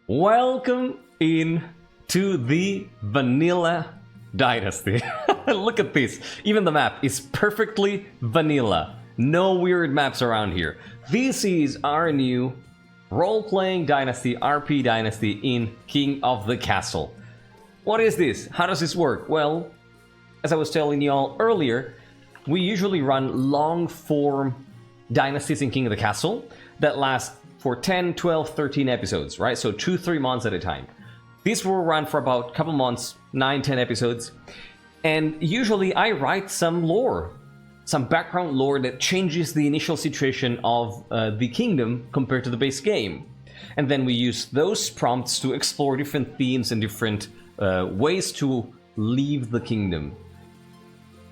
Welcome in to the vanilla Dynasty. Look at this. Even the map is perfectly vanilla. No weird maps around here. This is our new role-playing Dynasty, RP Dynasty in King of the Castle. What is this? How does this work? Well, as I was telling you all earlier, we usually run long-form dynasties in King of the Castle that last for 10, 12, 13 episodes, right? So 2-3 months at a time. These will run for about a couple months, 9, 10 episodes. And usually I write some lore, some background lore that changes the initial situation of the kingdom compared to the base game. And then we use those prompts to explore different themes and different ways to leave the kingdom.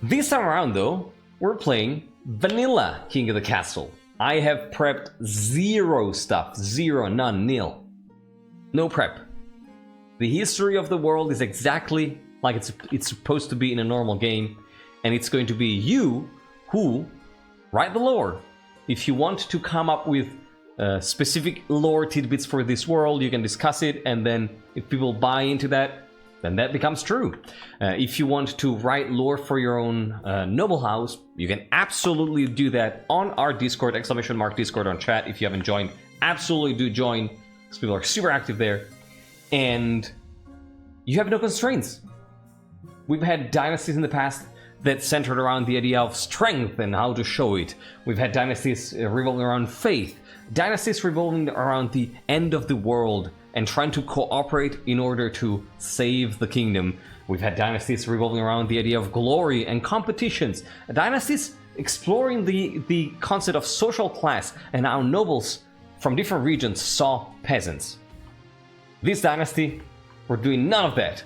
This time around though, we're playing vanilla King of the Castle. I have prepped zero stuff, zero, none, nil. No prep. The history of the world is exactly like it's supposed to be in a normal game, and it's going to be you who write the lore. If you want to come up with specific lore tidbits for this world, you can discuss it, and then if people buy into that, then that becomes true. If you want to write lore for your own noble house, you can absolutely do that on our Discord, !Discord on chat. If you haven't joined, absolutely do join, because people are super active there. And you have no constraints. We've had dynasties in the past that centered around the idea of strength and how to show it. We've had dynasties revolving around faith, dynasties revolving around the end of the world and trying to cooperate in order to save the kingdom. We've had dynasties revolving around the idea of glory and competitions, dynasties exploring the concept of social class and how nobles from different regions saw peasants. This dynasty, we're doing none of that.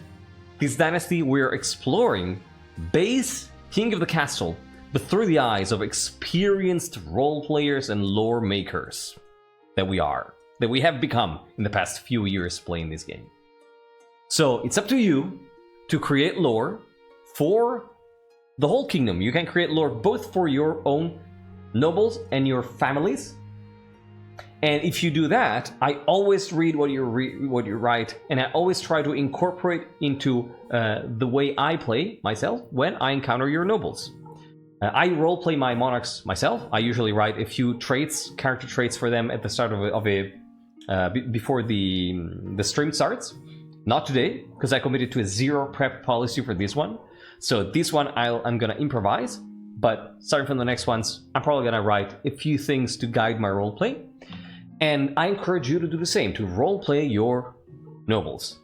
This dynasty, we're exploring base King of the Castle, but through the eyes of experienced role players and lore makers that we have become in the past few years playing this game. So it's up to you to create lore for the whole kingdom. You can create lore both for your own nobles and your families. And if you do that, I always read what you write, and I always try to incorporate into the way I play myself when I encounter your nobles. I roleplay my monarchs myself. I usually write a few traits, character traits for them at the start before the stream starts. Not today, because I committed to a zero prep policy for this one. So this one I'm gonna improvise, but starting from the next ones, I'm probably gonna write a few things to guide my roleplay. And I encourage you to do the same, to roleplay your nobles.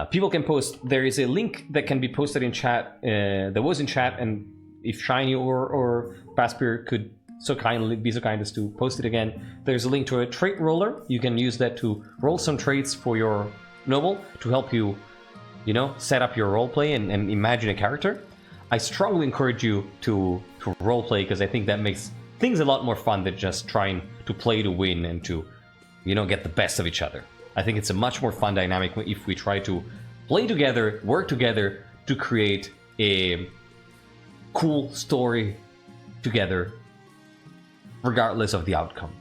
People can post, there is a link that can be posted in chat, that was in chat, and if Shiny or Baspir could be so kind as to post it again, there's a link to a trait roller. You can use that to roll some traits for your noble to help you, set up your roleplay and imagine a character. I strongly encourage you to roleplay, because I think that makes things a lot more fun than just trying to play to win and to, get the best of each other. I think it's a much more fun dynamic if we try to play together, work together to create a cool story together, regardless of the outcome.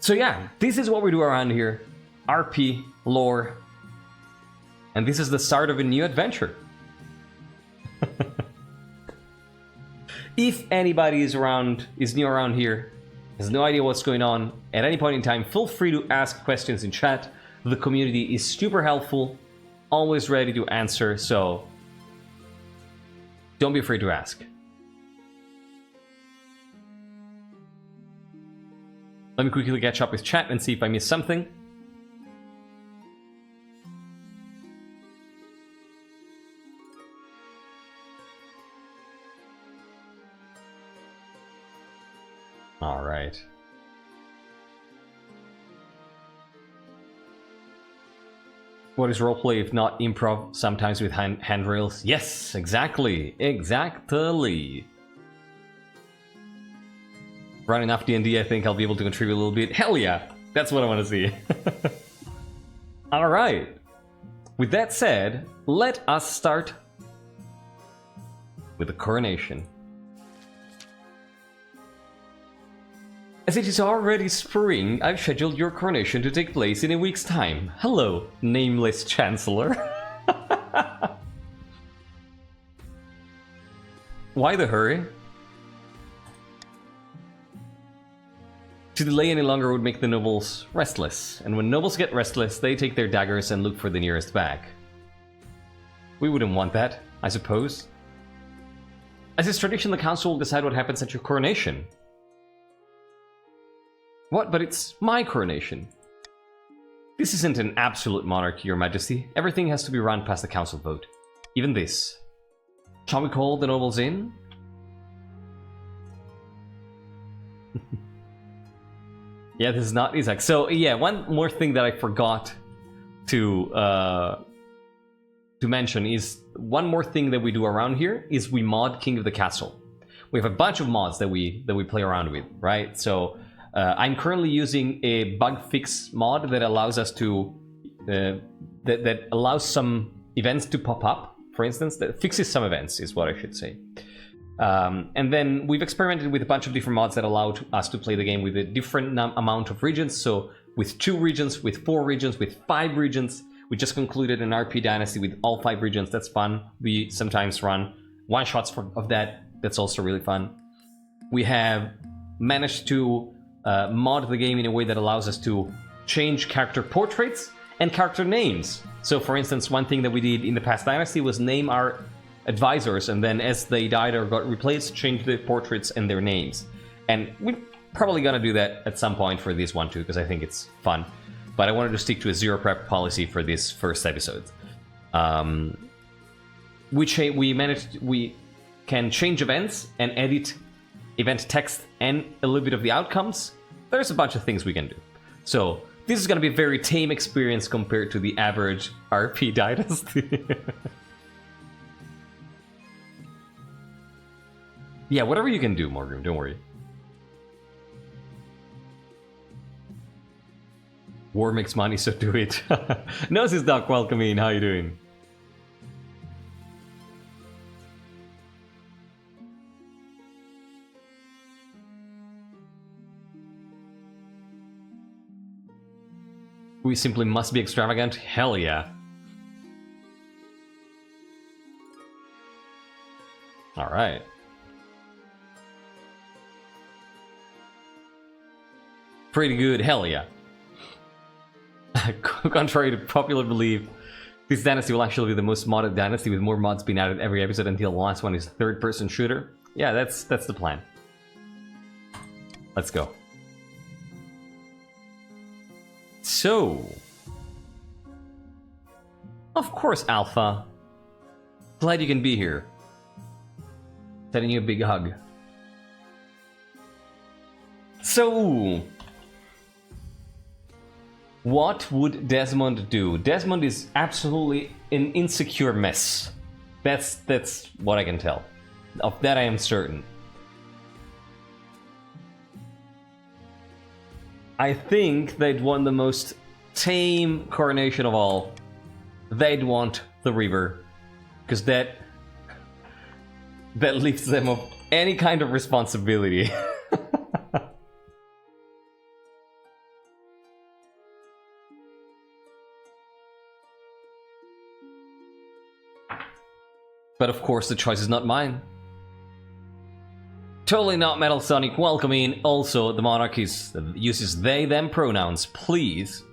So yeah, this is what we do around here. RP, lore, and this is the start of a new adventure. If anybody is new around here, has no idea what's going on, at any point in time, feel free to ask questions in chat. The community is super helpful, always ready to answer, so don't be afraid to ask. Let me quickly catch up with chat and see if I missed something. All right. What is roleplay if not improv, sometimes with handrails? Yes, exactly. Run enough D&D, I think I'll be able to contribute a little bit. Hell yeah, that's what I want to see. All right. With that said, let us start with the coronation. As it is already spring, I've scheduled your coronation to take place in a week's time. Hello, nameless Chancellor. Why the hurry? To delay any longer would make the nobles restless, and when nobles get restless, they take their daggers and look for the nearest bag. We wouldn't want that, I suppose. As is tradition, the council will decide what happens at your coronation. What? But it's my coronation. This isn't an absolute monarchy, Your Majesty. Everything has to be run past the council vote. Even this. Shall we call the nobles in? Yeah, this is not Isaac. So yeah, one more thing that I forgot to mention is one more thing that we do around here is we mod King of the Castle. We have a bunch of mods that we play around with, right? So I'm currently using a bug fix mod that allows us to that allows some events to pop up. For instance, that fixes some events is what I should say. And then we've experimented with a bunch of different mods that allow us to play the game with a different amount of regions. So with 2 regions, with 4 regions, with 5 regions. We just concluded an RP Dynasty with all 5 regions. That's fun. We sometimes run one-shots of that. That's also really fun. We have managed to mod the game in a way that allows us to change character portraits and character names. So for instance, one thing that we did in the past Dynasty was name our advisors, and then as they died or got replaced, change the portraits and their names. And we're probably gonna do that at some point for this one too, because I think it's fun. But I wanted to stick to a zero prep policy for this first episode. We can change events and edit event text and a little bit of the outcomes. There's a bunch of things we can do. So this is going to be a very tame experience compared to the average RP Dynasty. Yeah, whatever you can do, Morgan, don't worry. War makes money, so do it. Noses Duck, welcome in. How you doing? We simply must be extravagant? Hell yeah. Alright. Pretty good, hell yeah. Contrary to popular belief, this dynasty will actually be the most modded dynasty, with more mods being added every episode until the last one is a third-person shooter. Yeah, that's the plan. Let's go. So, of course, Alpha. Glad you can be here. Sending you a big hug. So, what would Desmond do? Desmond is absolutely an insecure mess. That's what I can tell. Of that I am certain. I think they'd want the most tame coronation of all. They'd want the river, because that lifts them of any kind of responsibility. But of course, the choice is not mine. Totally not Metal Sonic, welcome in. Also, the Monarch uses they, them pronouns. Please.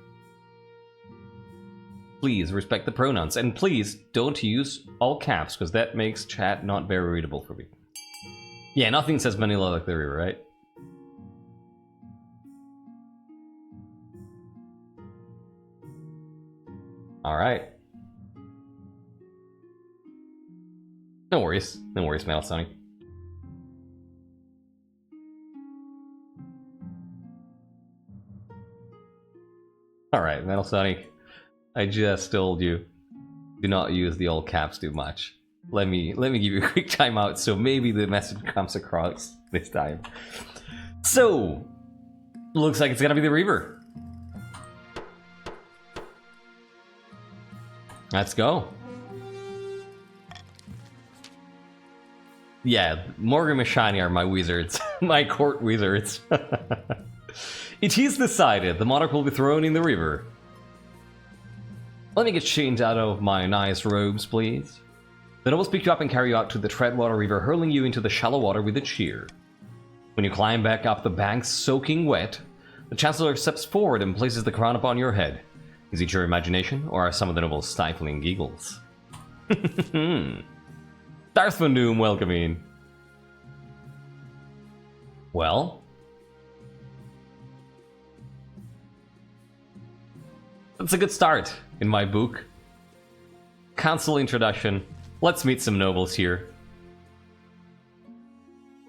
Please respect the pronouns. And please, don't use all caps, because that makes chat not very readable for me. Yeah, nothing says vanilla like the river, right? Alright. No worries, Metal Sonic. Alright, Metal Sonic, I just told you, do not use the all caps too much. Let me give you a quick timeout so maybe the message comes across this time. So, looks like it's gonna be the Reaver. Let's go. Yeah, Morgan and Shiny are my wizards. My court wizards. It is decided. The Monarch will be thrown in the river. Let me get changed out of my nice robes, please. The nobles pick you up and carry you out to the Treadwater River, hurling you into the shallow water with a cheer. When you climb back up the banks, soaking wet, the Chancellor steps forward and places the crown upon your head. Is it your imagination, or are some of the nobles stifling giggles? Darth Von Doom, welcome in. Well, that's a good start in my book. Council introduction. Let's meet some nobles here.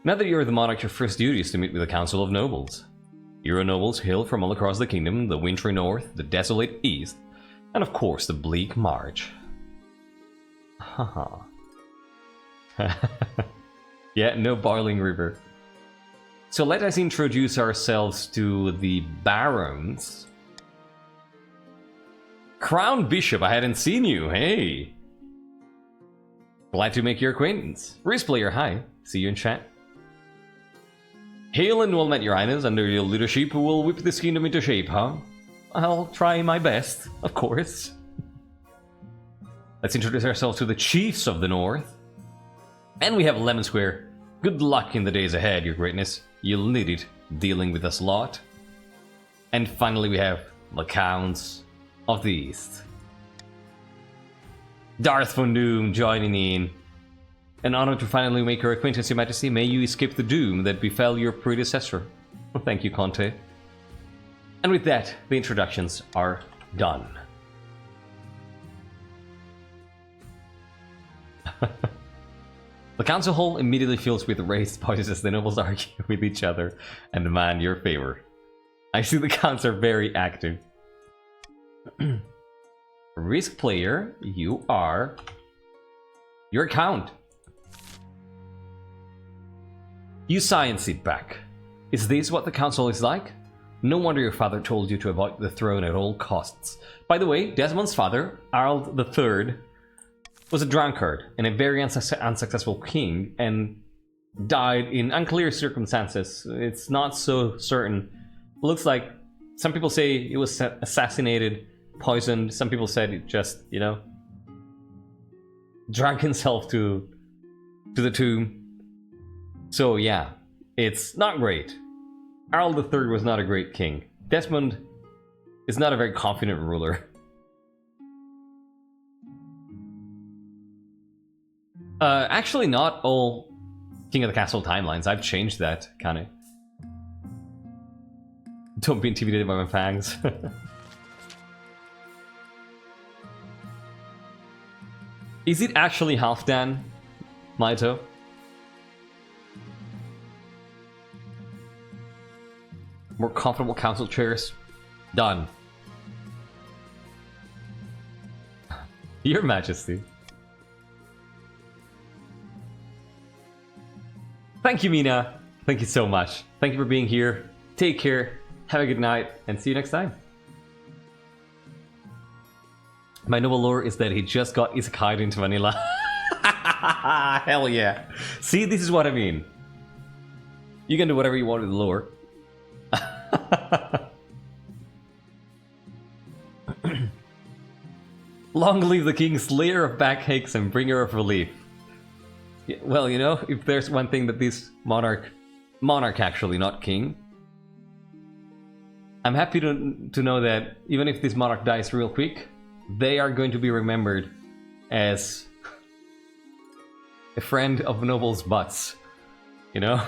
Now that you're the Monarch, your first duty is to meet with the Council of Nobles. Hero nobles hail from all across the kingdom, the wintry north, the desolate east, and of course the bleak march. Haha. Yeah, no boiling river. So let us introduce ourselves to the Barons. Crown Bishop, I hadn't seen you, hey! Glad to make your acquaintance. Risk player, hi. See you in chat. Hail and well met, your highness. Under your leadership, who will whip this kingdom into shape, huh? I'll try my best, of course. Let's introduce ourselves to the chiefs of the north. And we have Lemon Square. Good luck in the days ahead, your greatness. You'll need it, dealing with us lot. And finally we have the Counts of the East. Darth Von Doom joining in. An honor to finally make your acquaintance, Your Majesty. May you escape the doom that befell your predecessor. Well, thank you, Conte. And with that, the introductions are done. The council hall immediately fills with raised voices as the nobles argue with each other and demand your favor. I see the counts are very active. Risk player, you are your count. You sigh and sit back. Is this what the council is like? No wonder your father told you to avoid the throne at all costs. By the way, Desmond's father, Harold III, was a drunkard and a very unsuccessful king and died in unclear circumstances. It's not so certain. It looks like some people say he was assassinated, poisoned. Some people said it just, you know, drank himself to the tomb. So yeah, it's not great. Harold III was not a great king. Desmond is not a very confident ruler. Actually not all King of the Castle timelines. I've changed that, kinda. Don't be intimidated by my fangs. Is it actually Halfdan, Maito? More comfortable council chairs. Done. Your Majesty. Thank you, Mina. Thank you so much. Thank you for being here. Take care. Have a good night, and see you next time. My noble lore is that he just got isekai into vanilla. Hell yeah. See, this is what I mean. You can do whatever you want with the lore. Long live the king, slayer of backaches and bringer of relief. Yeah, well, you know, if there's one thing that this monarch actually, not king. I'm happy to know that even if this monarch dies real quick, they are going to be remembered as a friend of nobles' butts. You know?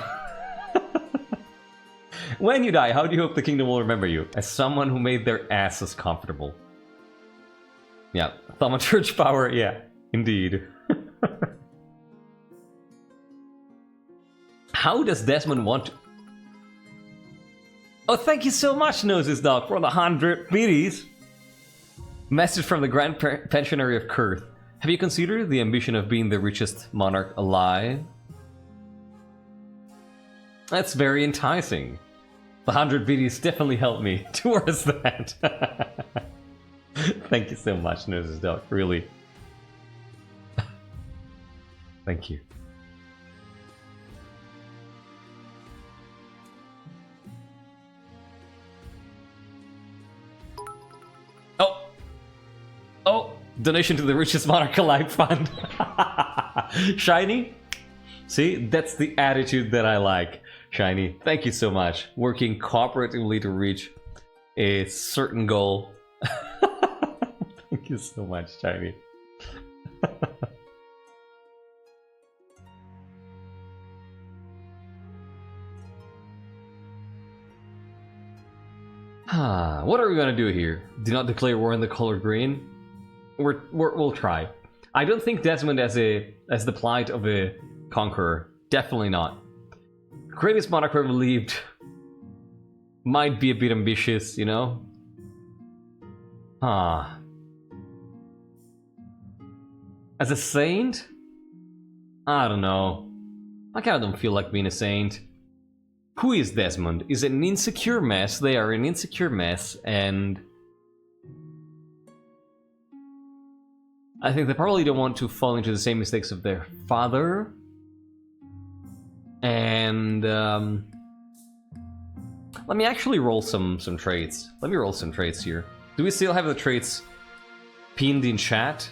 When you die, how do you hope the kingdom will remember you? As someone who made their asses comfortable. Yeah, thaumaturge power, yeah, indeed. How does Desmond want to... Oh, thank you so much, Noses Dog, for the 100 biddies. Message from the Grand Pensionary of Kurth. Have you considered the ambition of being the richest monarch alive? That's very enticing. The 100 biddies definitely helped me towards that. Thank you so much, Noses Dog, really. Thank you. Donation to the richest monarch alive fund. Shiny? See, that's the attitude that I like. Shiny, thank you so much. Working cooperatively to reach a certain goal. Thank you so much, Shiny. What are we gonna do here? Do not declare war in the color green? We'll try. I don't think Desmond as the plight of a conqueror. Definitely not. Greatest monarch ever lived might be a bit ambitious, you know? As a saint? I don't know. I kinda don't feel like being a saint. Who is Desmond? Is it an insecure mess? They are an insecure mess, and I think they probably don't want to fall into the same mistakes of their father. And let me actually roll some traits. Let me roll some traits here. Do we still have the traits pinned in chat?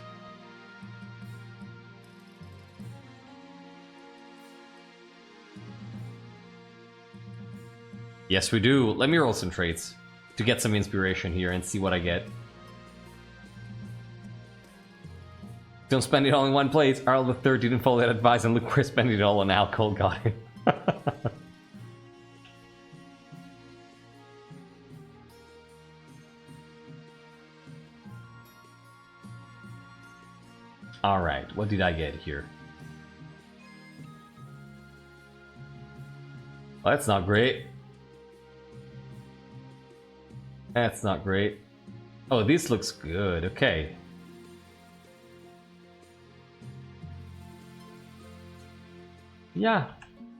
Yes, we do. Let me roll some traits to get some inspiration here and see what I get. Don't spend it all in one place. Earl III didn't follow that advice, and look, we're spending it all on alcohol. Got it. Alright, what did I get here? Well, that's not great. That's not great. Oh, this looks good. Okay. Yeah.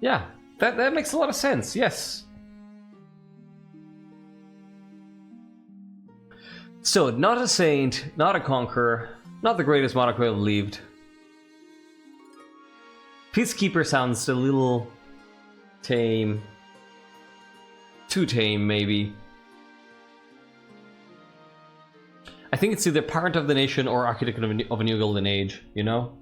Yeah. That makes a lot of sense. Yes. So, not a saint, not a conqueror, not the greatest monarch who ever lived. Peacekeeper sounds a little tame. Too tame, maybe. I think it's either parent of the nation or architect of a new golden age, you know?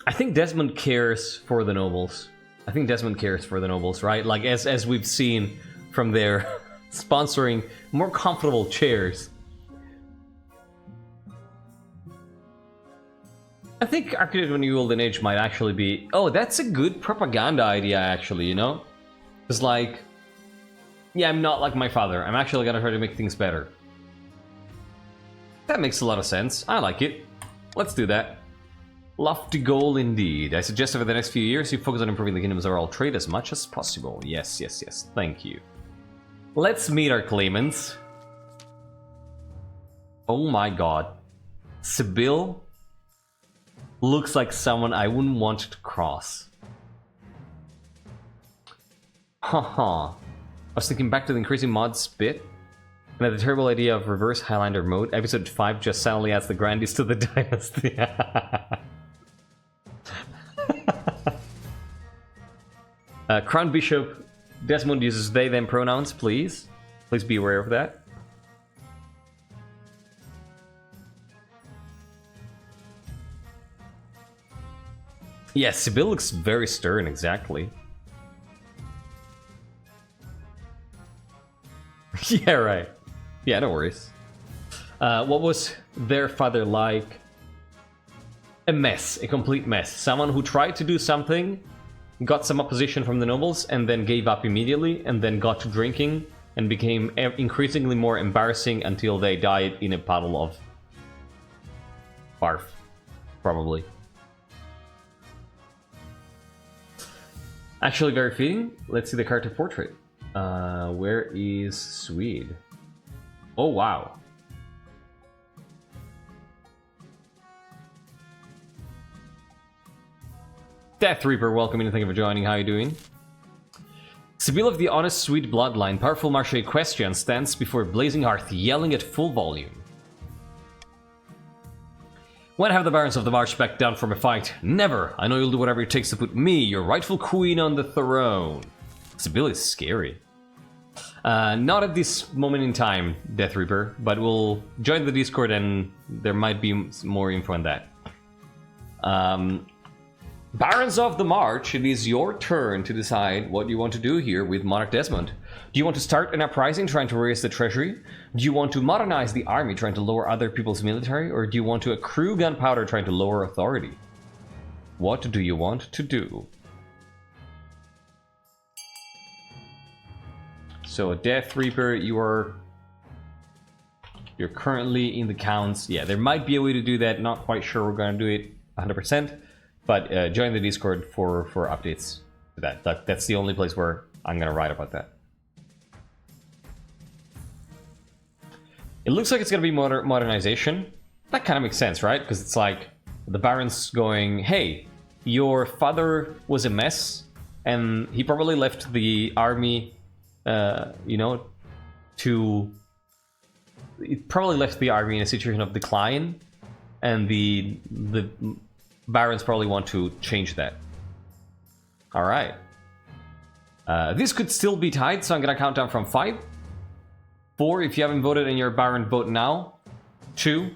I think Desmond cares for the nobles. I think Desmond cares for the nobles, right? Like, as we've seen from their sponsoring more comfortable chairs. I think architect of a new golden age might actually be... Oh, that's a good propaganda idea, actually, you know? It's like... Yeah, I'm not like my father. I'm actually gonna try to make things better. That makes a lot of sense. I like it. Let's do that. Lofty goal indeed. I suggest over the next few years you focus on improving the kingdom's overall trade as much as possible. Yes, yes, yes. Thank you. Let's meet our claimants. Oh my god. Sibyl looks like someone I wouldn't want to cross. Haha. I was thinking back to the increasing mod spit, and the terrible idea of reverse Highlander mode. Episode 5 just suddenly adds the grandies to the Dynasty. Crown Bishop Desmond uses they them pronouns, please. Please be aware of that. Yes, Sibyl looks very stern, exactly. Yeah, right. Yeah, no worries. What was their father like? A mess, a complete mess. Someone who tried to do something, got some opposition from the nobles, and then gave up immediately, and then got to drinking, and became increasingly more embarrassing until they died in a puddle of barf, probably. Actually very fitting. Let's see the character portrait. Where is Swede? Oh, wow. Death Reaper, welcome in and thank you for joining. How are you doing? Sibyl of the honest Swede bloodline, powerful martial equestrian, stands before blazing hearth, yelling at full volume. When have the barons of the march backed down from a fight? Never! I know you'll do whatever it takes to put me, your rightful queen, on the throne. Sibyl is scary. Not at this moment in time, Death Reaper, but we'll join the Discord and there might be more info on that. Barons of the March, it is your turn to decide what you want to do here with Monarch Desmond. Do you want to start an uprising trying to raise the treasury? Do you want to modernize the army trying to lower other people's military? Or do you want to accrue gunpowder trying to lower authority? What do you want to do? So Death Reaper, you're currently in the counts. Yeah, there might be a way to do that. Not quite sure we're going to do it 100%. But join the Discord for updates to that. That's the only place where I'm going to write about that. It looks like it's going to be modernization. That kind of makes sense, right? Because it's like the Barons going, hey, your father was a mess, and he probably left the army, you know, it probably left the army in a situation of decline, and the Barons probably want to change that. All right. This could still be tied, so I'm going to count down from 5. 4, if you haven't voted and you're a Baron, vote now. 2,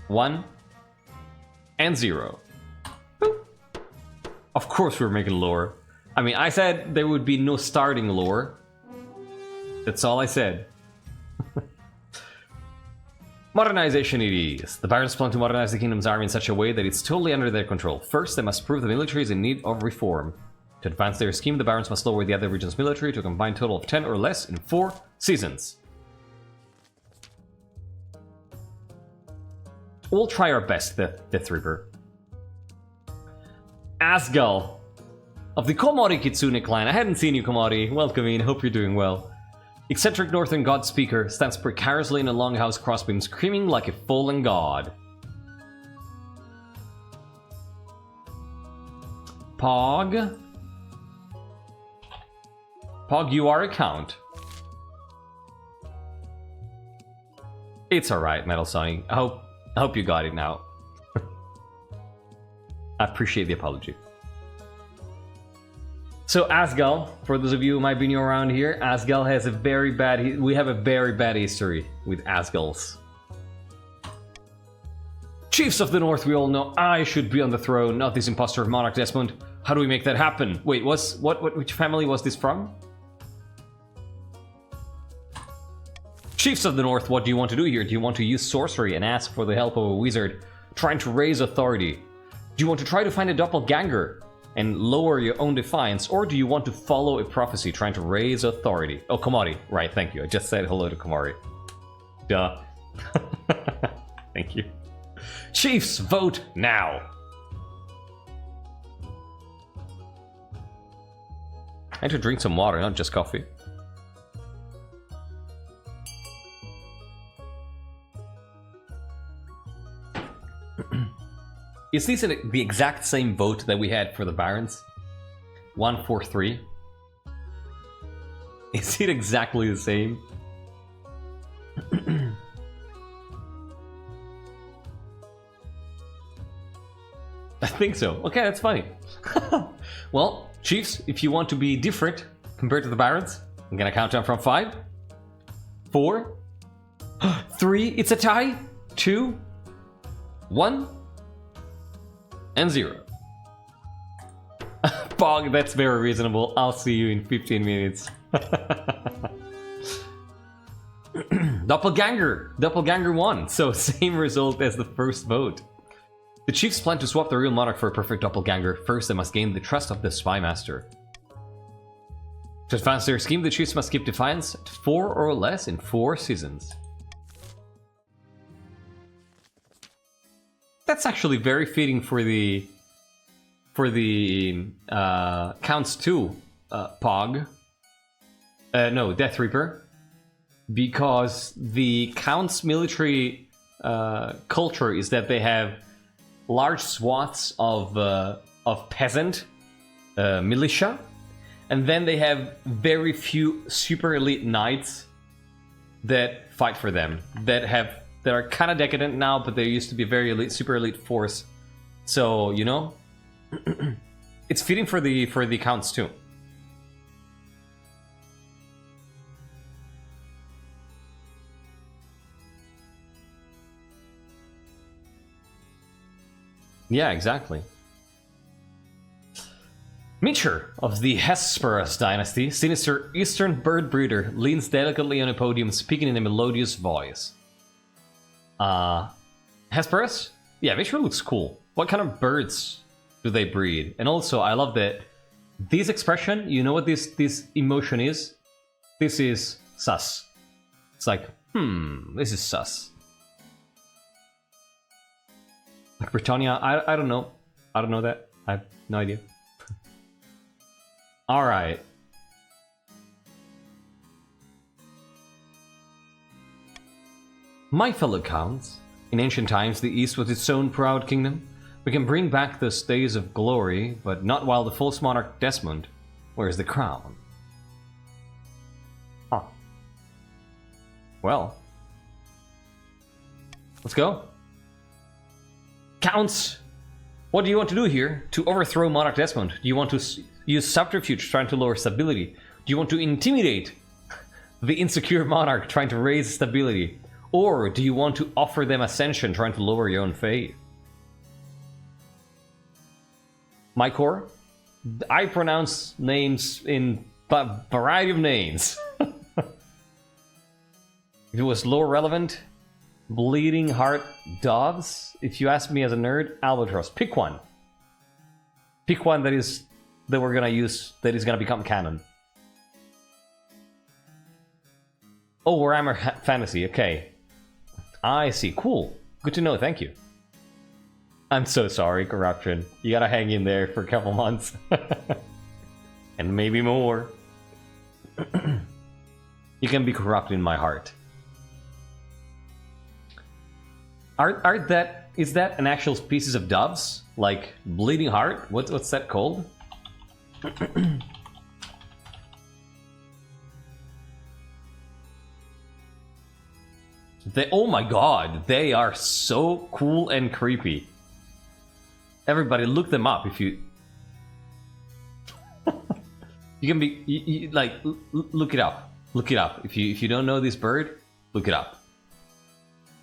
1, and 0. Boop. Of course we're making lore. I mean, I said there would be no starting lore. That's all I said. Modernization it is. The Barons plan to modernize the kingdom's army in such a way that it's totally under their control. First, they must prove the military is in need of reform. To advance their scheme, the Barons must lower the other region's military to a combined total of 10 or less in 4 seasons. We'll try our best, Death Reaper. Asgal of the Komori Kitsune clan. I hadn't seen you, Komori. Welcome in, hope you're doing well. Eccentric Northern God Speaker stands precariously in a longhouse crossbeam, screaming like a fallen god. Pog. Pog, you are a count. It's alright, Metal Sonny. I hope you got it now. I appreciate the apology. So Asgal, for those of you who might be new around here, Asgal has a very bad... We have a very bad history with Asgals. Chiefs of the North, we all know I should be on the throne, not this imposter of Monarch Desmond. How do we make that happen? Wait, which family was this from? Chiefs of the North, what do you want to do here? Do you want to use sorcery and ask for the help of a wizard trying to raise authority? Do you want to try to find a doppelganger and lower your own defiance, or do you want to follow a prophecy trying to raise authority? Oh, Komari. Right, thank you. I just said hello to Komari. Duh. Thank you. Chiefs, vote now. I need to drink some water, not just coffee. Is this the exact same vote that we had for the Barons? 1-4-3. Is it exactly the same? I think so. Okay, that's funny. Well, Chiefs, if you want to be different compared to the Barons, I'm gonna count down from 5, 4, 3, it's a tie, 2, 1, and 0. Pog, that's very reasonable. I'll see you in 15 minutes. Doppelganger won, so same result as the first vote. The Chiefs plan to swap the real monarch for a perfect doppelganger. First, they must gain the trust of the Spy Master. To advance their scheme, the Chiefs must keep defiance at 4 or less in 4 seasons. That's actually very fitting for the Counts 2 Pog. No, Death Reaper. Because the Counts military culture is that they have large swaths of peasant militia, and then they have very few super elite knights that fight for them, that are kind of decadent now, but they used to be very elite, super elite force. So, you know, it's fitting for the Counts too. Yeah, exactly. Meacher of the Hesperus dynasty, sinister eastern bird breeder, leans delicately on a podium, speaking in a melodious voice. Hesperus? Yeah, Meacher looks cool. What kind of birds do they breed? And also, I love that this expression, you know what this emotion is? This is sus. It's like, this is sus. Like Britannia, I don't know. I don't know that. I have no idea. Alright. My fellow counts, in ancient times the East was its own proud kingdom. We can bring back those days of glory, but not while the false monarch Desmond wears the crown. Huh. Well. Let's go. Counts! What do you want to do here? To overthrow Monarch Desmond? Do you want to use subterfuge trying to lower stability? Do you want to intimidate the insecure monarch trying to raise stability? Or do you want to offer them ascension trying to lower your own faith? My core? I pronounce names in a variety of names. If it was lore relevant, Bleeding Heart Doves. If you ask me as a nerd, Albatross. Pick one. Pick one that we're gonna use, that is gonna become canon. Oh, Warhammer Fantasy, okay. I see, cool. Good to know, thank you. I'm so sorry, Corruption. You gotta hang in there for a couple months. And maybe more. You can be corrupt in my heart. Is that an actual species of doves? Like Bleeding Heart? What's that called? Oh my god, they are so cool and creepy. Everybody look them up if you... You can be... like, look it up. Look it up. If you don't know this bird, look it up.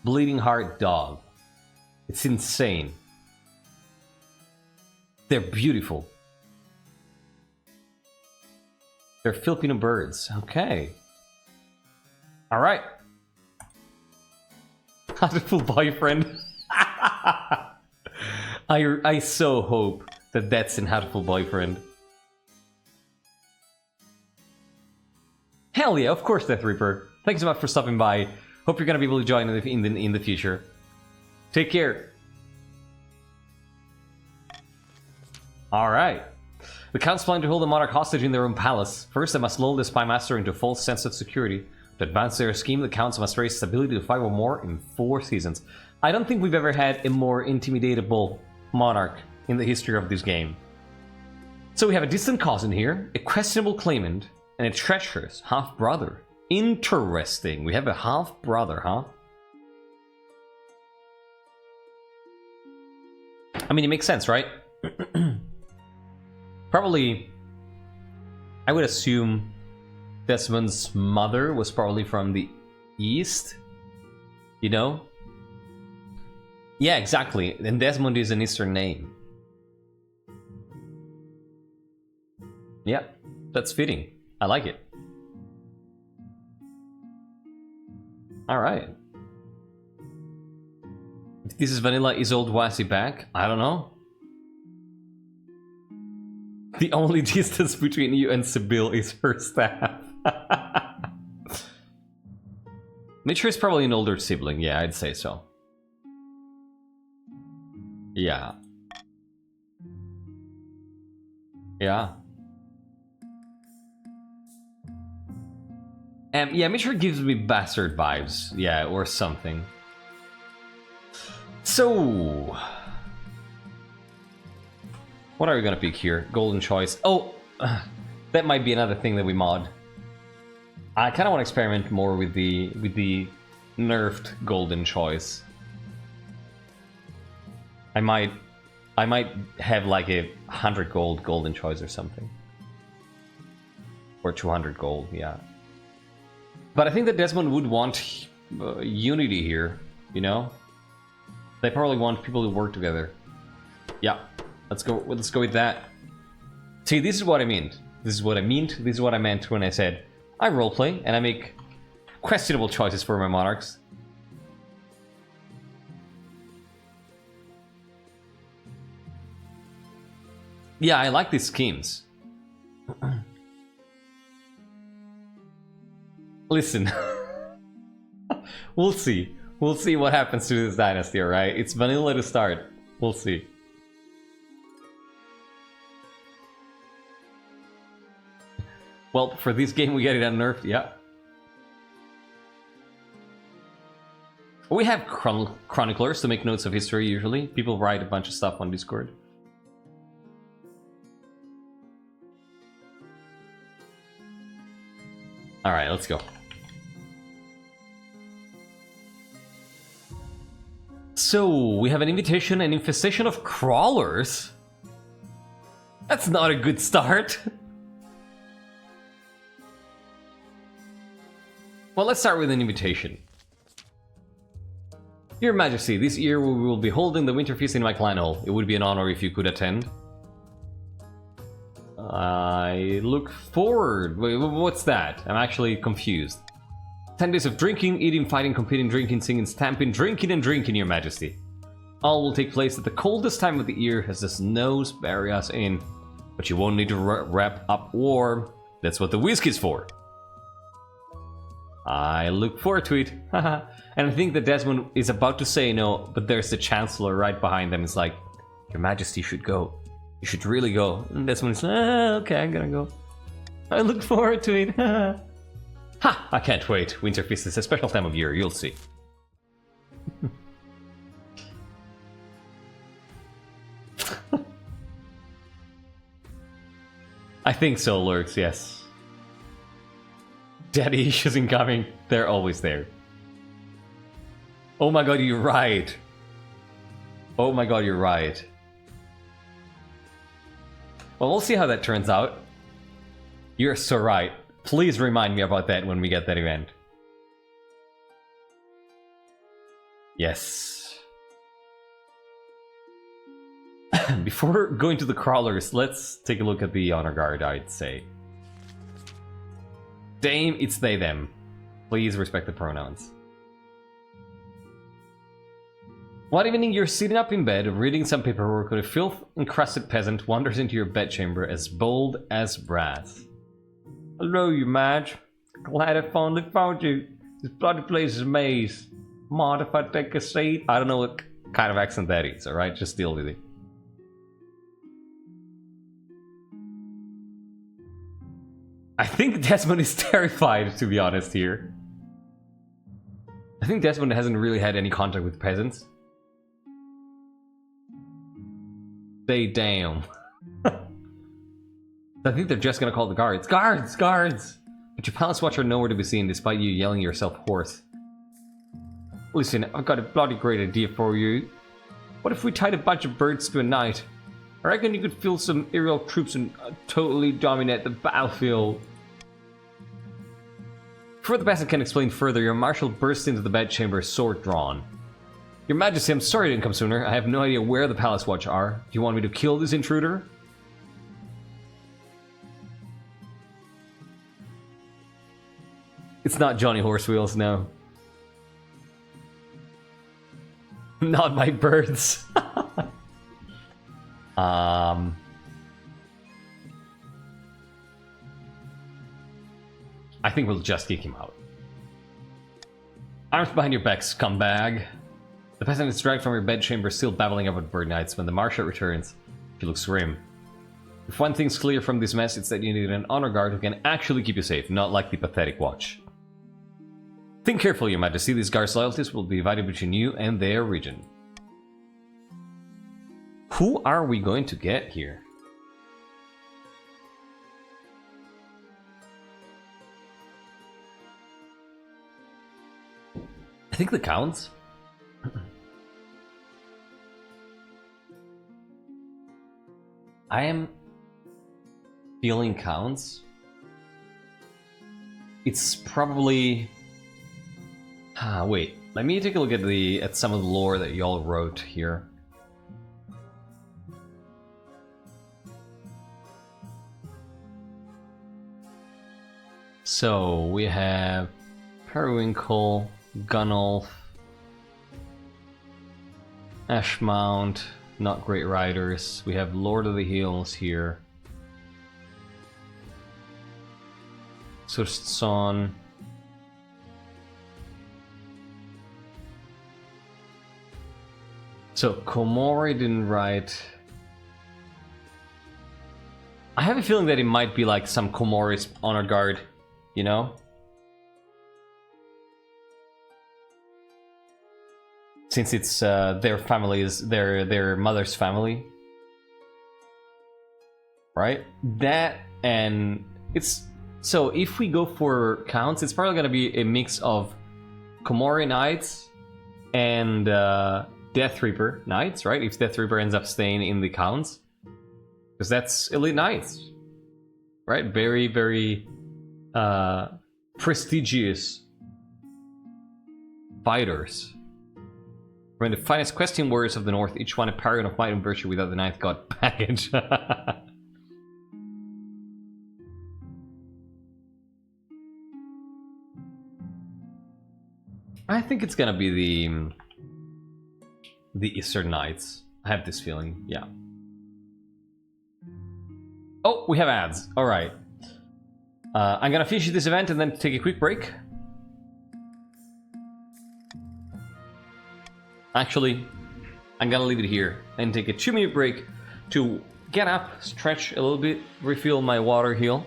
Bleeding Heart Dog. It's insane. They're beautiful. They're Filipino birds. Okay. Alright. Hatful Boyfriend. I so hope that that's in Hatful Boyfriend. Hell yeah, of course, Death Reaper. Thanks so much for stopping by. Hope you're gonna be able to join in the future. Take care. Alright. The Counts plan to hold the Monarch hostage in their own palace. First, they must lull the Spy Master into a false sense of security. To advance their scheme, the Counts must raise stability to 5 or more in 4 seasons. I don't think we've ever had a more intimidatable Monarch in the history of this game. So we have a distant cousin here, a questionable claimant, and a treacherous half-brother. Interesting. We have a half-brother, huh? I mean, it makes sense, right? Probably, I would assume Desmond's mother was probably from the East, you know? Yeah, exactly. And Desmond is an Eastern name. Yeah, that's fitting. I like it. Alright. If this is vanilla, is old Wasi back? I don't know. The only distance between you and Sibyl is her staff. Mitchell is probably an older sibling, yeah, I'd say so. Yeah. Yeah. Yeah, Mitchell gives me bastard vibes, yeah, or something. So... what are we gonna pick here? Golden choice. Oh, that might be another thing that we mod. I kind of want to experiment more with the nerfed golden choice. I might have like a 100 gold golden choice or something, or 200 gold. Yeah. But I think that Desmond would want unity here. You know, they probably want people to work together. Yeah, let's go with that. See, this is what I meant. This is what I meant when I said I roleplay and I make questionable choices for my monarchs. Yeah, I like these schemes. Listen, we'll see. We'll see what happens to this dynasty, alright? It's vanilla to start. We'll see. Well, for this game we get it unnerfed, yeah. We have chroniclers to make notes of history usually. People write a bunch of stuff on Discord. Alright, let's go. So, we have an invitation and infestation of crawlers? That's not a good start. Well, let's start with an invitation. Your Majesty, this year we will be holding the Winter Feast in my clan hall. It would be an honor if you could attend. I look forward. Wait, what's that? I'm actually confused. 10 days of drinking, eating, fighting, competing, drinking, singing, stamping, drinking, and drinking, Your Majesty. All will take place at the coldest time of the year as the snows bury us in. But you won't need to wrap up warm. That's what the whiskey's for. I look forward to it. And I think that Desmond is about to say no, but there's the Chancellor right behind them. It's like, Your Majesty should go. You should really go. And Desmond's like, okay, I'm gonna go. I look forward to it. Ha! I can't wait. Winterfeast is a special time of year, you'll see. I think so, Lurks, yes. Daddy issues incoming. They're always there. Oh my god, you're right. Oh my god, you're right. Well, we'll see how that turns out. You're so right. Please remind me about that when we get that event. Yes. Before going to the crawlers, let's take a look at the honor guard, I'd say. Dame, it's they, them. Please respect the pronouns. One evening, you're sitting up in bed, reading some paperwork when a filth-encrusted peasant wanders into your bedchamber as bold as brass. Hello, you Madge. Glad I finally found you. This bloody place is a maze. Mind if I take a seat? I don't know what kind of accent that is, alright? Just deal with it. I think Desmond is terrified, to be honest, here. I think Desmond hasn't really had any contact with peasants. They damn. I think they're just gonna call the guards. Guards! Guards! But your palace watch are nowhere to be seen despite you yelling yourself hoarse. Listen, I've got a bloody great idea for you. What if we tied a bunch of birds to a knight? I reckon you could fill some aerial troops and totally dominate the battlefield. Before the peasant can explain further, your marshal bursts into the bedchamber, sword drawn. Your Majesty, I'm sorry I didn't come sooner. I have no idea where the palace watch are. Do you want me to kill this intruder? It's not Johnny Horsewheels, no. Not my birds. I think we'll just kick him out. Arms behind your back, scumbag. The peasant is dragged from your bedchamber, still babbling about bird nights. When the marshal returns, he looks grim. If one thing's clear from this mess, it's that you need an honor guard who can actually keep you safe, not like the pathetic watch. Think carefully, Your Majesty. These guards' loyalties will be divided between you and their region. Who are we going to get here? I think the counts. I am feeling counts. It's probably... wait. Let me take a look at some of the lore that y'all wrote here. So we have Periwinkle, Gunnulf, Ashmount, not great riders. We have Lord of the Hills here. Surson. So Komori didn't ride. I have a feeling that it might be like some Komori's honor guard, you know? Since it's their family is their mother's family, right? That and it's so if we go for counts, it's probably gonna be a mix of Komori Knights and Death Reaper Knights, right? If Death Reaper ends up staying in the counts, because that's elite Knights, right? Very, very prestigious fighters. We're in the finest questing warriors of the north, each one a paragon of might and virtue without the ninth god package. I think it's gonna be the Eastern Knights. I have this feeling, yeah. Oh, we have ads. All right. I'm gonna finish this event and then take a quick break. Actually, I'm gonna leave it here and take a 2-minute break to get up, stretch a little bit, refill my water heal,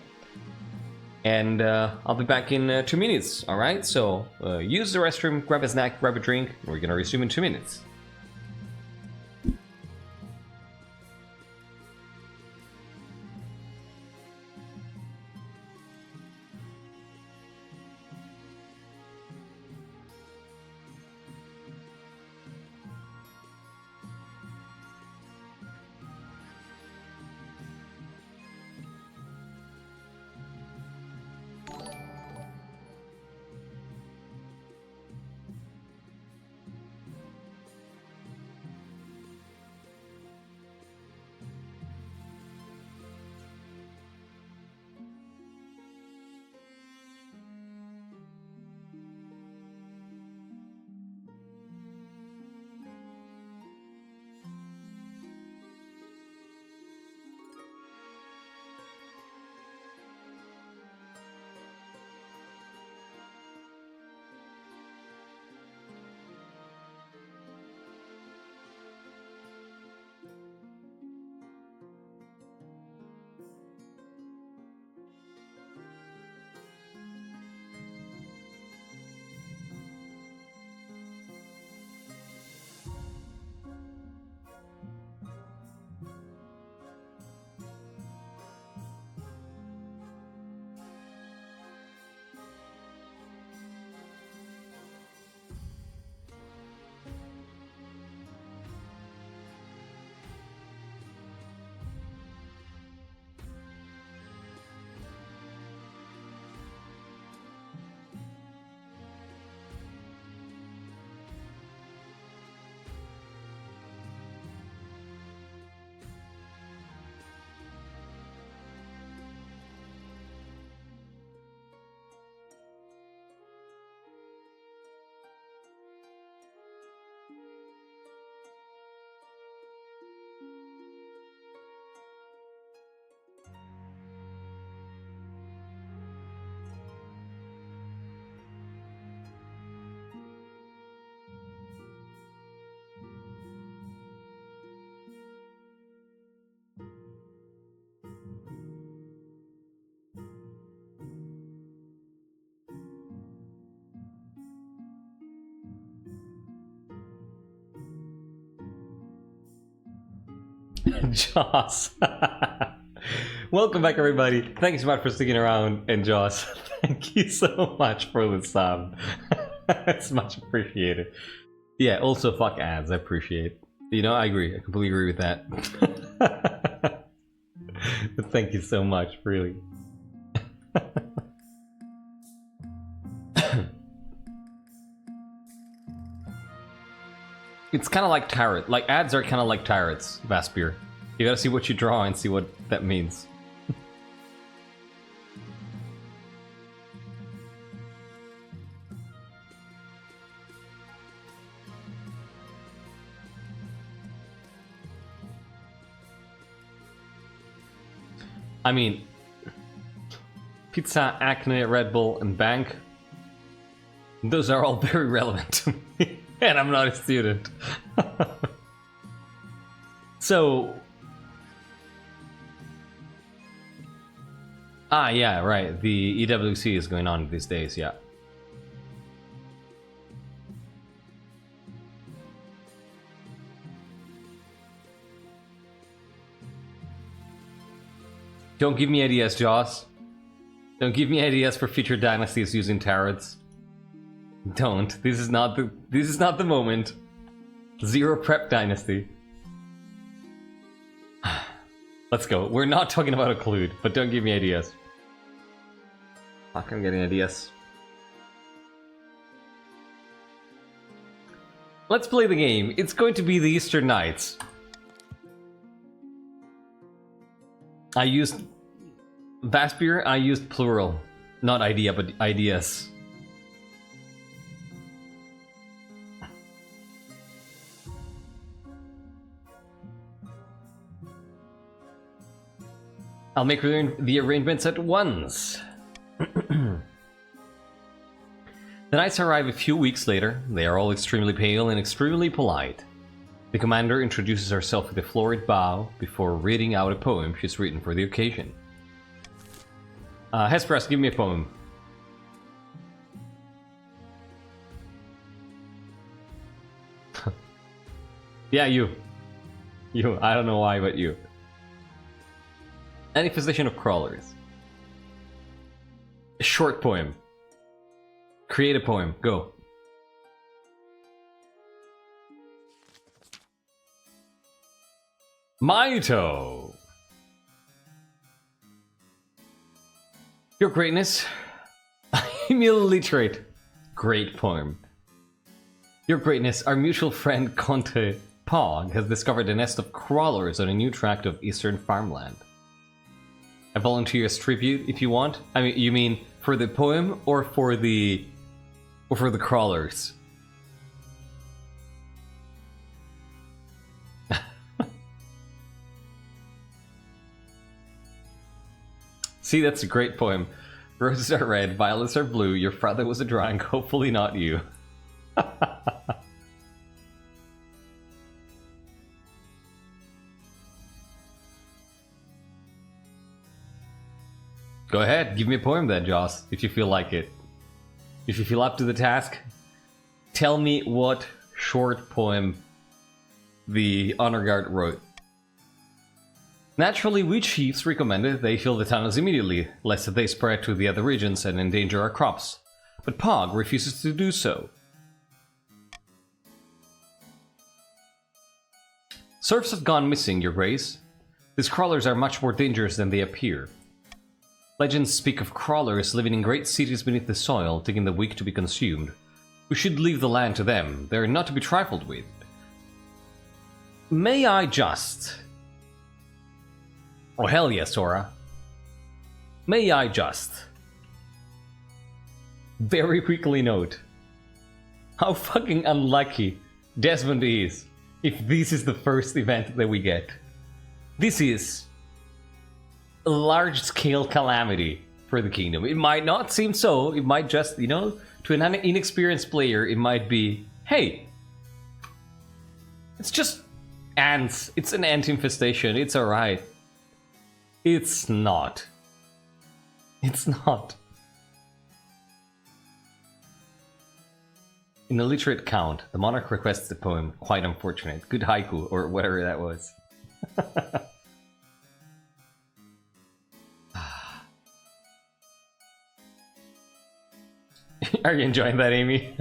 and I'll be back in 2 minutes. All right. So use the restroom, grab a snack, grab a drink. We're gonna resume in 2 minutes. Joss. Welcome back, everybody. Thank you so much for sticking around. And Joss, thank you so much for the sub. It's much appreciated. Yeah, also fuck ads. I appreciate. You know, I agree. I completely agree with that. But thank you so much, really. It's kind of like tarot. Like ads are kind of like tarots, Vaspier. You gotta see what you draw and see what that means. I mean, Pizza, Acne, Red Bull, and Bank. Those are all very relevant to me, and I'm not a student. So... Ah, yeah, right. The EWC is going on these days, yeah. Don't give me ideas, Joss. Don't give me ideas for future dynasties using tarots. Don't. This is not the moment. Zero prep dynasty. Let's go. We're not talking about Occlude, but don't give me ideas. Fuck, I'm getting ideas. Let's play the game. It's going to be the Eastern Knights. I used Vaspier, I used plural. Not idea, but ideas. I'll make the arrangements at once. The knights arrive a few weeks later. They are all extremely pale and extremely polite. The commander introduces herself with a florid bow before reading out a poem she's written for the occasion. Hesperus, give me a poem. Yeah, you. You, I don't know why, but you. Manifestation of Crawlers. A short poem. Create a poem, go. Maito! Your Greatness. I'm illiterate. Great poem. Your Greatness, our mutual friend Conte Pog has discovered a nest of crawlers on a new tract of eastern farmland. I volunteer as tribute if you want. I mean, you mean for the poem or for the crawlers? See, that's a great poem. Roses are red, violets are blue, your father was a drunk, hopefully not you. Go ahead, give me a poem then, Joss, if you feel like it. If you feel up to the task, tell me what short poem the Honor Guard wrote. Naturally, we chiefs recommended they fill the tunnels immediately, lest they spread to the other regions and endanger our crops. But Pog refuses to do so. Serfs have gone missing, Your Grace. These crawlers are much more dangerous than they appear. Legends speak of crawlers living in great cities beneath the soil, taking the weak to be consumed. We should leave the land to them. They are not to be trifled with. May I just... Oh, hell yes, Sora. May I just... very quickly note how fucking unlucky Desmond is if this is the first event that we get. This is a large-scale calamity for the kingdom. It might not seem so. It might just, you know, to an inexperienced player, it might be, hey, it's just ants. It's an ant infestation. It's alright. It's not. It's not. In the literate count, the monarch requests the poem. Quite unfortunate. Good haiku, or whatever that was. Are you enjoying that, Amy?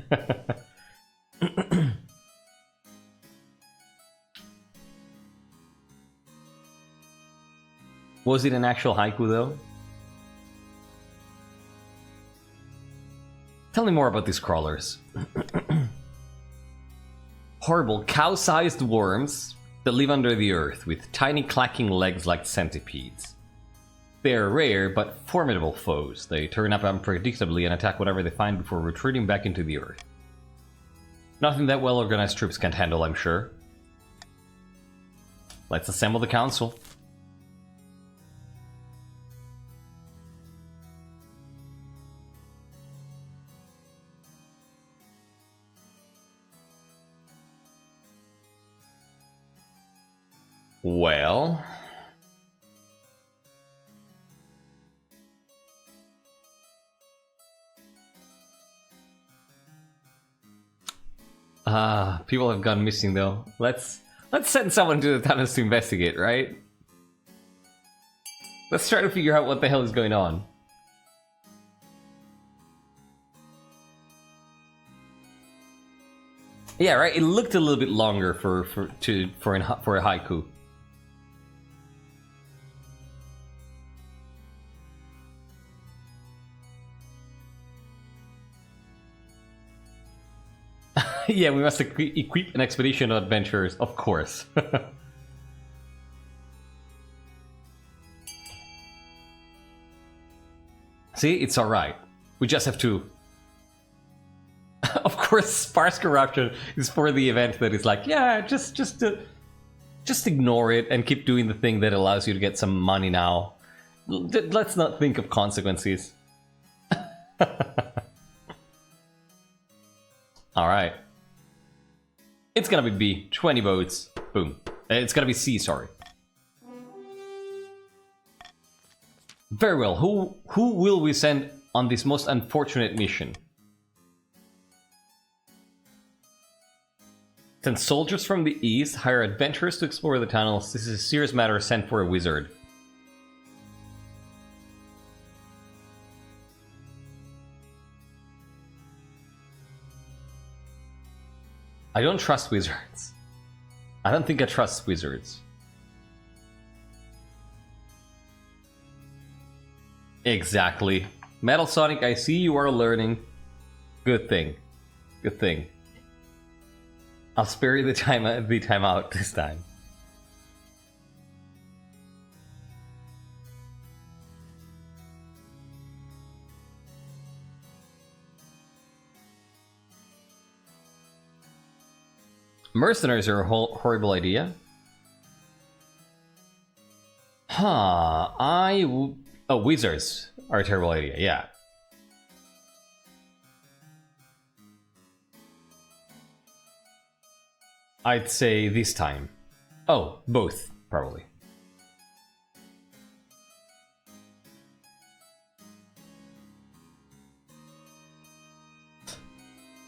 Was it an actual haiku, though? Tell me more about these crawlers. Horrible cow-sized worms that live under the earth with tiny clacking legs like centipedes. They are rare but formidable foes. They turn up unpredictably and attack whatever they find before retreating back into the earth. Nothing that well-organized troops can't handle, I'm sure. Let's assemble the council. Well... people have gone missing though. Let's send someone to the tunnels to investigate, right? Let's try to figure out what the hell is going on. Yeah, right. It looked a little bit longer for a haiku. Yeah, we must equip an expedition of adventurers, of course. See, it's alright. We just have to... Of course, sparse corruption is for the event that is like, yeah, just ignore it and keep doing the thing that allows you to get some money now. Let's not think of consequences. Alright. It's gonna be B. 20 votes. Boom. It's gonna be C, sorry. Very well. Who will we send on this most unfortunate mission? Send soldiers from the east, hire adventurers to explore the tunnels. This is a serious matter, send for a wizard. I don't trust wizards. I don't think I trust wizards. Exactly. Metal Sonic, I see you are learning. Good thing. Good thing. I'll spare you the time out this time. Mercenaries are a horrible idea. Huh, oh, wizards are a terrible idea, yeah. I'd say this time. Oh, both, probably.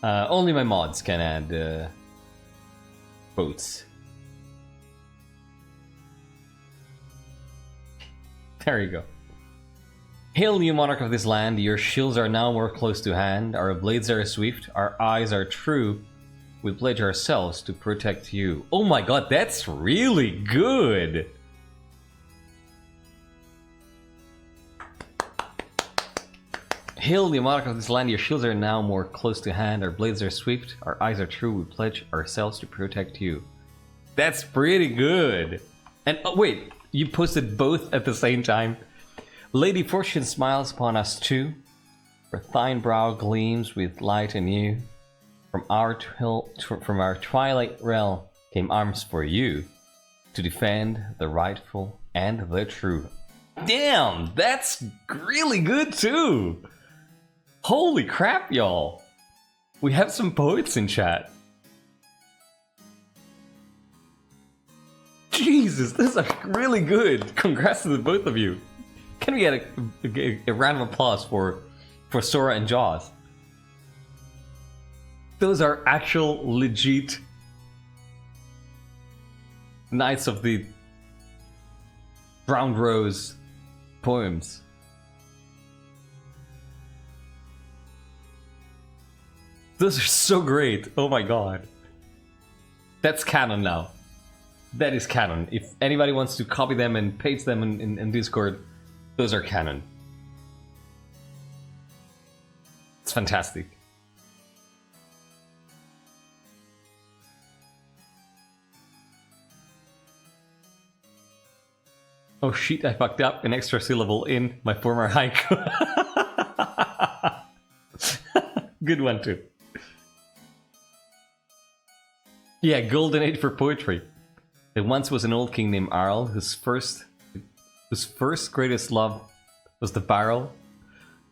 Only my mods can add votes. There you go. Hail, you monarch of this land, your shields are now more close to hand, our blades are swift, our eyes are true. We pledge ourselves to protect you. Oh my god, that's really good! Hail, the monarch of this land, your shields are now more close to hand, our blades are swift, our eyes are true, we pledge ourselves to protect you. That's pretty good! And oh, wait, you posted both at the same time? Lady Fortune smiles upon us too, her thine brow gleams with light anew. From our twilight realm came arms for you to defend the rightful and the true. Damn, that's really good too! Holy crap, y'all! We have some poets in chat. Jesus, these are really good! Congrats to the both of you! Can we get a round of applause for Sora and Jaws? Those are actual, legit Knights of the Brown Rose poems. Those are so great. Oh my god. That's canon now. That is canon. If anybody wants to copy them and paste them in Discord, those are canon. It's fantastic. Oh shit, I fucked up an extra syllable in my former haiku. Good one too. Yeah, golden age for poetry. There once was an old king named Arl, whose first greatest love was the barrel.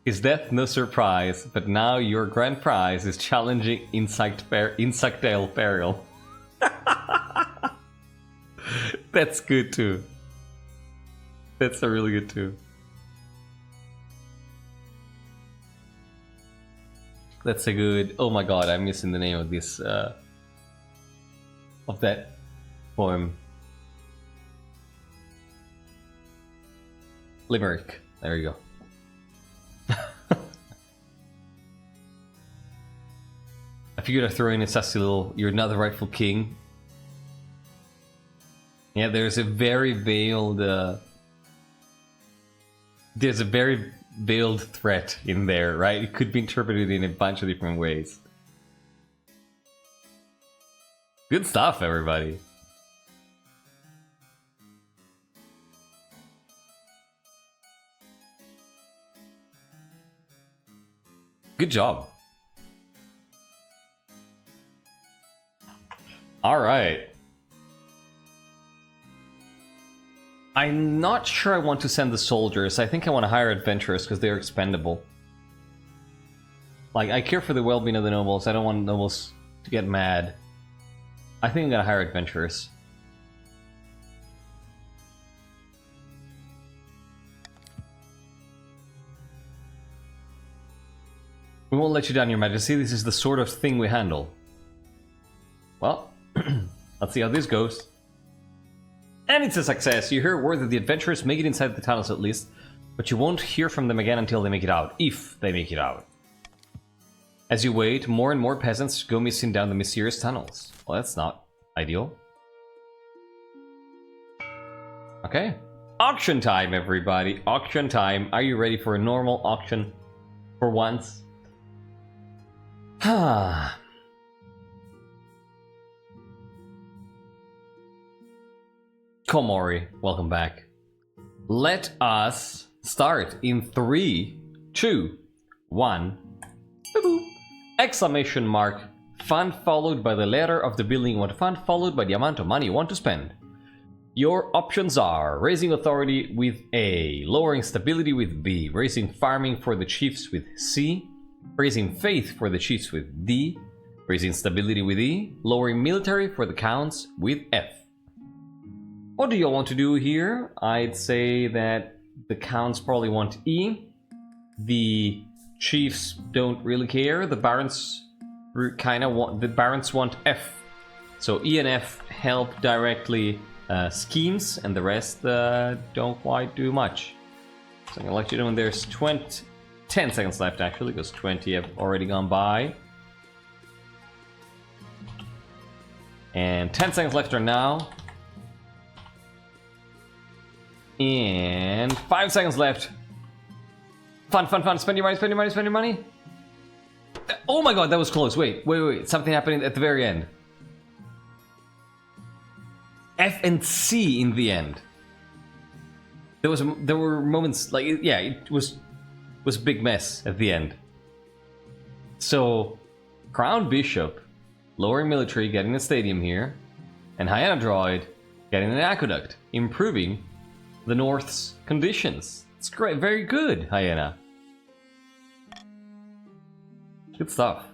His death no surprise, but now your grand prize is challenging insectile peril. That's good too. That's a really good too. That's a good. Oh my god, I'm missing the name of this. Of that poem. Limerick. There you go. I figured I'd throw in a sassy little, "You're not the rightful king." Yeah, there's a very veiled threat in there, right? It could be interpreted in a bunch of different ways. Good stuff, everybody. Good job. All right. I'm not sure I want to send the soldiers. I think I want to hire adventurers because they're expendable. Like, I care for the well-being of the nobles. I don't want nobles to get mad. I think I'm gonna hire adventurers. We won't let you down, Your Majesty. This is the sort of thing we handle. Well, let's see how this goes. And it's a success. You hear word that the adventurers make it inside the tunnels at least, but you won't hear from them again until they make it out, if they make it out. As you wait, more and more peasants go missing down the mysterious tunnels. Well, that's not ideal. Okay. Auction time, everybody. Auction time. Are you ready for a normal auction for once? Ah. Komori, welcome back. Let us start in 3, 2, 1. Boo-boo. Exclamation mark. Fund followed by the letter of the building you want to fund, followed by the amount of money you want to spend. Your options are raising authority with A, lowering stability with B, raising farming for the chiefs with C, raising faith for the chiefs with D, raising stability with E, lowering military for the counts with F. What do you want to do here? I'd say that the counts probably want E, the chiefs don't really care, the barons want F. So E and F help directly schemes, and the rest don't quite do much. So I'm gonna let you know when there's 10 seconds left actually, because 20 have already gone by. And 10 seconds left are now. And 5 seconds left. Fun. Spend your money. Oh my god, that was close. Wait. Something happened at the very end. F and C in the end. There were moments like, yeah, it was a big mess at the end. So, Crown Bishop, lowering military, getting a stadium here, and Hyena Droid getting an aqueduct, improving the North's conditions. It's great, very good, Hyena. Good stuff.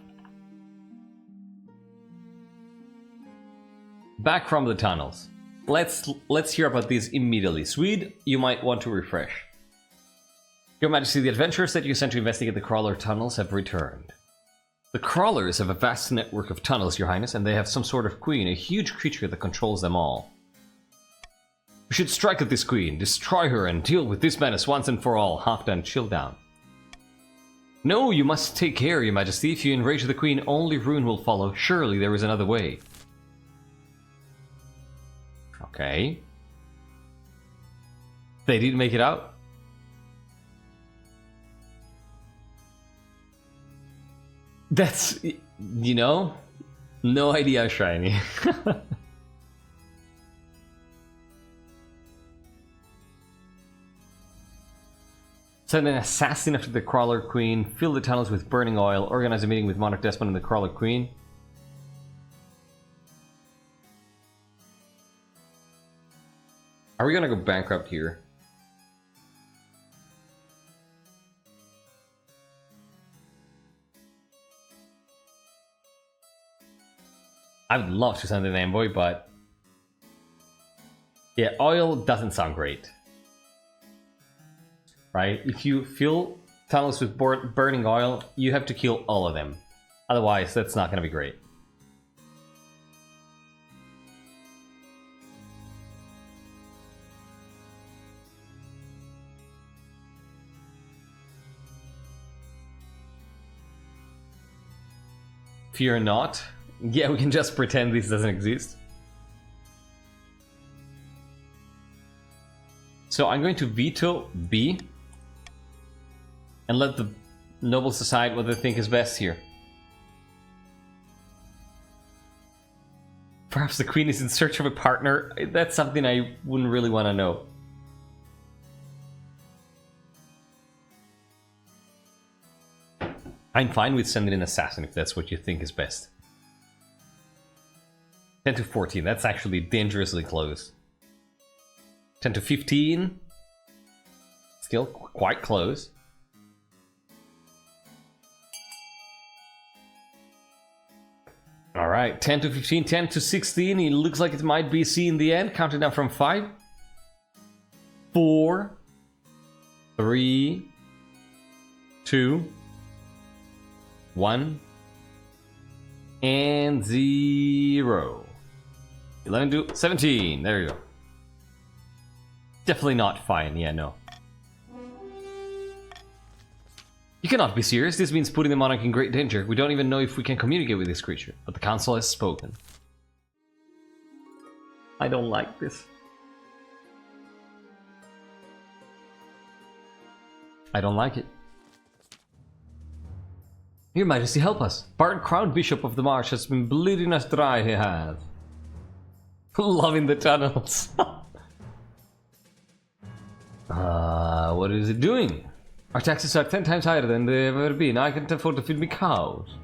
Back from the tunnels. Let's hear about these immediately. Swede, you might want to refresh. Your Majesty, the adventurers that you sent to investigate the crawler tunnels have returned. The crawlers have a vast network of tunnels, Your Highness, and they have some sort of queen, a huge creature that controls them all. We should strike at this queen, destroy her, and deal with this menace once and for all. Halfdan, chill down. No, you must take care, Your Majesty. If you enrage the queen, only ruin will follow. Surely there is another way. Okay. They didn't make it out? That's, you know, no idea, Shiny. Send an assassin after the Crawler Queen, fill the tunnels with burning oil, organize a meeting with Monarch, Desmond, and the Crawler Queen. Are we gonna go bankrupt here? I would love to send an envoy, but Yeah, oil doesn't sound great. Right? If you fill tunnels with burning oil, you have to kill all of them. Otherwise, that's not gonna be great. Fear not. Yeah, we can just pretend this doesn't exist. So I'm going to veto B and let the nobles decide what they think is best here. Perhaps the queen is in search of a partner. That's something I wouldn't really want to know. I'm fine with sending an assassin if that's what you think is best. 10 to 14, that's actually dangerously close. 10 to 15, still quite close. Alright, 10 to 15, 10 to 16, it looks like it might be C in the end. Counting down from 5, 4, 3, 2, 1, and 0. 11 to 17, there you go. Definitely not fine, yeah, no. You cannot be serious, this means putting the Monarch in great danger. We don't even know if we can communicate with this creature, but the council has spoken. I don't like this. I don't like it. Your Majesty, help us. Bard Crown Bishop of the Marsh has been bleeding us dry, he has. Loving the tunnels. What is it doing? Our taxes are 10 times higher than they've ever been. I can't afford to feed me cows.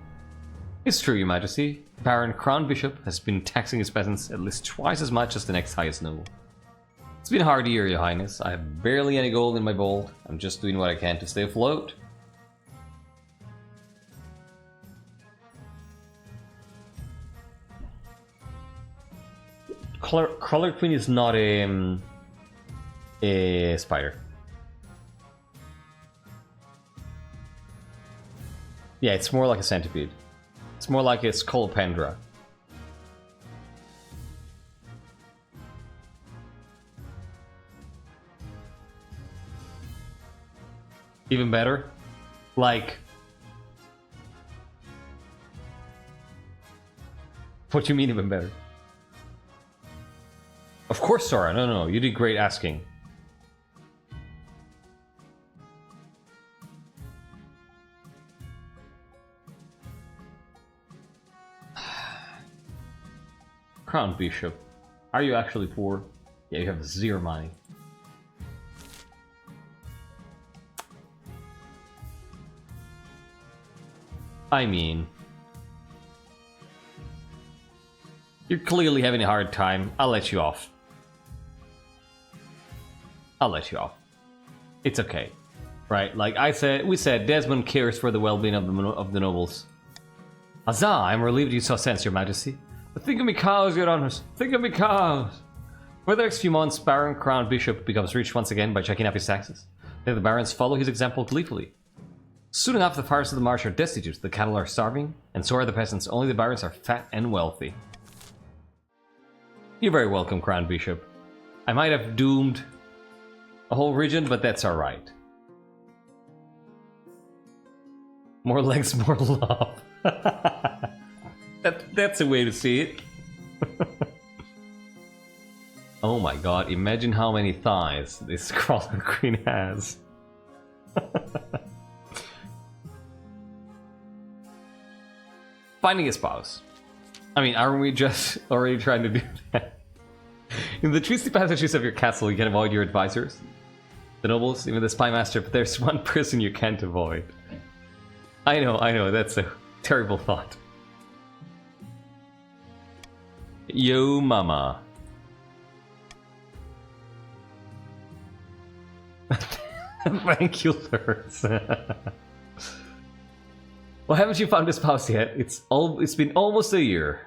It's true, Your Majesty. Baron Crown Bishop has been taxing his peasants at least twice as much as the next highest noble. It's been a hard year, Your Highness. I have barely any gold in my bowl. I'm just doing what I can to stay afloat. Crawler Queen is not a spider. Yeah, it's more like a centipede. It's more like a scolopendra. Even better? Like... What do you mean even better? Of course, Sora. No, you did great asking. Crown Bishop. Are you actually poor? Yeah, you have 0 money. I mean... You're clearly having a hard time. I'll let you off. I'll let you off. It's okay. Right, like we said, Desmond cares for the well-being of the nobles. Huzzah! I'm relieved you saw sense, Your Majesty. But think of me cows, Your Honors. Think of me cows! For the next few months, Baron Crown Bishop becomes rich once again by checking up his taxes. Then the barons follow his example gleefully. Soon enough, the farmers of the marsh are destitute, the cattle are starving, and so are the peasants. Only the barons are fat and wealthy. You're very welcome, Crown Bishop. I might have doomed a whole region, but that's alright. More legs, more love. That's a way to see it. Oh my god, imagine how many thighs this Crawler Queen has. Finding a spouse. I mean, aren't we just already trying to do that? In the twisty passages of your castle, you can avoid your advisors, the nobles, even the spy master, but there's one person you can't avoid. I know, that's a terrible thought. Yo, mama. Thank you, Lurs. Well, haven't you found a spouse yet? It's been almost a year.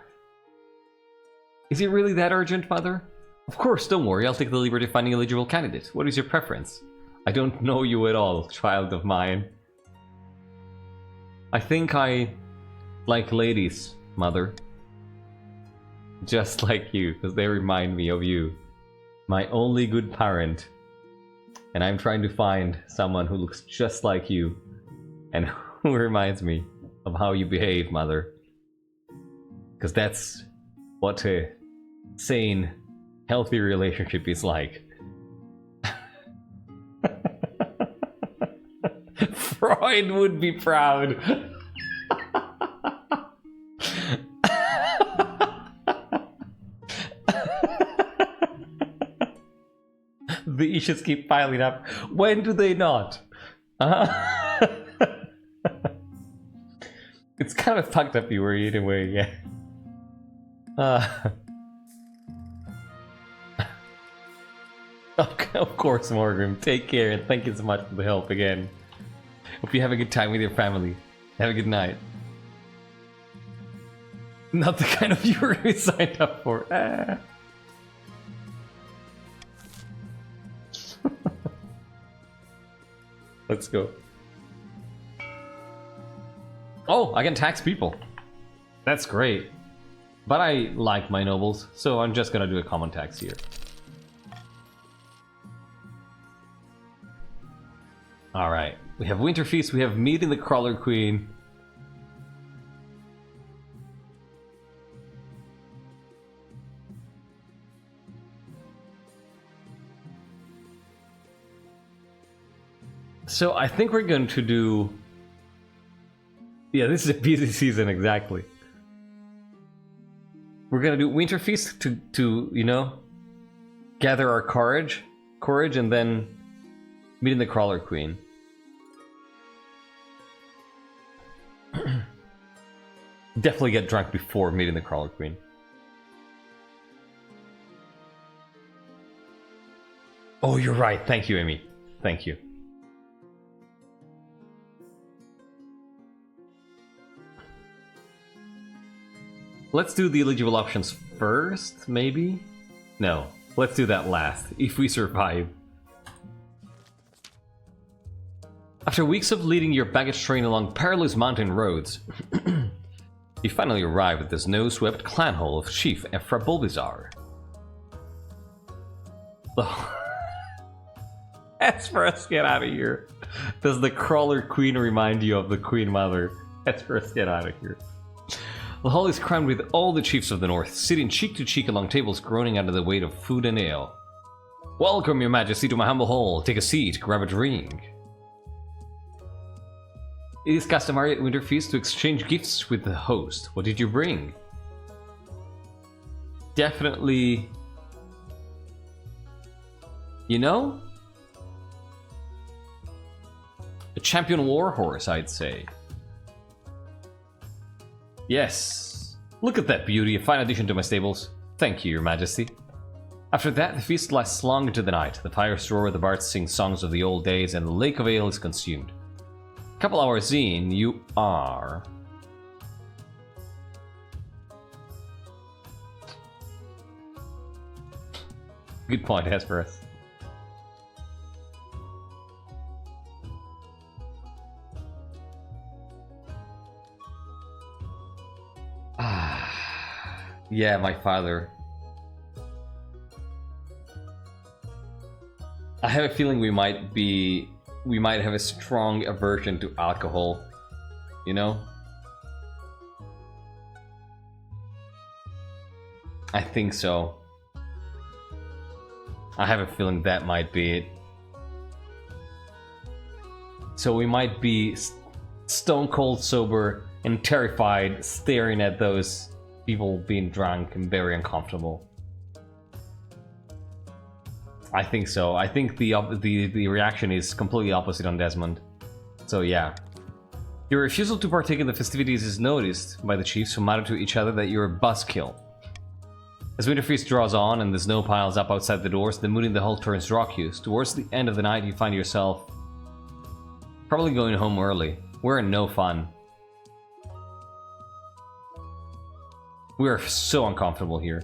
Is it really that urgent, Mother? Of course, don't worry, I'll take the liberty of finding a eligible candidate. What is your preference? I don't know you at all, child of mine. I think I like ladies, mother. Just like you, because they remind me of you. My only good parent. And I'm trying to find someone who looks just like you. And who reminds me of how you behave, mother. Because that's what a sane, healthy relationship is like. Freud would be proud. The issues keep piling up. When do they not? It's kind of fucked up you were in a way, yeah. Of course, Morgan. Take care and thank you so much for the help again. Hope you have a good time with your family. Have a good night. Not the kind of viewer we signed up for. Let's go. Oh, I can tax people. That's great. But I like my nobles, so I'm just gonna do a common tax here. Alright, we have Winter Feast, we have Meeting the Crawler Queen. So I think we're going to do... Yeah, this is a busy season, exactly. We're gonna do Winter Feast to you know, gather our courage, and then Meeting the Crawler Queen. Definitely get drunk before Meeting the Crawler Queen. Oh, you're right. Thank you, Amy. Thank you. Let's do the eligible options first, maybe? No, let's do that last, if we survive. After weeks of leading your baggage train along perilous mountain roads, you finally arrive at the snow-swept clan hall of Chief Ephra Bulbizar. Esperus, get out of here. Does the Crawler Queen remind you of the Queen Mother? Esperus, get out of here. The hall is crammed with all the chiefs of the north, sitting cheek to cheek along tables groaning under the weight of food and ale. Welcome, your majesty, to my humble hall. Take a seat, grab a drink. It is customary at Winter Feast to exchange gifts with the host. What did you bring? Definitely... You know? A champion warhorse, I'd say. Yes. Look at that beauty, a fine addition to my stables. Thank you, your majesty. After that, the feast lasts long into the night. The fires roar, the bards sing songs of the old days, and the lake of ale is consumed. A couple hours in, you are... Good point, Hesperus. Yeah, my father. I have a feeling we might have a strong aversion to alcohol, you know? I think so. I have a feeling that might be it. So we might be stone cold sober and terrified, staring at those people being drunk and very uncomfortable. I think so. I think the reaction is completely opposite on Desmond. So yeah. Your refusal to partake in the festivities is noticed by the chiefs, who mutter to each other that you're a buzzkill. As Winter Feast draws on and the snow piles up outside the doors, the mood in the hall turns raucous. Towards the end of the night, you find yourself probably going home early. We're in no fun. We are so uncomfortable here.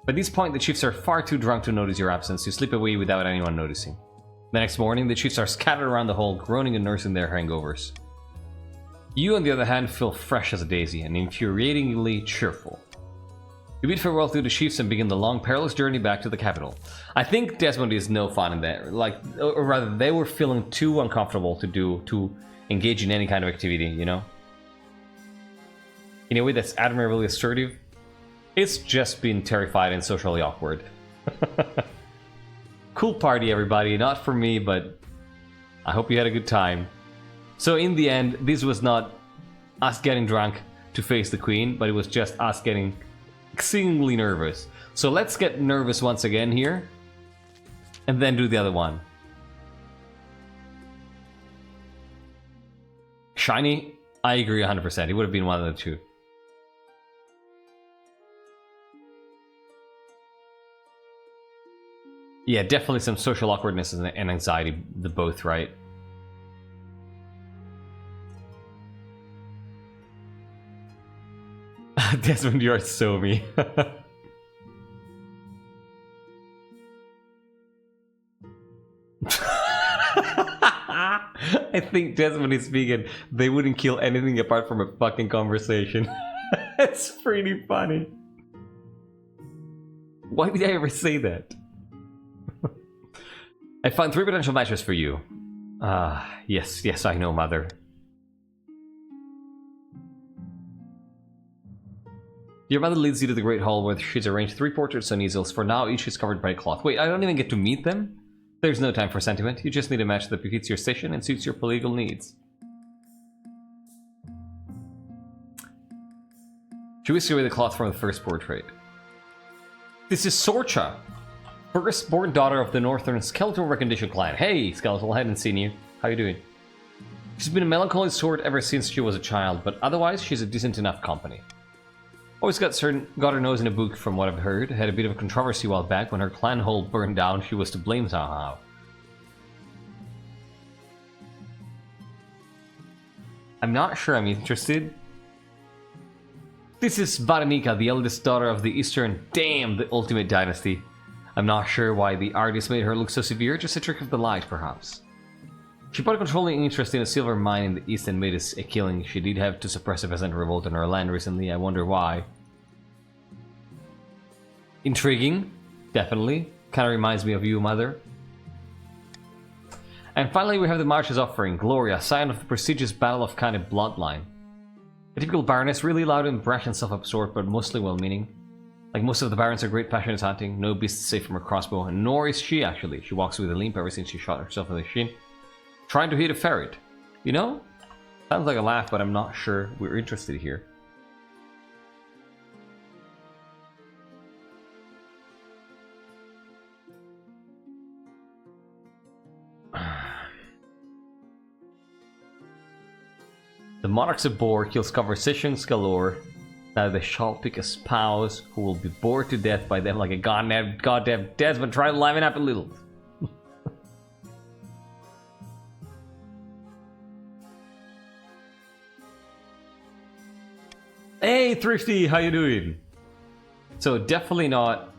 By this point, the chiefs are far too drunk to notice your absence. You slip away without anyone noticing. The next morning, the chiefs are scattered around the hall, groaning and nursing their hangovers. You, on the other hand, feel fresh as a daisy and infuriatingly cheerful. You bid farewell to the chiefs and begin the long, perilous journey back to the capital. I think Desmond is no fun in that. Like, or rather, they were feeling too uncomfortable to engage in any kind of activity, you know? In a way that's admirably assertive. It's just been terrified and socially awkward. Cool party, everybody. Not for me, but I hope you had a good time. So in the end, this was not us getting drunk to face the queen, but it was just us getting exceedingly nervous. So let's get nervous once again here, and then do the other one. Shiny, I agree 100%. It would have been one of the two. Yeah, definitely some social awkwardness and anxiety, the both, right? Desmond, you are so me. I think Desmond is vegan. They wouldn't kill anything apart from a fucking conversation. It's pretty funny. Why did I ever say that? I found 3 potential matches for you. Yes, I know, mother. Your mother leads you to the Great Hall where she's arranged 3 portraits on easels. For now, each is covered by a cloth. Wait, I don't even get to meet them? There's no time for sentiment. You just need a match that befits your station and suits your political needs. She whisks away the cloth from the first portrait. This is Sorcha, firstborn daughter of the Northern Skeletal Recognition clan. Hey, Skeletal, I hadn't seen you. How you doing? She's been a melancholy sort ever since she was a child, but otherwise she's a decent enough company. Always got her nose in a book from what I've heard. Had a bit of a controversy a while back when her clan hall burned down. She was to blame somehow. I'm not sure I'm interested. This is Varenika, the eldest daughter of the Eastern... Damn, the ultimate dynasty. I'm not sure why the artist made her look so severe, just a trick of the light, perhaps. She bought a controlling interest in a silver mine in the east and made us a killing. She did have to suppress a peasant revolt on her land recently. I wonder why. Intriguing, definitely. Kind of reminds me of you, mother. And finally, we have the March's offering, Gloria, sign of the prestigious Battle of Kind bloodline. A typical baroness, really loud and brash and self-absorbed, but mostly well-meaning. Like most of the barons are great passionate hunting, no beast safe from her crossbow, and nor is she actually. She walks with a limp ever since she shot herself in the shin. Trying to hit a ferret. You know? Sounds like a laugh, but I'm not sure we're interested here. The Monarch's a bore, kills conversations galore. Now they shall pick a spouse who will be bored to death by them like a goddamn Desmond. Try to liven up a little. Hey, Thrifty, how you doing? So definitely not.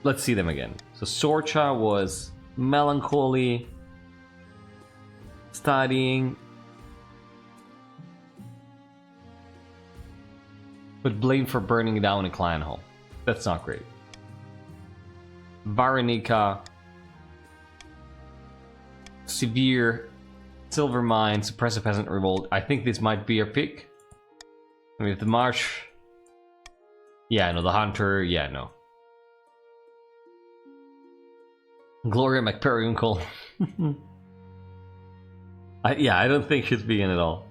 Let's see them again. So Sorcha was melancholy, studying, but blamed for burning down a clan hall. That's not great. Varenika, severe, silver mine, suppress a peasant revolt. I think this might be your pick. I mean, the March... Yeah, no, the Hunter... Yeah, no. Gloria McPeriuncle. Yeah, I don't think she's vegan at all.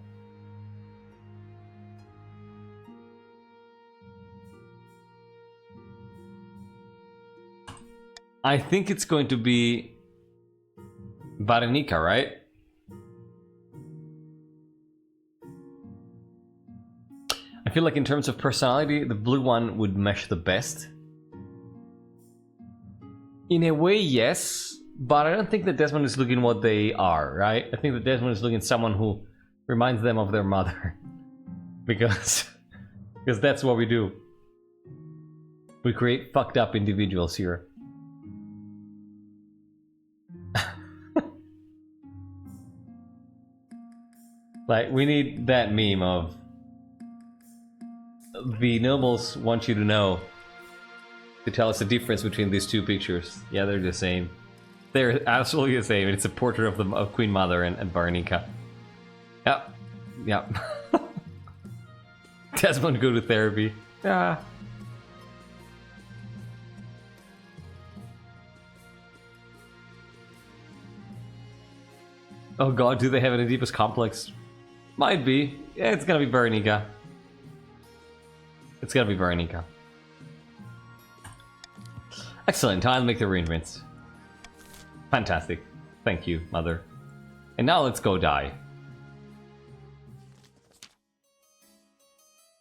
I think it's going to be... Varenika, right? I feel like in terms of personality, the blue one would mesh the best. In a way, yes, but I don't think that Desmond is looking what they are, right? I think that Desmond is looking someone who reminds them of their mother. because that's what we do. We create fucked up individuals here. Like, we need that meme of the nobles want you to know to tell us the difference between these two pictures. Yeah, they're the same. They're absolutely the same. It's a portrait of the Queen Mother and Barnica. Yep. Yep. Desmond go to therapy. Yeah. Oh god, do they have an Oedipus complex? Might be. Yeah, it's gonna be Barnica. It's gonna be Barnica. Excellent, I'll make the arrangements. Fantastic. Thank you, Mother. And now let's go die.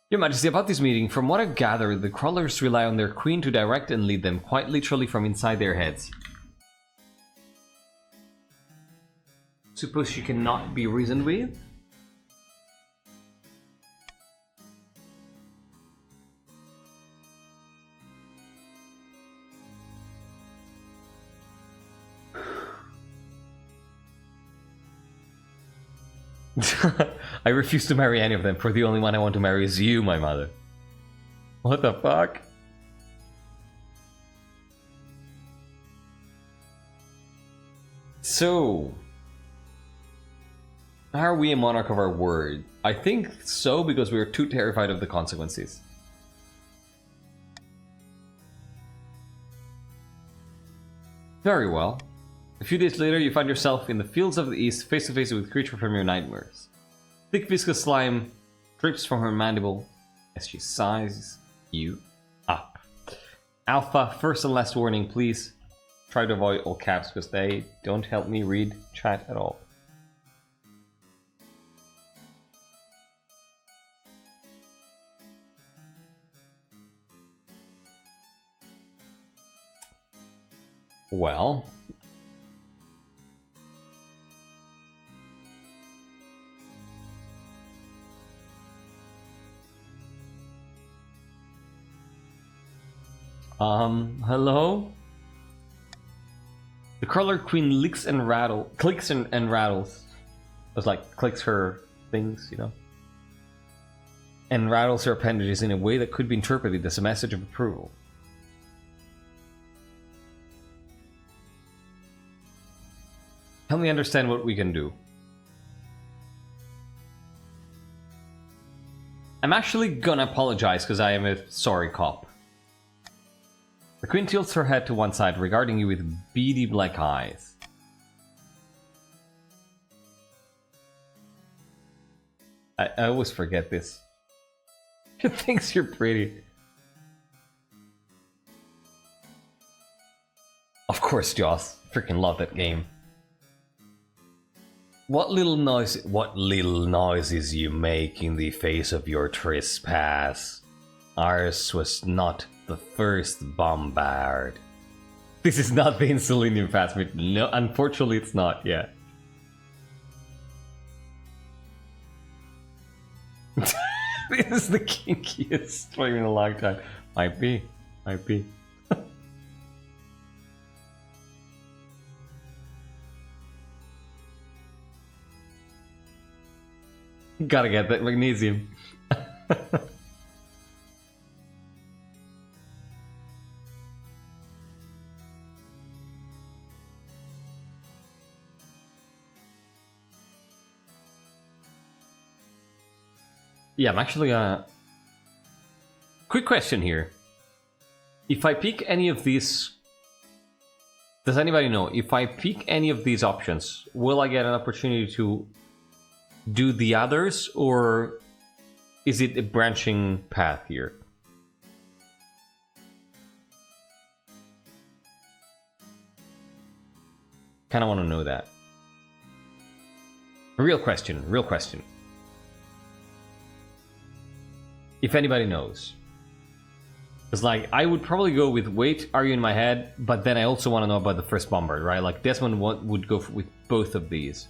Your Majesty, about this meeting, from what I gather, the crawlers rely on their queen to direct and lead them, quite literally from inside their heads. Suppose she cannot be reasoned with? I refuse to marry any of them, for the only one I want to marry is you, my mother. What the fuck? So, are we a monarch of our word? I think so, because we are too terrified of the consequences. Very well. A few days later, you find yourself in the fields of the east, face to face with a creature from your nightmares. Thick viscous slime drips from her mandible as she sizes you up. Alpha, first and last warning, please try to avoid all caps because they don't help me read chat at all. Well, hello? The crawler queen clicks and rattles. It's like clicks her things, you know? And rattles her appendages in a way that could be interpreted as a message of approval. Help me understand what we can do. I'm actually gonna apologize because I am a sorry cop. The queen tilts her head to one side, regarding you with beady black eyes. I always forget this. She thinks you're pretty. Of course, Joss. Freaking love that game. What little noises you make in the face of your trespass. Ours was not the first bombard. This is not the Insulinium Phasmid. No, unfortunately it's not yet. This is the kinkiest stream in a long time. Might be. Might be. Gotta get that magnesium. Yeah, I'm actually quick question here. If I pick any of these... Does anybody know? If I pick any of these options, will I get an opportunity to do the others, or is it a branching path here? Kinda wanna know that. Real question, real question. If anybody knows. It's like, I would probably go with wait, are you in my head? But then I also want to know about the first bombard, right? Like Desmond would go with both of these.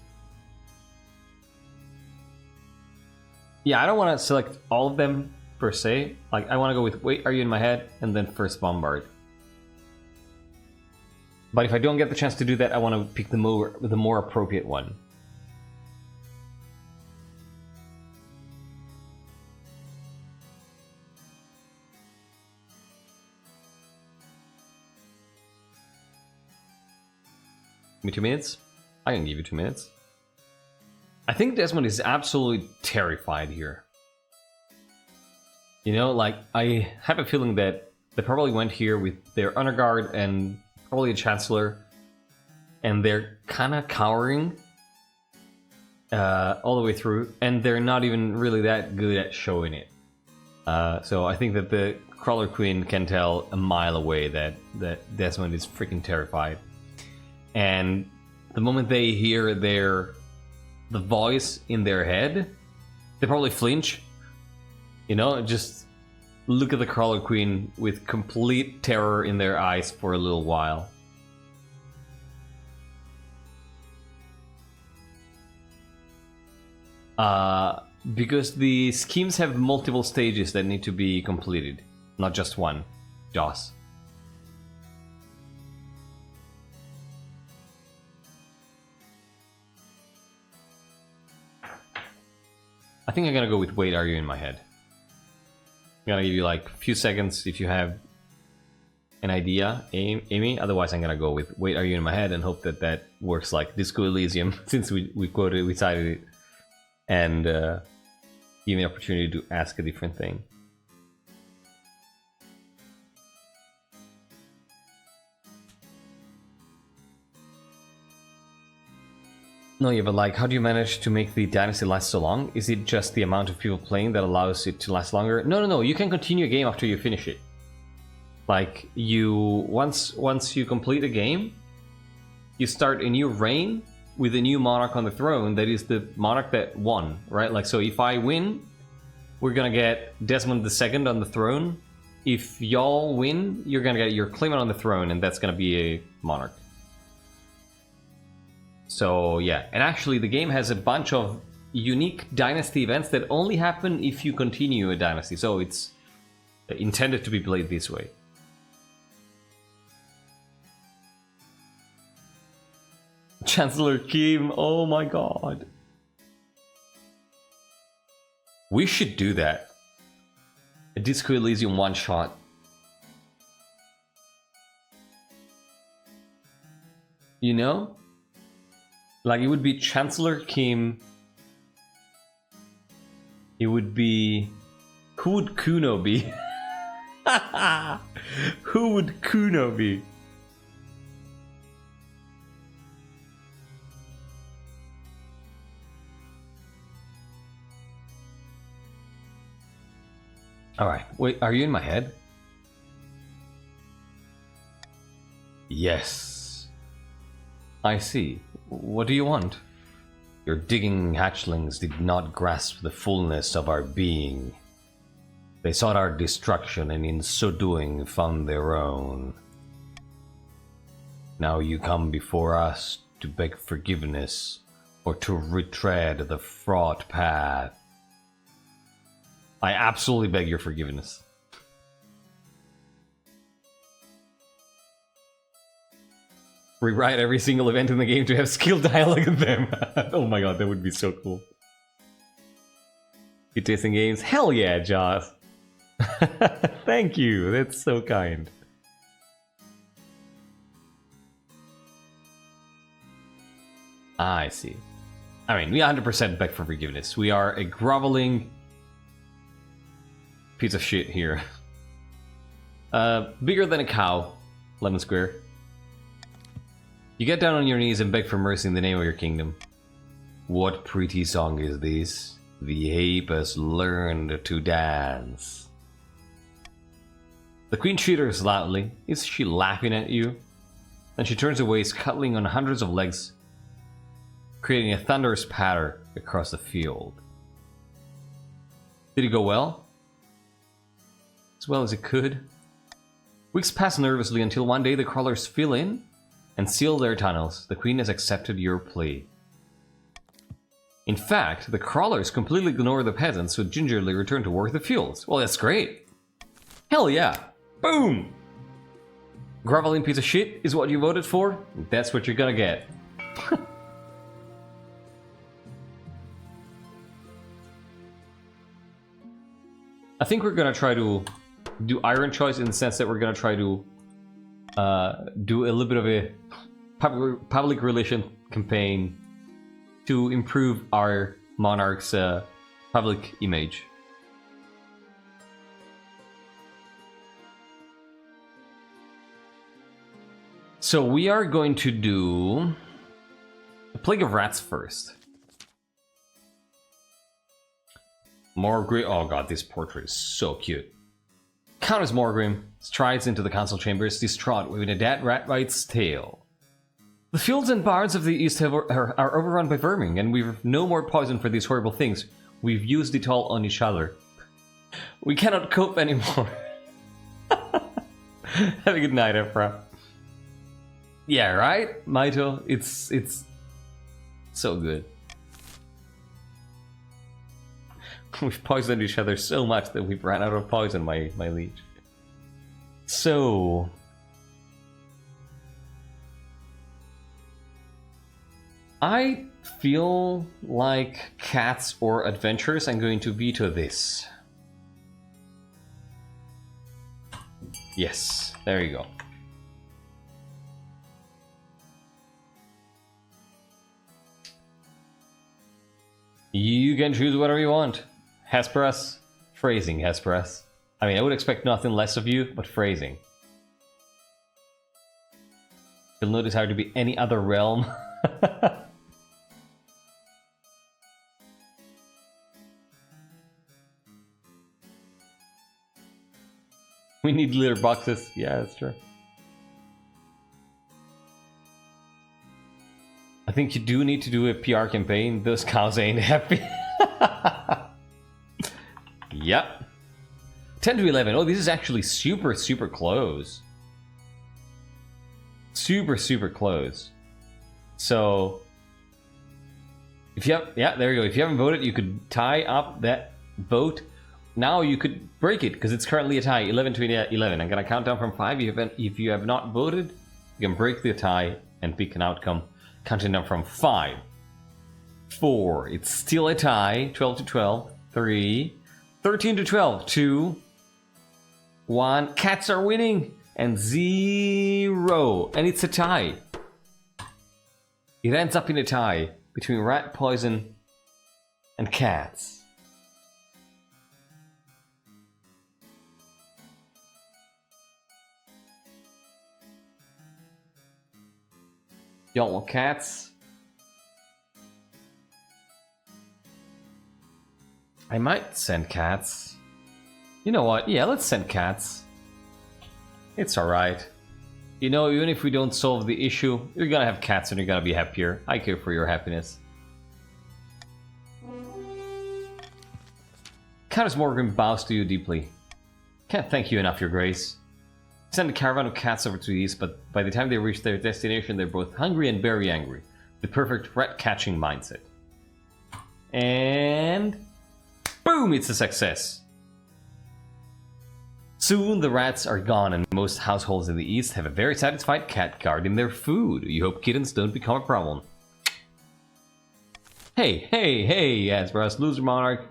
Yeah, I don't want to select all of them per se. Like, I want to go with wait, are you in my head? And then first bombard. But if I don't get the chance to do that, I want to pick the more appropriate one. Give me 2 minutes? I can give you 2 minutes. I think Desmond is absolutely terrified here. You know, like, I have a feeling that they probably went here with their honor guard and probably a chancellor, and they're kind of cowering all the way through, and they're not even really that good at showing it. So I think that the Crawler Queen can tell a mile away that Desmond is freaking terrified. And the moment they hear the voice in their head, they probably flinch. You know, just look at the Crawler Queen with complete terror in their eyes for a little while. Because the schemes have multiple stages that need to be completed, not just one. Joss. I think I'm gonna go with wait, are you in my head? I'm gonna give you like a few seconds if you have an idea, Amy. Otherwise, I'm gonna go with wait, are you in my head, and hope that that works like Disco Elysium, since we cited it, and give me an opportunity to ask a different thing. No, yeah, but like, how do you manage to make the Dynasty last so long? Is it just the amount of people playing that allows it to last longer? No, you can continue a game after you finish it. Like, once you complete a game, you start a new reign with a new monarch on the throne that is the monarch that won, right? Like, so if I win, we're gonna get Desmond II on the throne. If y'all win, you're gonna get your claimant on the throne, and that's gonna be a monarch. So yeah, and actually the game has a bunch of unique Dynasty events that only happen if you continue a Dynasty, so it's intended to be played this way. Chancellor Kim, oh my god. We should do that. A Disco Elysium one-shot. You know? Like, it would be Chancellor Kim. It would be... Who would Kuno be? Who would Kuno be? Alright, wait, are you in my head? Yes. I see. What do you want? Your digging hatchlings did not grasp the fullness of our being. They sought our destruction, and in so doing found their own. Now you come before us to beg forgiveness, or to retread the fraught path. I absolutely beg your forgiveness. Rewrite every single event in the game to have skill dialogue in them. Oh my god, that would be so cool. You tasting games? Hell yeah, Joss. Thank you, that's so kind. I see. I mean, we 100% beg for forgiveness. We are a groveling piece of shit here. Bigger than a cow, Lemon Square. You get down on your knees and beg for mercy in the name of your kingdom. What pretty song is this? The ape has learned to dance. The queen chitters loudly. Is she laughing at you? Then she turns away, scuttling on hundreds of legs, creating a thunderous patter across the field. Did it go well? As well as it could. Weeks pass nervously until one day the crawlers fill in and seal their tunnels. The queen has accepted your plea. In fact, the crawlers completely ignore the peasants who gingerly return to work the fields. Well, that's great. Hell yeah. Boom! Groveling piece of shit is what you voted for? That's what you're gonna get. I think we're gonna try to do Iron Choice in the sense that we're gonna try to do a little bit of a public relation campaign to improve our Monarch's public image. So we are going to do a Plague of Rats first. Morgrim. Oh god, this portrait is so cute. Countess Morgrim strides into the council chambers, distraught, waving a dead rat by its tail. The fields and barns of the east are overrun by vermin, and we've no more poison for these horrible things. We've used it all on each other. We cannot cope anymore. Have a good night, Efra. Yeah, right, Maito? It's so good. We've poisoned each other so much that we've ran out of poison, my liege. So... I feel like cats or adventures. I'm going to veto this. Yes, there you go. You can choose whatever you want. Hesperus, phrasing, Hesperus. I mean, I would expect nothing less of you, but phrasing. You'll notice how to be any other realm. We need litter boxes. Yeah, that's true. I think you do need to do a PR campaign. Those cows ain't happy. Yep. 10 to 11. Oh, this is actually super, super close. Super, super close. So, if you have, yeah, there you go. If you haven't voted, you could tie up that vote. Now you could break it because it's currently a tie, 11 to 11. I'm gonna count down from 5. If you have not voted, you can break the tie and pick an outcome. Counting down from 5, 4. It's still a tie. 12 to 12. 3, 13 to 12. 2, 1. Cats are winning. And 0. And it's a tie. It ends up in a tie between rat poison and cats. You don't want cats? I might send cats. You know what? Yeah, let's send cats. It's alright. You know, even if we don't solve the issue, you're gonna have cats and you're gonna be happier. I care for your happiness. Countess Morgan bows to you deeply. Can't thank you enough, Your Grace. Send a caravan of cats over to the east, but by the time they reach their destination, they're both hungry and very angry. The perfect rat-catching mindset. And... boom! It's a success. Soon the rats are gone and most households in the east have a very satisfied cat guarding their food. You hope kittens don't become a problem. Hey, hey, hey, Asbros, loser monarch.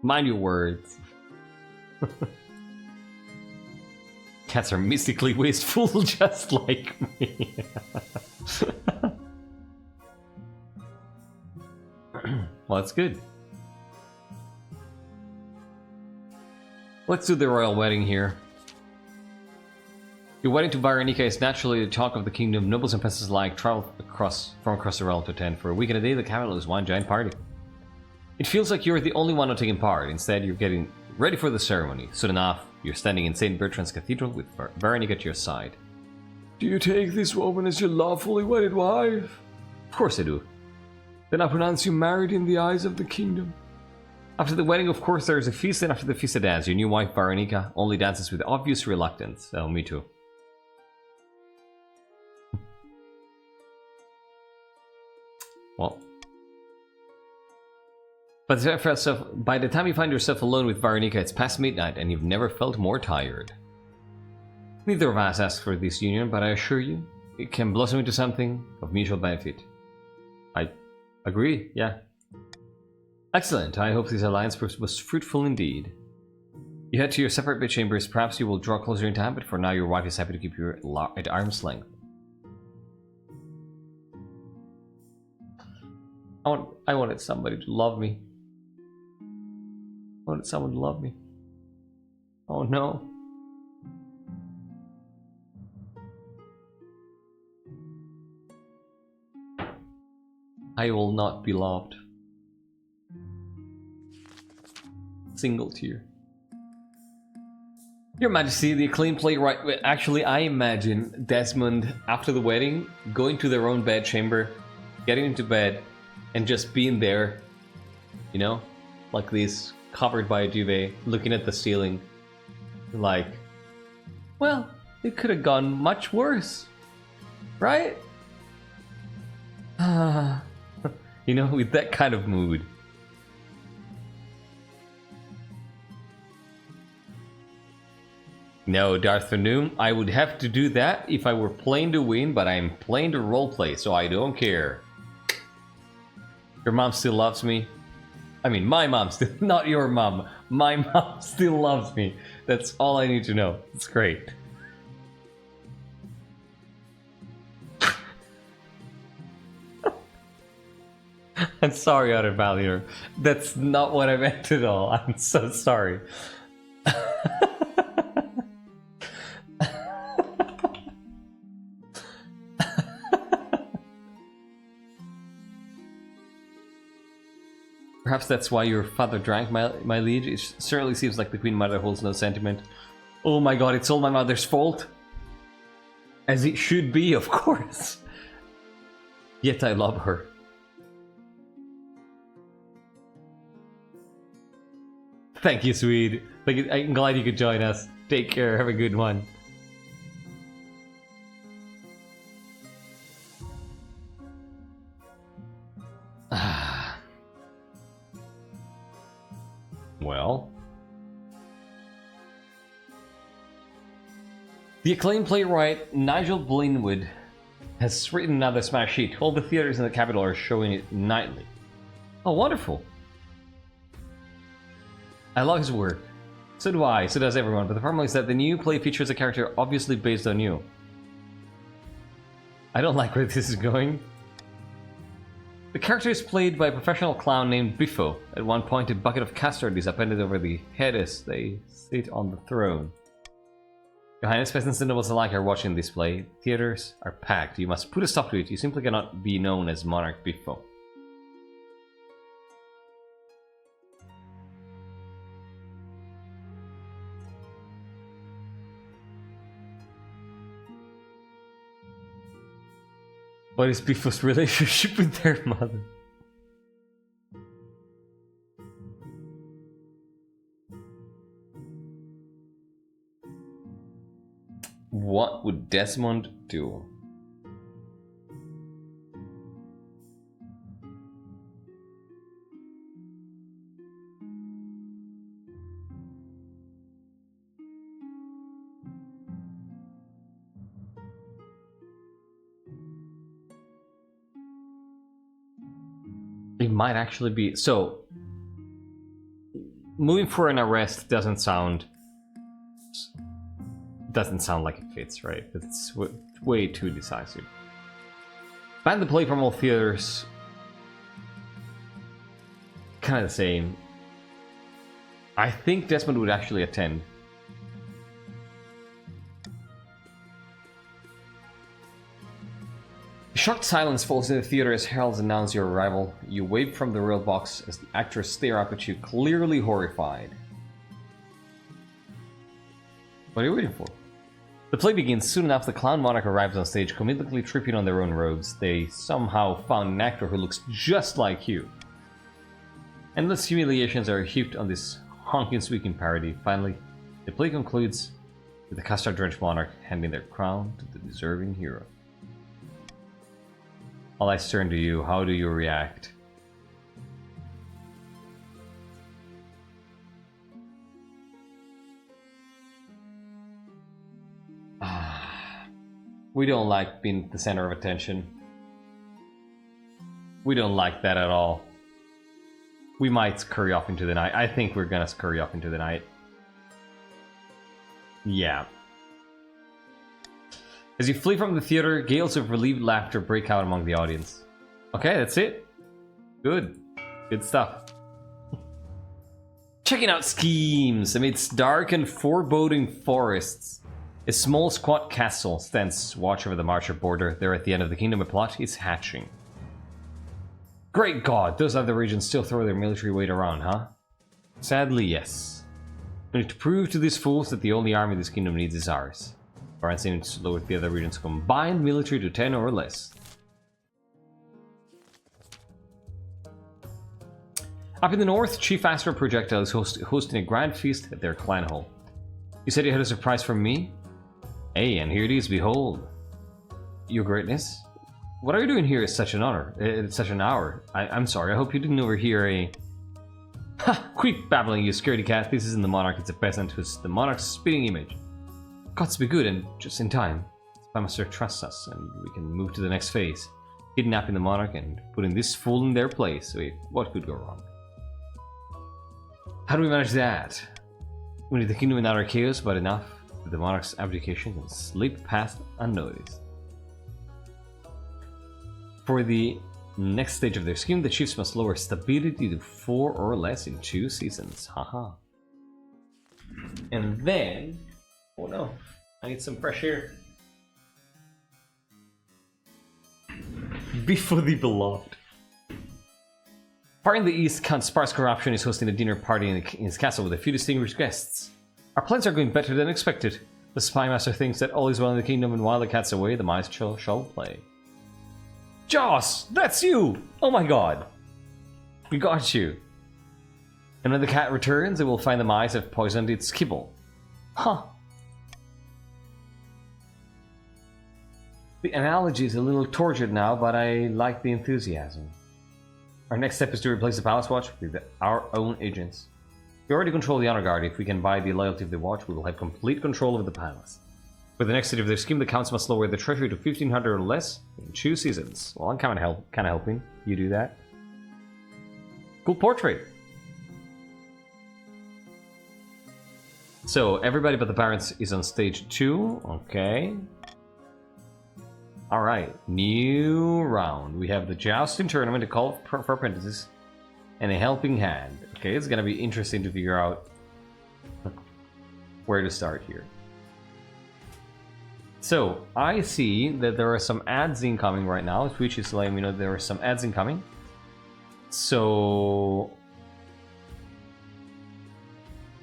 Mind your words. Cats are mystically wasteful, just like me. Well, that's good. Let's do the royal wedding here. Your wedding to Varenika is naturally the talk of the kingdom. Nobles and peasants alike travel from across the realm to attend. For a week and a day, the capital is one giant party. It feels like you're the only one not taking part. Instead, you're getting ready for the ceremony. Soon enough, you're standing in St. Bertrand's Cathedral with Varenika at your side. Do you take this woman as your lawfully wedded wife? Of course I do. Then I pronounce you married in the eyes of the kingdom. After the wedding, of course, there is a feast, and after the feast a dance. Your new wife, Varenika, only dances with obvious reluctance. Oh, me too. Well, By the time you find yourself alone with Veronica, it's past midnight, and you've never felt more tired. Neither of us asked for this union, but I assure you, it can blossom into something of mutual benefit. I agree, yeah. Excellent, I hope this alliance was fruitful indeed. You head to your separate bedchambers, perhaps you will draw closer in time, but for now your wife is happy to keep you at arm's length. I wanted somebody to love me. I wanted someone to love me. Oh no. I will not be loved. Single tear. Your Majesty, the acclaimed playwright. Actually, I imagine Desmond, after the wedding, going to their own bedchamber, getting into bed, and just being there, you know, like this, covered by a duvet, looking at the ceiling, like, well, it could have gone much worse, right? You know, with that kind of mood. No, Darth Noom, I would have to do that if I were playing to win, but I'm playing to roleplay, so I don't care. Your mom still loves me. I mean, my mom still, not your mom. My mom still loves me. That's all I need to know. It's great. I'm sorry, Otter Valier. That's not what I meant at all. I'm so sorry. Perhaps that's why your father drank, my liege. It certainly seems like the Queen Mother holds no sentiment. Oh my god, it's all my mother's fault. As it should be, of course. Yet I love her. Thank you, Swede. I'm glad you could join us. Take care, have a good one. Well, the acclaimed playwright Nigel Blainwood has written another smash hit. All the theaters in the capital are showing it nightly. Oh, wonderful! I love his work. So do I, so does everyone, but the problem is that the new play features a character obviously based on you. I don't like where this is going. The character is played by a professional clown named Biffo. At one point, a bucket of custard is appended over the head as they sit on the throne. Your Highness, peasants and nobles alike are watching this play. Theaters are packed. You must put a stop to it. You simply cannot be known as Monarch Biffo. What is Biffo's relationship with their mother? What would Desmond do? It might actually be so. Moving for an arrest doesn't sound like it fits, right? It's way too decisive. Ban the play from all theaters. Kind of the same. I think Desmond would actually attend. A short silence falls in the theater as heralds announce your arrival. You wave from the rail box as the actors stare up at you, clearly horrified. What are you waiting for? The play begins. Soon enough, the clown monarch arrives on stage, comedically tripping on their own robes. They somehow found an actor who looks just like you. Endless humiliations are heaped on this honking, squeaking parody. Finally, the play concludes with the custard-drenched monarch handing their crown to the deserving hero. All eyes turn to you. How do you react? We don't like being the center of attention. We don't like that at all. We might scurry off into the night. I think we're gonna scurry off into the night. Yeah. As you flee from the theater, gales of relieved laughter break out among the audience. Okay, that's it. Good. Good stuff. Checking out schemes amidst dark and foreboding forests. A small squat castle stands watch over the Marcher border. There at the end of the kingdom, a plot is hatching. Great God, those other regions still throw their military weight around, huh? Sadly, yes. We need to prove to these fools that the only army this kingdom needs is ours. Or need to lower the other regions' combined military to 10 or less. Up in the north, Chief Astro Projectile is hosting a grand feast at their clan hall. You said you had a surprise from me? Hey, and here it is, behold. Your greatness? What are you doing here is such an honor. It's such an hour. I'm sorry, I hope you didn't overhear a... Ha! Quit babbling, you scaredy cat. This isn't the Monarch, it's a peasant who's the Monarch's spitting image. Gods be good, and just in time. Spy Master trusts us, and we can move to the next phase. Kidnapping the Monarch and putting this fool in their place. Wait, what could go wrong? How do we manage that? We need the kingdom in outer chaos, but enough that the Monarch's abdication can slip past unnoticed. For the next stage of their scheme, the chiefs must lower stability to 4 or less in 2 seasons. Haha. And then... Oh no, I need some fresh air. Before the beloved. Far in the east, Count Sparse Corruption is hosting a dinner party in his castle with a few distinguished guests. Our plans are going better than expected. The Spy Master thinks that all is well in the kingdom, and while the cat's away, the mice shall play. Joss, that's you! Oh my god. We got you. And when the cat returns, it will find the mice have poisoned its kibble. Huh. The analogy is a little tortured now, but I like the enthusiasm. Our next step is to replace the Palace Watch with our own agents. We already control the Honor Guard. If we can buy the loyalty of the Watch, we will have complete control of the Palace. For the next stage of their scheme, the Counts must lower the treasury to 1,500 or less in 2 seasons. Well, I'm kind of helping you do that. Cool portrait. So, everybody but the Barons is on stage 2. Okay. Alright, new round. We have the Jousting Tournament, a call for apprentices, and a helping hand. Okay, it's gonna be interesting to figure out where to start here. So, I see that there are some ads incoming right now. Twitch is letting me know there are some ads incoming. So...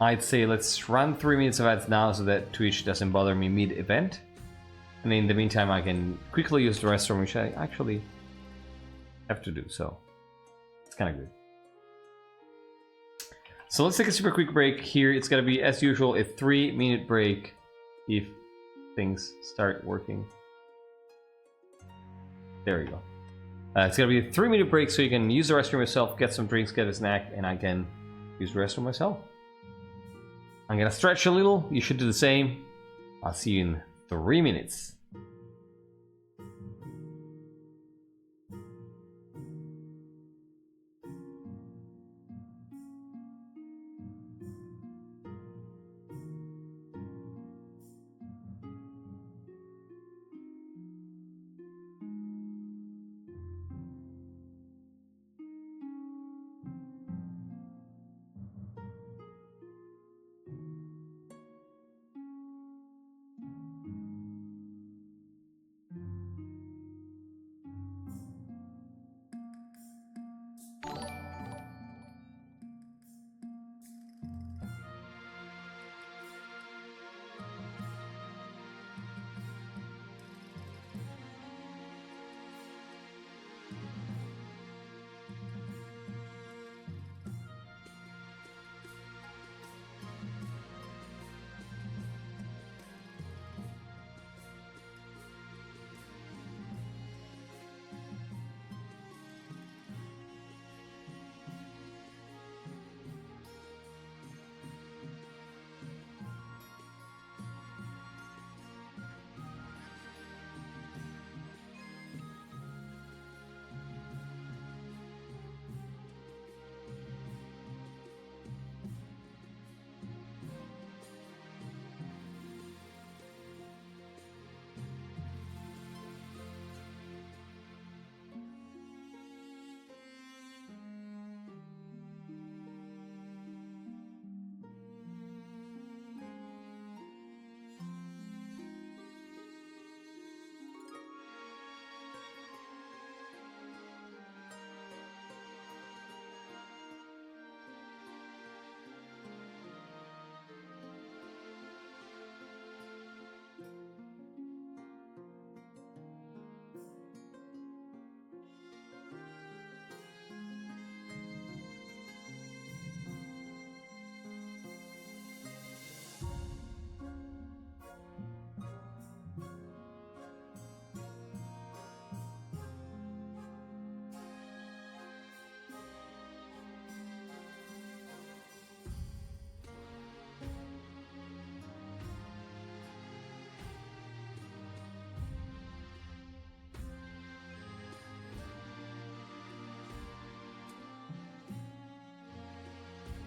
I'd say let's run 3 minutes of ads now so that Twitch doesn't bother me mid-event. And in the meantime, I can quickly use the restroom, which I actually have to do, so it's kind of good. So let's take a super quick break here. It's going to be, as usual, a 3-minute break if things start working. There you go. It's going to be a 3-minute break so you can use the restroom yourself, get some drinks, get a snack, and I can use the restroom myself. I'm going to stretch a little. You should do the same. I'll see you in 3 minutes.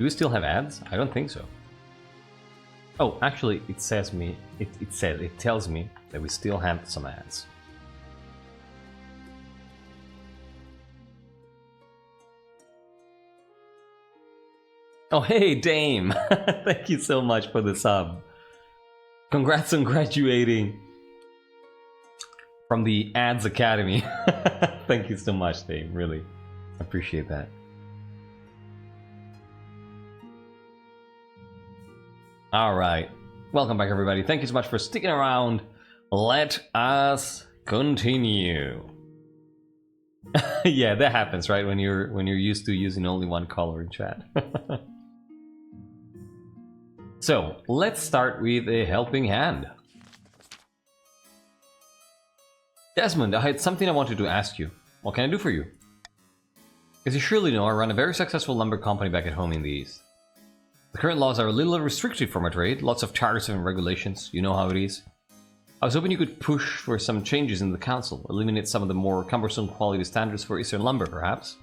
Do we still have ads? I don't think so. Oh, actually, it says me. It tells me that we still have some ads. Oh, hey, Dame! Thank you so much for the sub. Congrats on graduating from the Ads Academy. Thank you so much, Dame. Really appreciate that. All right. Welcome back, everybody. Thank you so much for sticking around. Let us continue. Yeah, that happens, right? When you're used to using only one color in chat. So, let's start with a helping hand. Desmond, I had something I wanted to ask you. What can I do for you? As you surely know, I run a very successful lumber company back at home in the East. The current laws are a little restrictive for my trade, lots of tariffs and regulations, you know how it is. I was hoping you could push for some changes in the council, eliminate some of the more cumbersome quality standards for Eastern lumber, perhaps.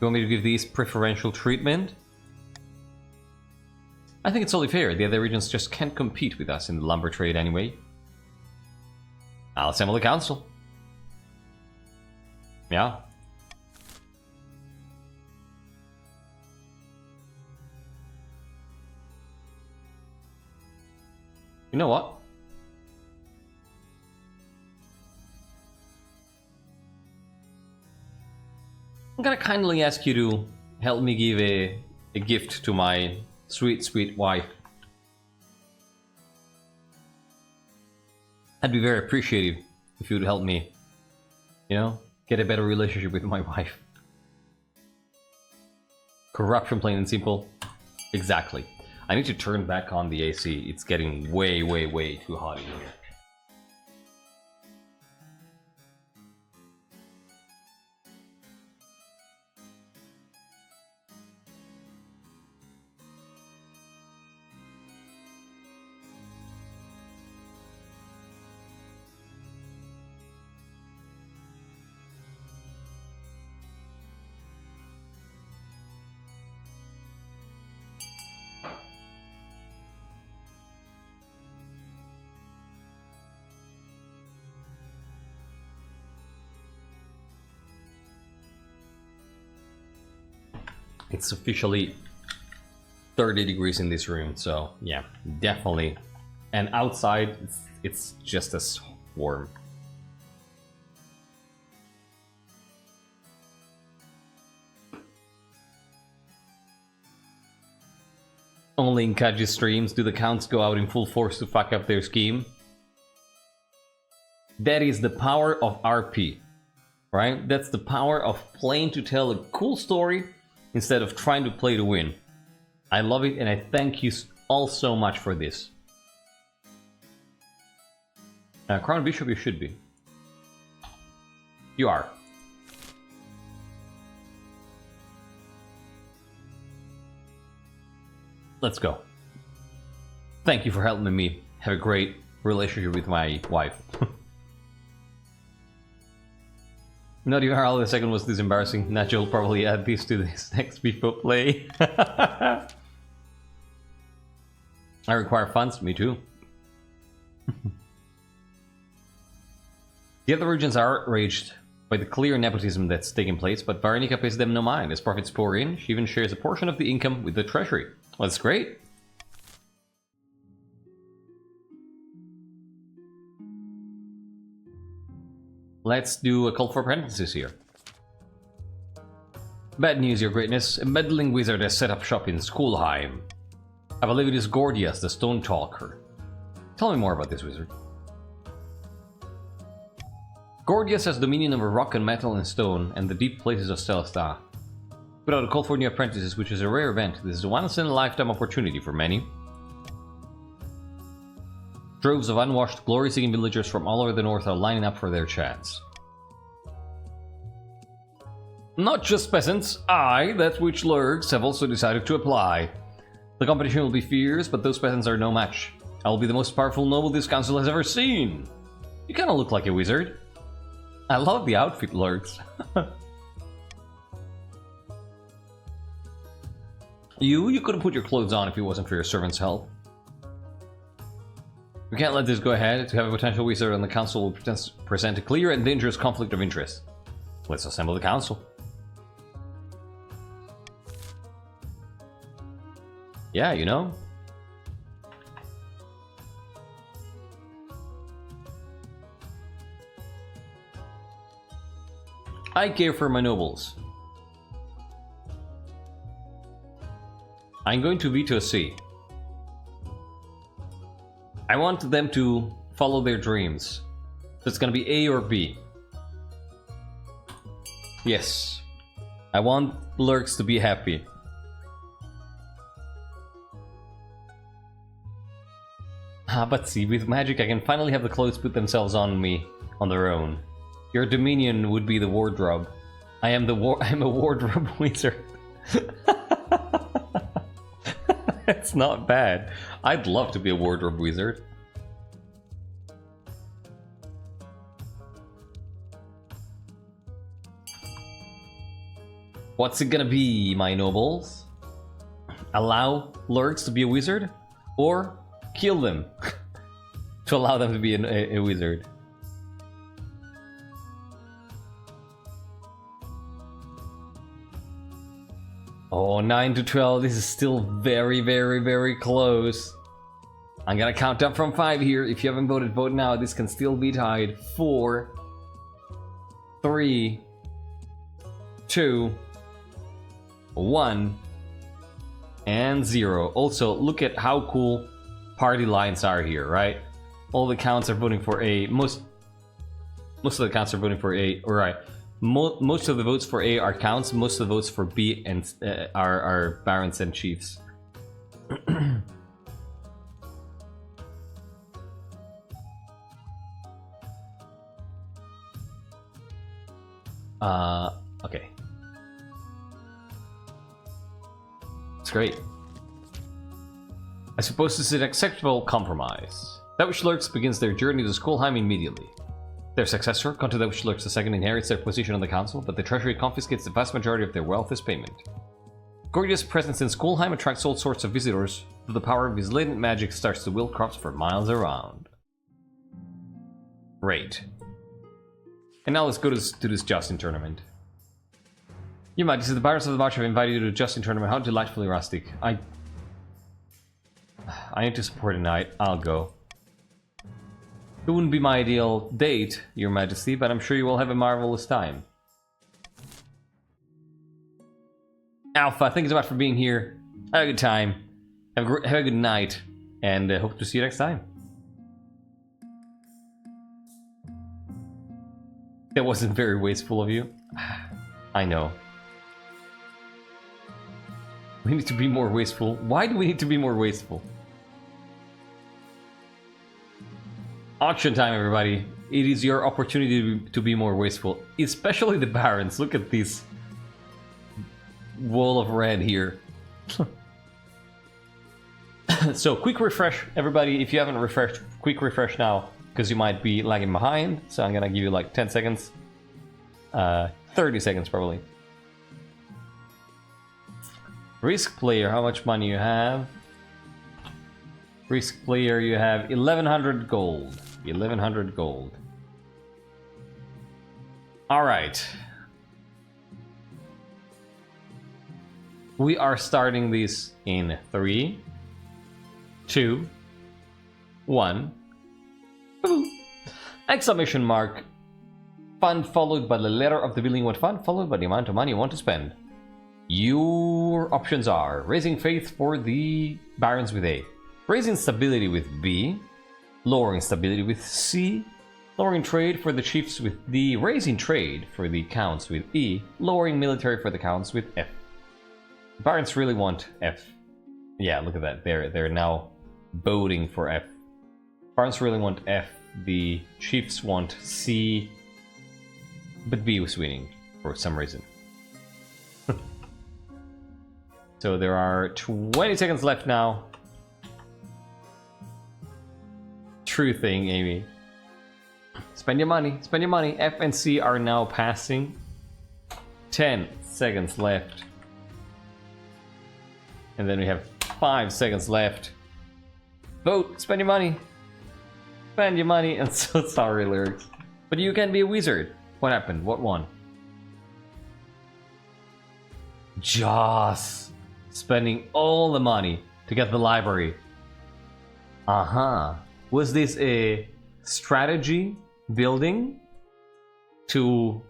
You want me to give these preferential treatment? I think it's only fair, the other regions just can't compete with us in the lumber trade anyway. I'll assemble the council. Yeah. You know what? I'm gonna kindly ask you to help me give a gift to my sweet, sweet wife. I'd be very appreciative if you would help me, you know, get a better relationship with my wife. Corruption, plain and simple. Exactly. I need to turn back on the AC. It's getting way, way, way too hot in here. It's officially 30 degrees in this room, so yeah, definitely. And outside, it's just as warm. Only in Kaji streams do the counts go out in full force to fuck up their scheme. That is the power of RP, right? That's the power of playing to tell a cool story instead of trying to play to win. I love it, and I thank you all so much for this. Crown Bishop, you should be. You are. Let's go. Thank you for helping me have a great relationship with my wife. Not even how the second was this embarrassing. Nacho will probably add this to this next people play. I require funds, me too. The other regions are outraged by the clear nepotism that's taking place, but Varenica pays them no mind. As profits pour in, she even shares a portion of the income with the treasury. Well, that's great. Let's do a call for apprentices here. Bad news, your greatness. A meddling wizard has set up shop in Skulheim. I believe it is Gordias, the Stone Talker. Tell me more about this wizard. Gordias has dominion over rock and metal and stone and the deep places of Celestia. Put out a call for new apprentices, which is a rare event. This is a once-in-a-lifetime opportunity for many. Droves of unwashed, glory-seeking villagers from all over the north are lining up for their chats. Not just peasants, that which lurks, have also decided to apply. The competition will be fierce, but those peasants are no match. I will be the most powerful noble this council has ever seen. You kinda look like a wizard. I love the outfit, lurks. You could have put your clothes on if it wasn't for your servant's help. We can't let this go ahead. To have a potential wizard on the council will present a clear and dangerous conflict of interest. Let's assemble the council. Yeah, you know. I care for my nobles. I'm going to veto C. I want them to follow their dreams. So it's gonna be A or B. Yes. I want Lurks to be happy. But see, with magic I can finally have the clothes put themselves on me on their own. Your dominion would be the wardrobe. I'm a wardrobe wizard. It's not bad. I'd love to be a wardrobe wizard. What's it gonna be, my nobles? Allow Lurks to be a wizard? Or kill them to allow them to be a wizard? Oh, 9 to 12, this is still very, very, very close. I'm gonna count up from 5 here. If you haven't voted, vote now. This can still be tied. 4, 3, 2, 1, and 0. Also, look at how cool party lines are here, right? All the counts are voting for A. Most of the counts are voting for A. Alright. Most of the votes for A are counts. Most of the votes for B and are barons and chiefs. Okay. It's great. I suppose this is an acceptable compromise. That which lurks begins their journey to Skullheim immediately. Their successor, Conte that which lurks II, inherits their position on the council, but the treasury confiscates the vast majority of their wealth as payment. Gordia's presence in Skullheim attracts all sorts of visitors, though the power of his latent magic starts to wield crops for miles around. Great. And now let's go to this Justin tournament. Your Majesty, the Barons of the March have invited you to the Justin tournament. How delightfully rustic. I need to support tonight. I'll go. It wouldn't be my ideal date, Your Majesty, but I'm sure you will have a marvelous time. Alpha, thank you so much for being here. Have a good time. Have a good night. And hope to see you next time. That wasn't very wasteful of you. I know. We need to be more wasteful. Why do we need to be more wasteful? Auction time, everybody. It is your opportunity to be more wasteful. Especially the barons. Look at this wall of red here. So, quick refresh, everybody. If you haven't refreshed, quick refresh now, because you might be lagging behind. So I'm gonna give you like 10 seconds. 30 seconds, probably. Risk player, how much money you have? Risk player, you have 1100 gold. 1100 gold. Alright. We are starting this in 3, 2, 1. Woo. Exclamation mark. Fund followed by the letter of the building. What fund followed by the amount of money you want to spend. Your options are raising faith for the barons with A, raising stability with B, lowering stability with C, lowering trade for the chiefs with D, raising trade for the counts with E, lowering military for the counts with F. Barons really want F. Yeah, look at that. They're now voting for F. Barons really want F. The chiefs want C, but B was winning for some reason. So there are 20 seconds left now. True thing, Amy. Spend your money, spend your money. F and C are now passing. 10 seconds left. And then we have 5 seconds left. Vote! Spend your money! Spend your money! And so sorry, lyrics. But you can be a wizard. What happened? What won? Joss! Spending all the money to get the library. Uh-huh. Was this a strategy building to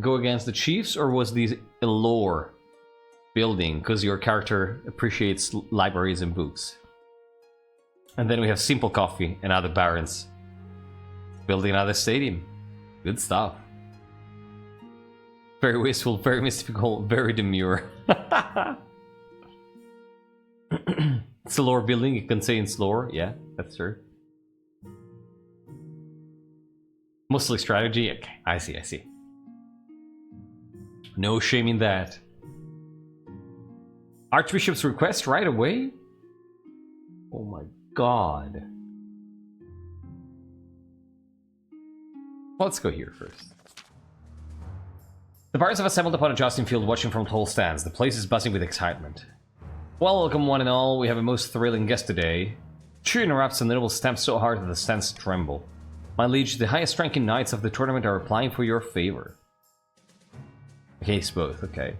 go against the Chiefs, or was this a lore building because your character appreciates libraries and books? And then we have Simple Coffee and other barons building another stadium. Good stuff. Very wasteful, very mystical, very demure. It's a lore building, you can say it's lore. Yeah, that's true. Mostly strategy. Okay, I see. No shame in that. Archbishop's request right away? Oh my god. Let's go here first. The barons have assembled upon a jousting field, watching from tall stands. The place is buzzing with excitement. Welcome one and all, we have a most thrilling guest today. Cheer interrupts and the noble stamps so hard that the stands tremble. My liege, the highest ranking knights of the tournament are applying for your favor. Case both, okay.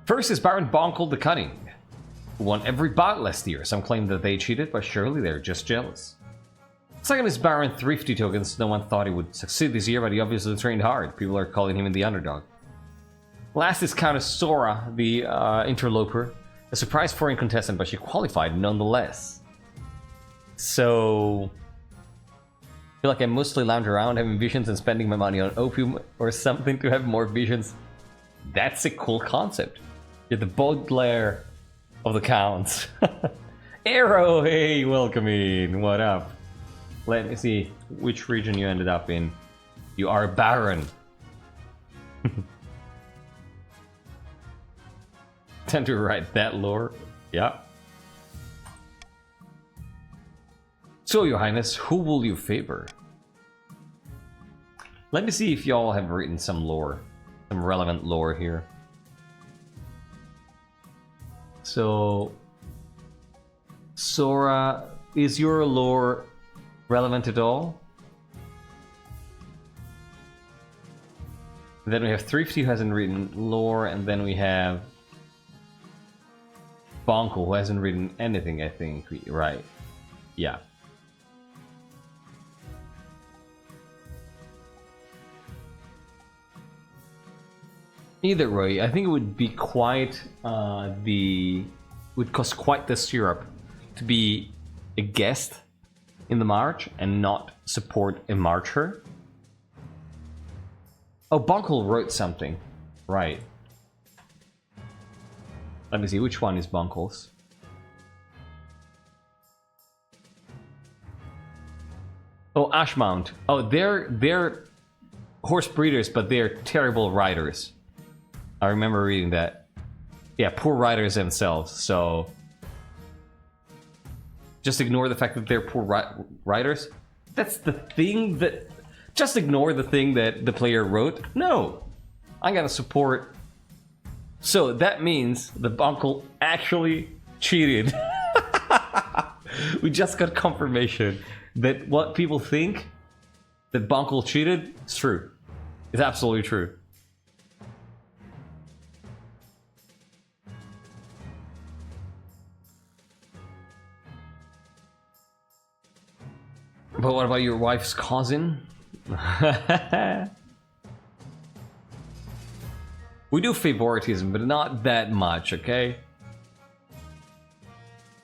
First is Baron Bonkel the Cunning, who won every bout last year. Some claim that they cheated, but surely they're just jealous. Second is Baron Thrifty Tokens. No one thought he would succeed this year, but he obviously trained hard. People are calling him the underdog. Last is Countess Sora, the interloper. A surprise foreign contestant, but she qualified nonetheless. So I feel like I mostly lounge around having visions and spending my money on opium or something to have more visions. That's a cool concept. You're the Baudelaire of the counts. Arrow, hey, welcome in. What up? Let me see which region you ended up in. You are a baron. Tend to write that lore. Yeah. So, Your Highness, who will you favor? Let me see if y'all have written some lore. Some relevant lore here. So, Sora, is your lore relevant at all? And then we have Thrifty who hasn't written lore, and then we have Bonkel who hasn't written anything, I think. Right. Yeah. Either way, I think it would be quite would cost quite the syrup to be a guest in the march and not support a marcher. Oh, Bonkel wrote something. Right. Let me see, which one is Bonkel's? Oh, Ashmount. Oh, they're horse breeders, but they're terrible riders. I remember reading that. Yeah, poor riders themselves, so just ignore the fact that they're poor riders. That's the thing that... Just ignore the thing that the player wrote. No! I'm gonna support... So that means the Bonkel actually cheated. We just got confirmation that what people think, that Bonkel cheated, is true. It's absolutely true. But what about your wife's cousin? We do favoritism, but not that much, okay?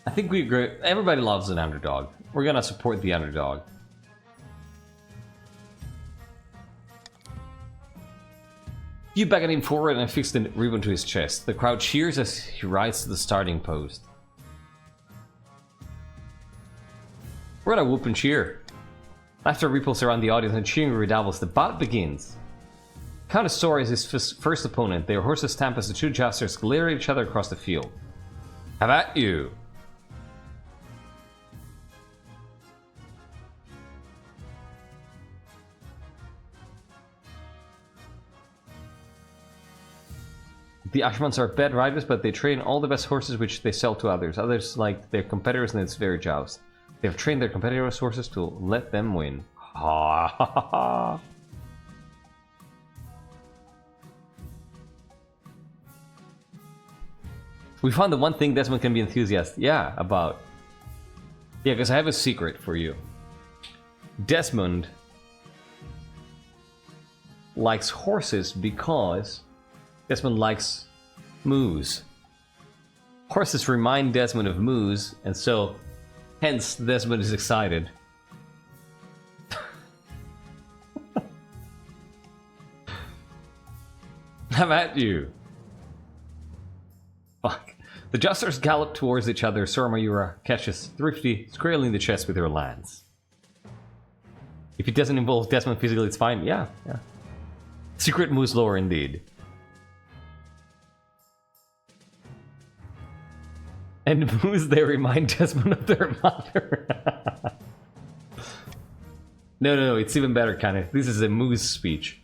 I think we agree. Everybody loves an underdog. We're gonna support the underdog. You beckon him forward and affixed a ribbon to his chest. The crowd cheers as he rides to the starting post. We're gonna whoop and cheer. After ripples around the audience and cheering redoubles, the bout begins. Countess Sora is his first opponent. Their horses stamp as the two jousters glare at each other across the field. How about you? The Ashmans are bad riders, but they train all the best horses which they sell to others. Others like their competitors and it's very joust. They have trained their competitors' horses to let them win. Ha ha ha ha. We found the one thing Desmond can be enthusiastic, about. Yeah, because I have a secret for you. Desmond likes horses because Desmond likes moose. Horses remind Desmond of moose, and so, hence, Desmond is excited. I'm at you. Fuck. The Justers gallop towards each other. Sora Mayura catches Thrifty, squarely in the chest with her lance. If it doesn't involve Desmond physically, it's fine. Yeah. Secret moose lore indeed. And moose, they remind Desmond of their mother. No, it's even better, kind of. This is a moose speech.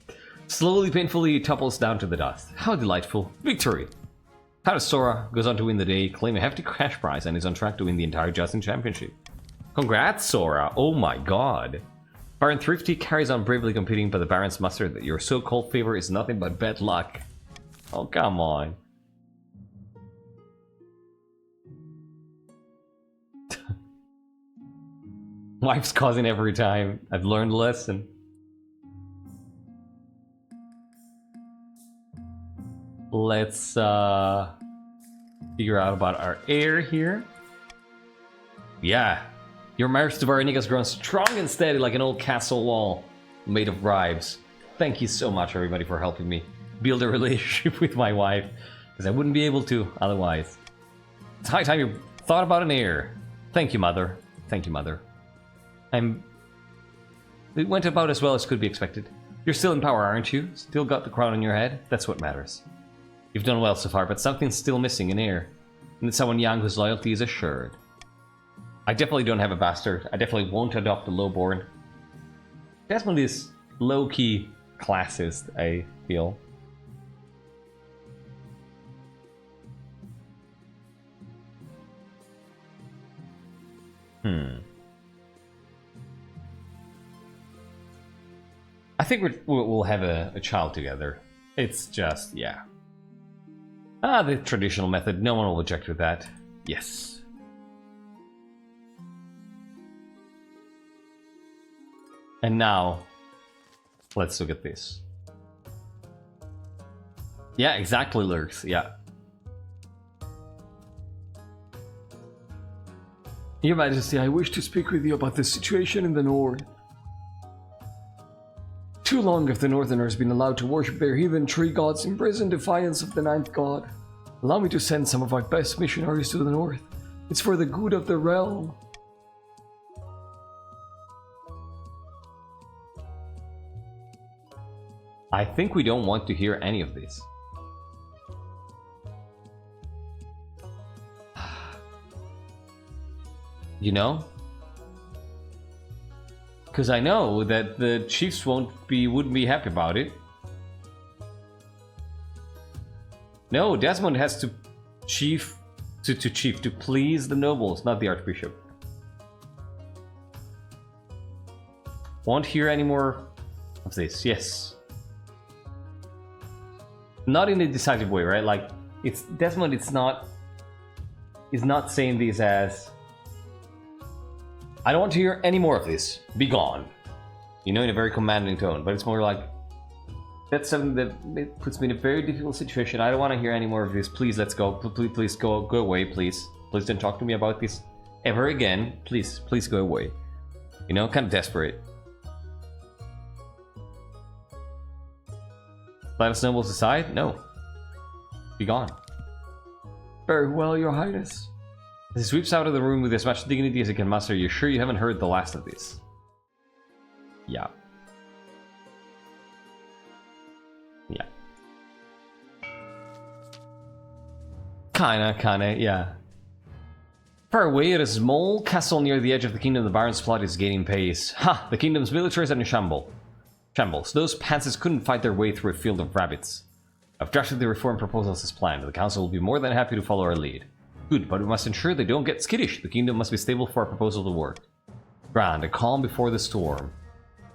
Slowly, painfully, he topples down to the dust. How delightful. Victory! How does Sora goes on to win the day, claim a hefty cash prize, and is on track to win the entire Justin Championship. Congrats, Sora! Oh my god. Baron Thrifty carries on bravely competing, but the Barons muster that your so-called favor is nothing but bad luck. Oh, come on. Wife's causing every time. I've learned a lesson. Let's figure out about our heir here. Yeah. Your marriage to Varenica has grown strong and steady like an old castle wall made of bribes. Thank you so much, everybody, for helping me build a relationship with my wife, because I wouldn't be able to otherwise. It's high time you thought about an heir. Thank you, Mother. Thank you, Mother. It went about as well as could be expected. You're still in power, aren't you? Still got the crown on your head? That's what matters. You've done well so far, but something's still missing, an heir. And it's someone young whose loyalty is assured. I definitely don't have a bastard. I definitely won't adopt a lowborn. Desmond is low-key classist, I feel. I think we'll have a child together. It's just, yeah. The traditional method. No one will object to that. Yes. And now, let's look at this. Yeah, exactly, Lurks. Yeah. Your Majesty, I wish to speak with you about the situation in the north. Too long have the Northerners been allowed to worship their heathen tree gods in brazen defiance of the ninth god. Allow me to send some of our best missionaries to the north. It's for the good of the realm. I think we don't want to hear any of this. You know? Because I know that the chiefs wouldn't be happy about it. No, Desmond has to to please the nobles, not the Archbishop. Won't hear any more of this. Yes. Not in a decisive way, right? Like, it's Desmond. Is not saying this as, I don't want to hear any more of this. Be gone. You know, in a very commanding tone. But it's more like, that's something that it puts me in a very difficult situation. I don't want to hear any more of this. Please, let's go. Please go away, please. Please don't talk to me about this ever again. Please go away. You know, kind of desperate. Let us nobles decide? No. Be gone. Very well, Your Highness. As he sweeps out of the room with as much dignity as he can muster, you're sure you haven't heard the last of this? Yeah. Yeah. Kinda, yeah. Far away at a small castle near the edge of the kingdom, the Baron's plot is gaining pace. Ha! The kingdom's military is in shambles. Those pantsers couldn't fight their way through a field of rabbits. I've drafted the reform proposals as planned. The council will be more than happy to follow our lead. Good, but we must ensure they don't get skittish. The kingdom must be stable for our proposal to work. Grand, a calm before the storm.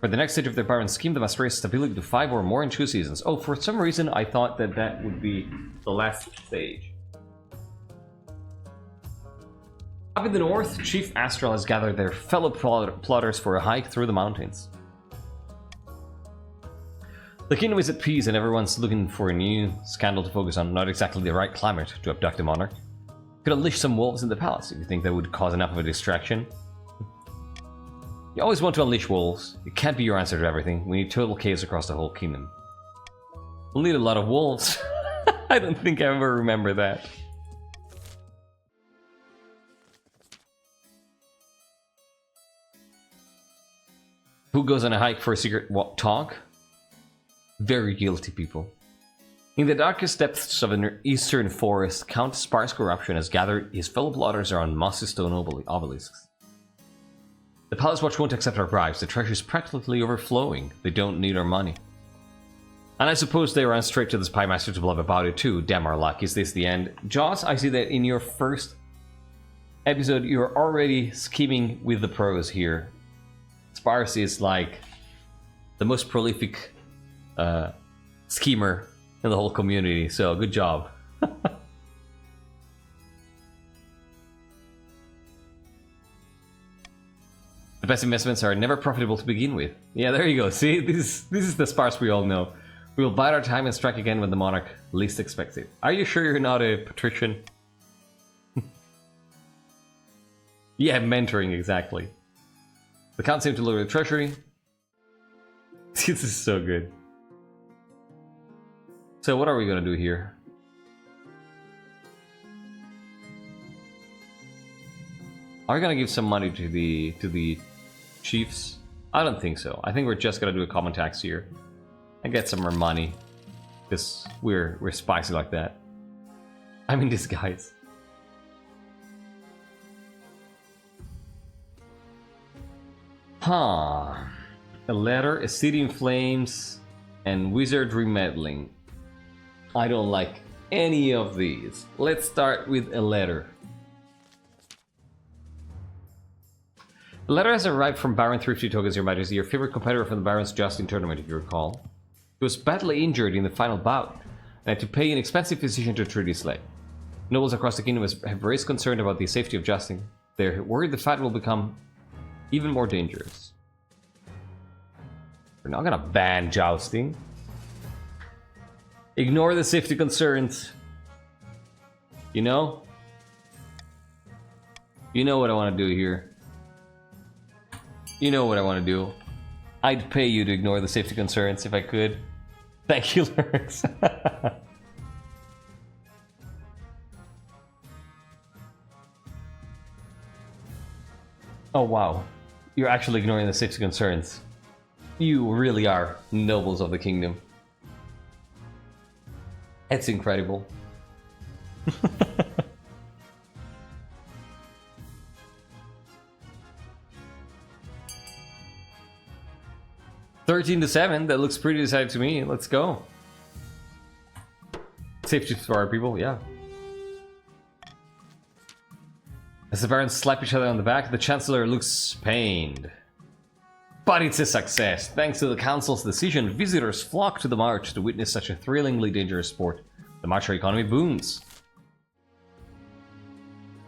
For the next stage of their Baron scheme, they must raise stability to 5 or more in 2 seasons. Oh, for some reason I thought that that would be the last stage. Up in the north, Chief Astral has gathered their fellow plotters for a hike through the mountains. The kingdom is at peace and everyone's looking for a new scandal to focus on. Not exactly the right climate to abduct a monarch. Could unleash some wolves in the palace if you think that would cause enough of a distraction. You always want to unleash wolves. It can't be your answer to everything. We need total chaos across the whole kingdom. We'll need a lot of wolves. I don't think I ever remember that. Who goes on a hike for a secret talk? Very guilty people. In the darkest depths of an eastern forest, Count Sparse Corruption has gathered his fellow plotters around mossy stone obelisks. The Palace Watch won't accept our bribes. The treasure is practically overflowing. They don't need our money. And I suppose they ran straight to the Spy Master to blab about it too. Damn our luck. Is this the end? Jaws, I see that in your first episode, you're already scheming with the pros here. Sparse is like the most prolific schemer in the whole community, so good job. The best investments are never profitable to begin with. Yeah, there you go. See, this is the Sparse we all know. We will bide our time and strike again when the monarch least expects it. Are you sure you're not a patrician? Yeah, mentoring, exactly. The count seemed to lower the treasury. This is so good. So what are we gonna do here? Are we gonna give some money to the chiefs? I don't think so. I think we're just gonna do a common tax here and get some more money because we're spicy like that. I'm in disguise. Huh. A letter, a city in flames, and wizardry meddling. I don't like any of these. Let's start with a letter. The letter has arrived from Baron Thrifty Tokens, Your Majesty, your favorite competitor from the Baron's Justin tournament, if you recall. He was badly injured in the final bout, and had to pay an expensive physician to treat his leg. Nobles across the kingdom have raised concern about the safety of Justin. They're worried the fight will become even more dangerous. We're not gonna ban jousting. Ignore the safety concerns. You know? You know what I want to do here. You know what I want to do. I'd pay you to ignore the safety concerns if I could. Thank you, Lurks. Oh wow. You're actually ignoring the safety concerns. You really are nobles of the kingdom. It's incredible. 13-7, that looks pretty decided to me. Let's go. Safety for our people, yeah. As the barons slap each other on the back, the Chancellor looks pained. But it's a success. Thanks to the Council's decision, visitors flock to the march to witness such a thrillingly dangerous sport. The marcher economy booms.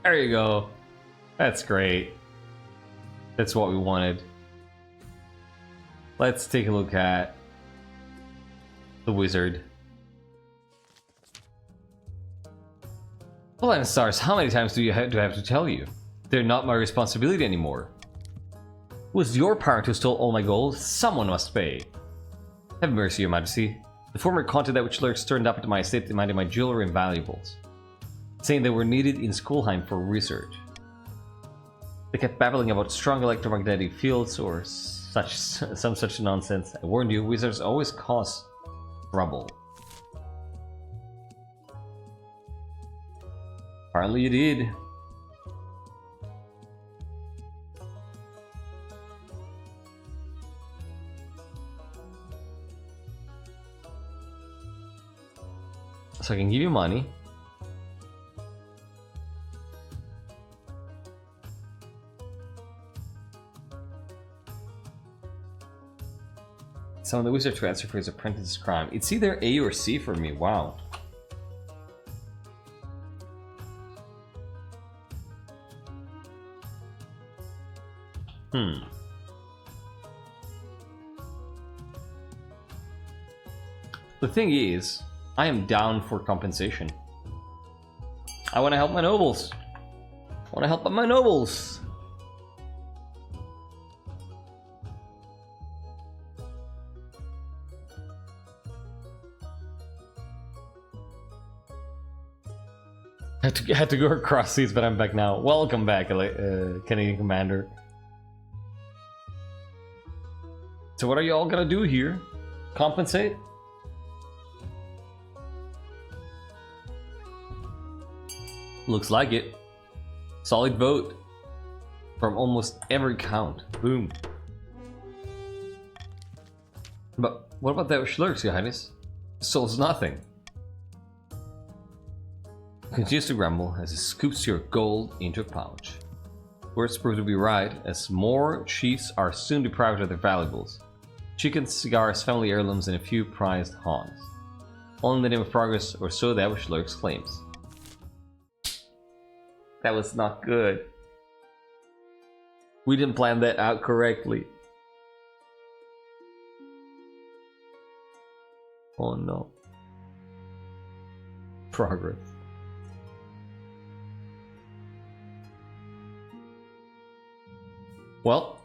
There you go. That's great. That's what we wanted. Let's take a look at the wizard. Well, and stars, how many times do I have to tell you? They're not my responsibility anymore. It was your parent who stole all my gold. Someone must pay. Have mercy, Your Majesty. The former content which lurks turned up at my estate demanded my jewelry and valuables, saying they were needed in Schoolheim for research. They kept babbling about strong electromagnetic fields or some such nonsense. I warned you, wizards always cause trouble. Apparently you did. So I can give you money. Some of the wizard to answer for his apprentice's crime. It's either A or C for me. Wow. The thing is, I am down for compensation. I want to help my nobles. I want to help my nobles. Had to go across seas, but I'm back now. Welcome back, Canadian Commander. So what are you all gonna do here? Compensate? Looks like it. Solid vote from almost every count. Boom. But what about that Schlurks, Your Highness? Solves nothing. Continues to grumble as he scoops your gold into a pouch. Words prove to be right, as more chiefs are soon deprived of their valuables. Chickens, cigars, family heirlooms, and a few prized haunts. All in the name of progress, or so that which Lurks claims. That was not good. We didn't plan that out correctly. Oh no. Progress. Well,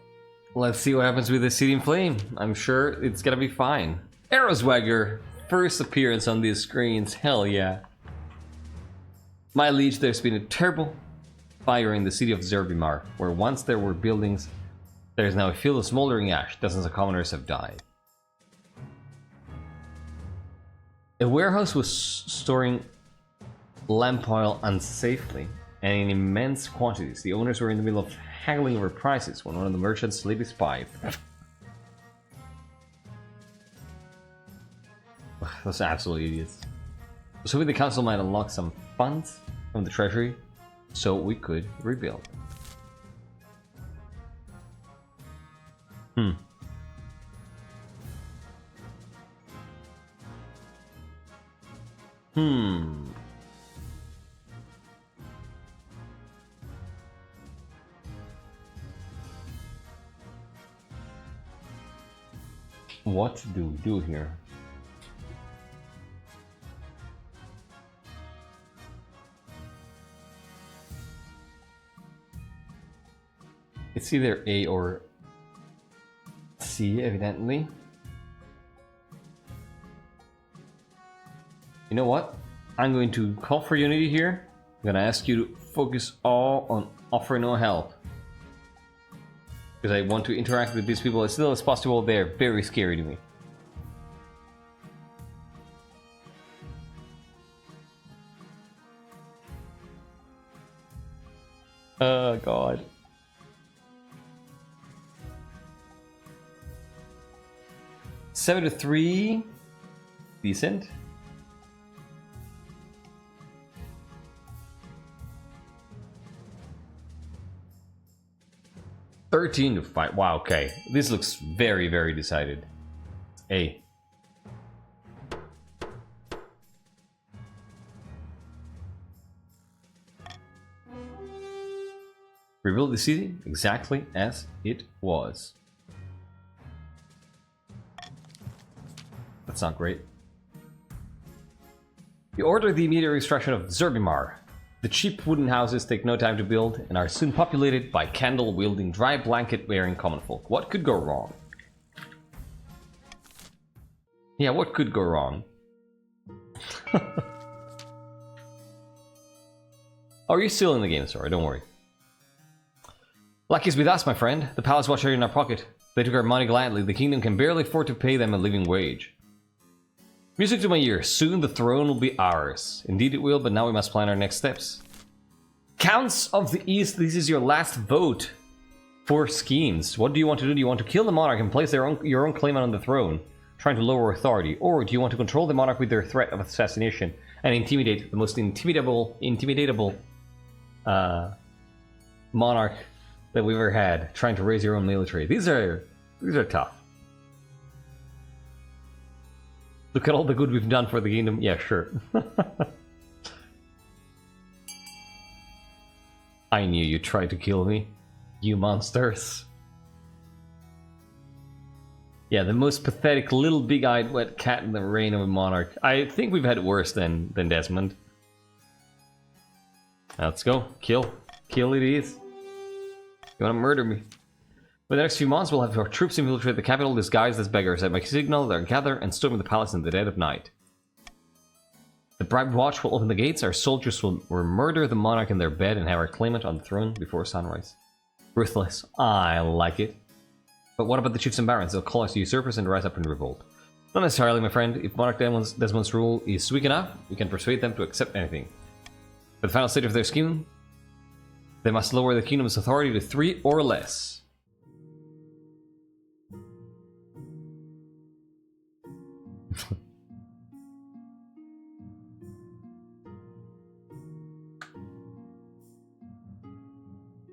let's see what happens with the City in Flame. I'm sure it's gonna be fine. Arrowswagger, first appearance on these screens, hell yeah. My liege, there's been a terrible fire in the city of Zerbimar, where once there were buildings, there is now a field of smoldering ash. Dozens of commoners have died. A warehouse was storing lamp oil unsafely and in immense quantities. The owners were in the middle of haggling over prices when one of the merchants lit his pipe. Those absolute idiots. So the council might unlock some funds from the treasury so we could rebuild. What do we do here? It's either A or C, evidently. You know what? I'm going to call for unity here. I'm gonna ask you to focus all on offer no help. Because I want to interact with these people as little as possible. They're very scary to me. Oh god. Seven to 3. Decent. $13 to 5. Wow, okay. This looks very, very decided. A. Rebuild the city exactly as it was. That's not great. You order the immediate destruction of Zerbimar. The cheap wooden houses take no time to build and are soon populated by candle-wielding, dry blanket-wearing common folk. What could go wrong? Yeah, what could go wrong? Oh, you're still in the game, sorry, don't worry. Luck is with us, my friend. The palace watch are in our pocket. They took our money gladly. The kingdom can barely afford to pay them a living wage. Music to my ears. Soon the throne will be ours. Indeed it will, but now we must plan our next steps. Counts of the East, this is your last vote for schemes. What do you want to do? Do you want to kill the monarch and place your own claimant on the throne, trying to lower authority? Or do you want to control the monarch with their threat of assassination and intimidate the most intimidatable monarch that we've ever had, trying to raise your own military. These are tough. Look at all the good we've done for the kingdom. Yeah, sure. I knew you tried to kill me, you monsters. Yeah, the most pathetic little big-eyed wet cat in the reign of a monarch. I think we've had worse than Desmond. Let's go. Kill. Kill it is. You wanna murder me? For the next few months, we'll have our troops infiltrate the capital disguised as beggars. At my signal, they'll gather and storm the palace in the dead of night. The bribed watch will open the gates. Our soldiers will murder the monarch in their bed and have our claimant on the throne before sunrise. Ruthless. I like it. But what about the chiefs and barons? They'll call us usurpers and rise up in revolt. Not necessarily, my friend. If Monarch Desmond's rule is weak enough, we can persuade them to accept anything. For the final stage of their scheme, they must lower the kingdom's authority to 3 or less.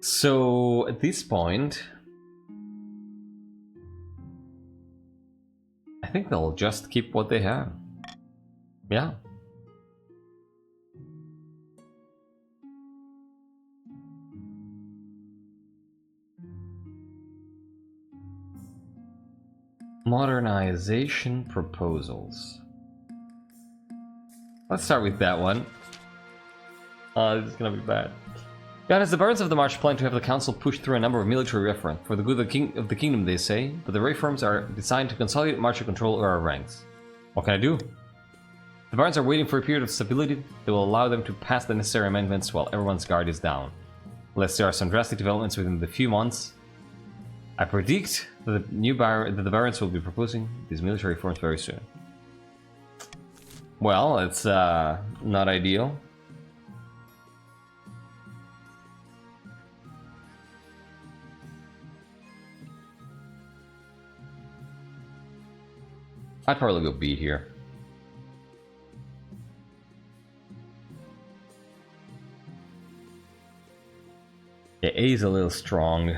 So, at this point, I think they'll just keep what they have. Yeah. Modernization proposals. Let's start with that one. This is gonna be bad. God, as the barons of the March plan to have the council push through a number of military reforms for the good of the kingdom, they say, but the reforms are designed to consolidate martial control over our ranks. What can I do? The barons are waiting for a period of stability that will allow them to pass the necessary amendments while everyone's guard is down. Unless there are some drastic developments within the few months, I predict that the barons will be proposing these military reforms very soon. Well, it's not ideal. I'd probably go B here. Yeah, A is a little strong.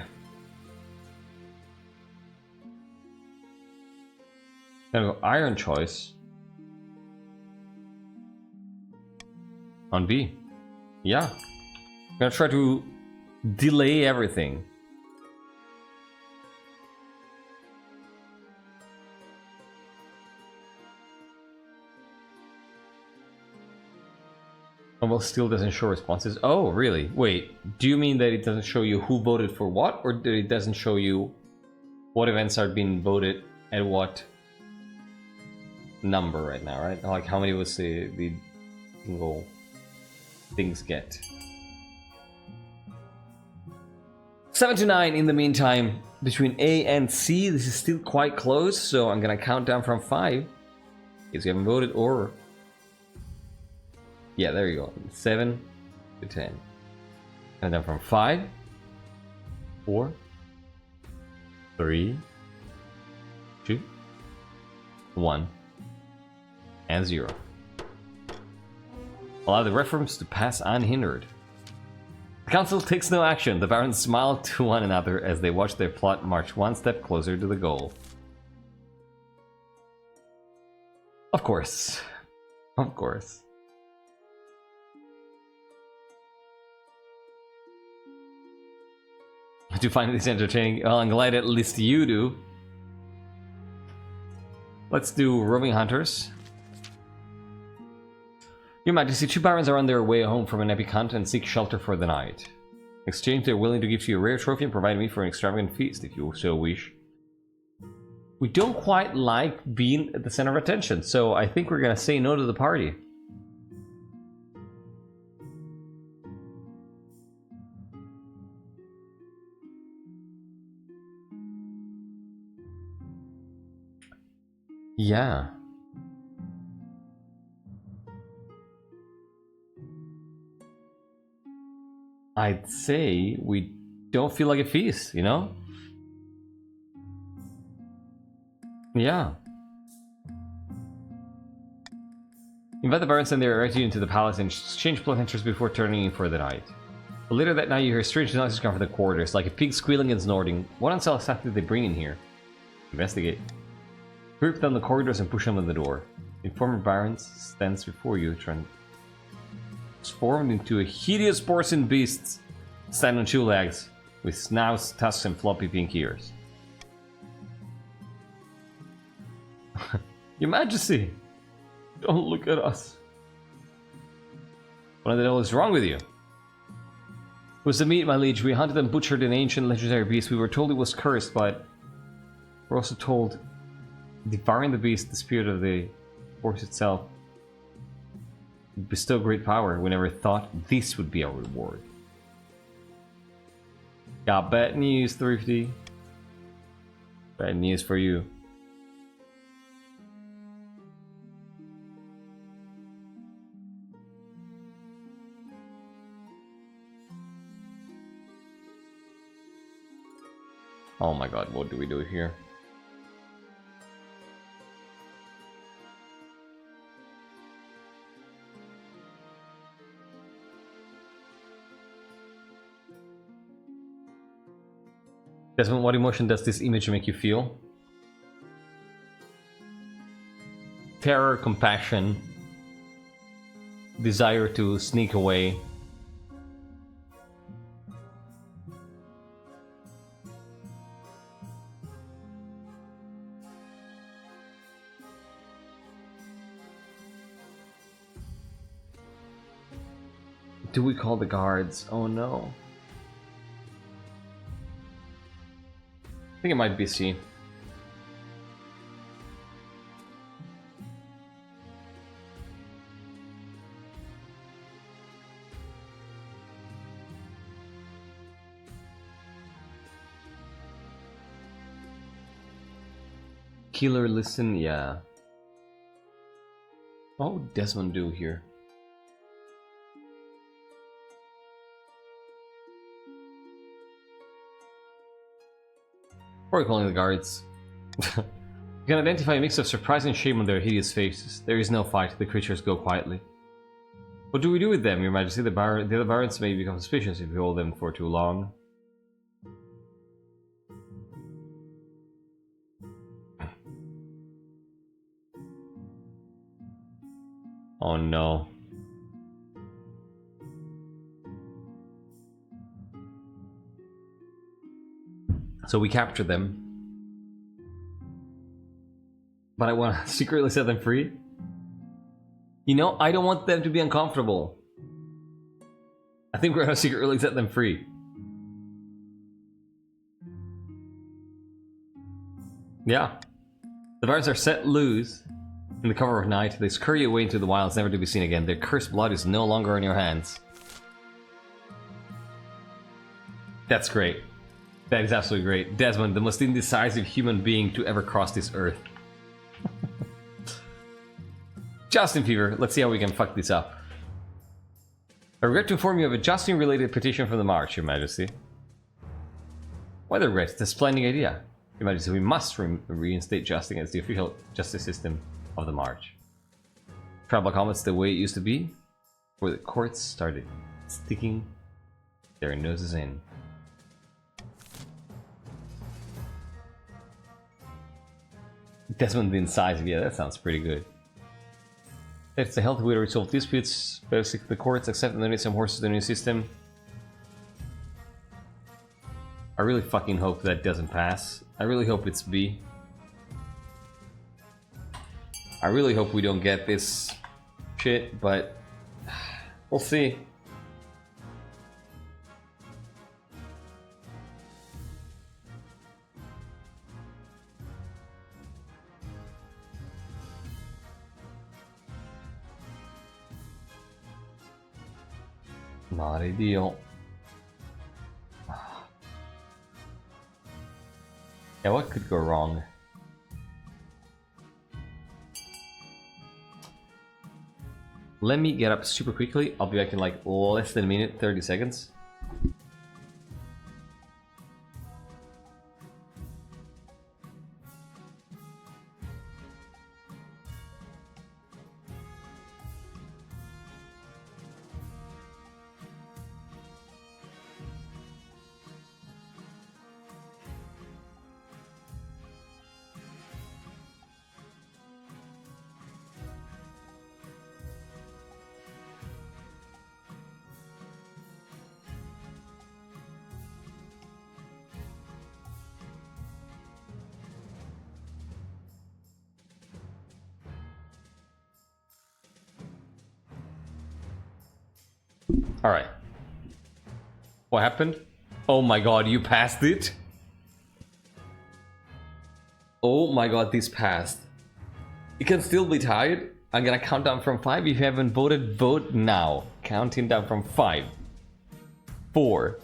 Gonna go iron choice on B. Yeah. I'm gonna try to delay everything. Well, still doesn't show responses. Oh, really? Wait, do you mean that it doesn't show you who voted for what, or that it doesn't show you what events are being voted at what number right now, right? Like how many was the single things get? 7 to 9 in the meantime between A and C. This is still quite close, so I'm gonna count down from 5 if you haven't voted, or yeah, there you go. 7 to 10. And then from 5, 4, 3, 2, 1, and 0. Allow the reforms to pass unhindered. The council takes no action. The barons smile to one another as they watch their plot march one step closer to the goal. Of course. Of course. Do you find this entertaining? Well, I'm glad at least you do. Let's do roving hunters. Your Majesty, 2 barons are on their way home from an epic hunt and seek shelter for the night. In exchange, they're willing to give you a rare trophy and provide me for an extravagant feast, if you so wish. We don't quite like being at the center of attention, so I think we're gonna say no to the party. Yeah. I'd say we don't feel like a feast, you know? Yeah. Invite the barons and they direct you into the palace and exchange pleasantries before turning in for the night. But later that night you hear strange noises come from the corridors, like a pig squealing and snorting. What else exactly did they bring in here? Investigate. Creep down the corridors and push on the door. The former barons stands before you, transformed into a hideous porcine beast, standing on 2 legs, with snouts, tusks, and floppy pink ears. Your Majesty! Don't look at us. What the hell is wrong with you? It was the meat, my liege. We hunted and butchered an ancient legendary beast. We were told it was cursed, but we're also told devouring the beast, the spirit of the force itself, would bestow great power. We never thought this would be our reward. Got bad news, Thrifty. Bad news for you. Oh my god, what do we do here? Desmond, what emotion does this image make you feel? Terror, compassion, desire to sneak away. Do we call the guards? Oh no. I think it might be C. Killer, listen, yeah. What would Desmond do here? Or calling the guards. You can identify a mix of surprise and shame on their hideous faces. There is no fight, the creatures go quietly. What do we do with them, Your Majesty? The other barons may become suspicious if we hold them for too long. Oh no. So we capture them. But I want to secretly set them free? You know, I don't want them to be uncomfortable. I think we're going to secretly set them free. Yeah. The barons are set loose in the cover of night. They scurry away into the wilds, never to be seen again. Their cursed blood is no longer on your hands. That's great. That is absolutely great. Desmond, the most indecisive human being to ever cross this earth. Justin Fever, let's see how we can fuck this up. I regret to inform you of a Justin-related petition from the March, Your Majesty. Why the regret? It's a splendid idea. Your Majesty, we must reinstate Justin as the official justice system of the March. Tribal combat's the way it used to be, before the courts started sticking their noses in. Desmond the incisive, yeah, that sounds pretty good. It's a healthy way to resolve disputes. Better stick to the courts, accept and donate some horses to the new system. I really fucking hope that doesn't pass. I really hope it's B. I really hope we don't get this shit, but we'll see. Not ideal. Yeah, what could go wrong? Let me get up super quickly. I'll be back in like less than a minute, 30 seconds. Alright. What happened? Oh my god, you passed it? Oh my god, this passed. It can still be tied. I'm gonna count down from 5. If you haven't voted, vote now. Counting down from 5. 4.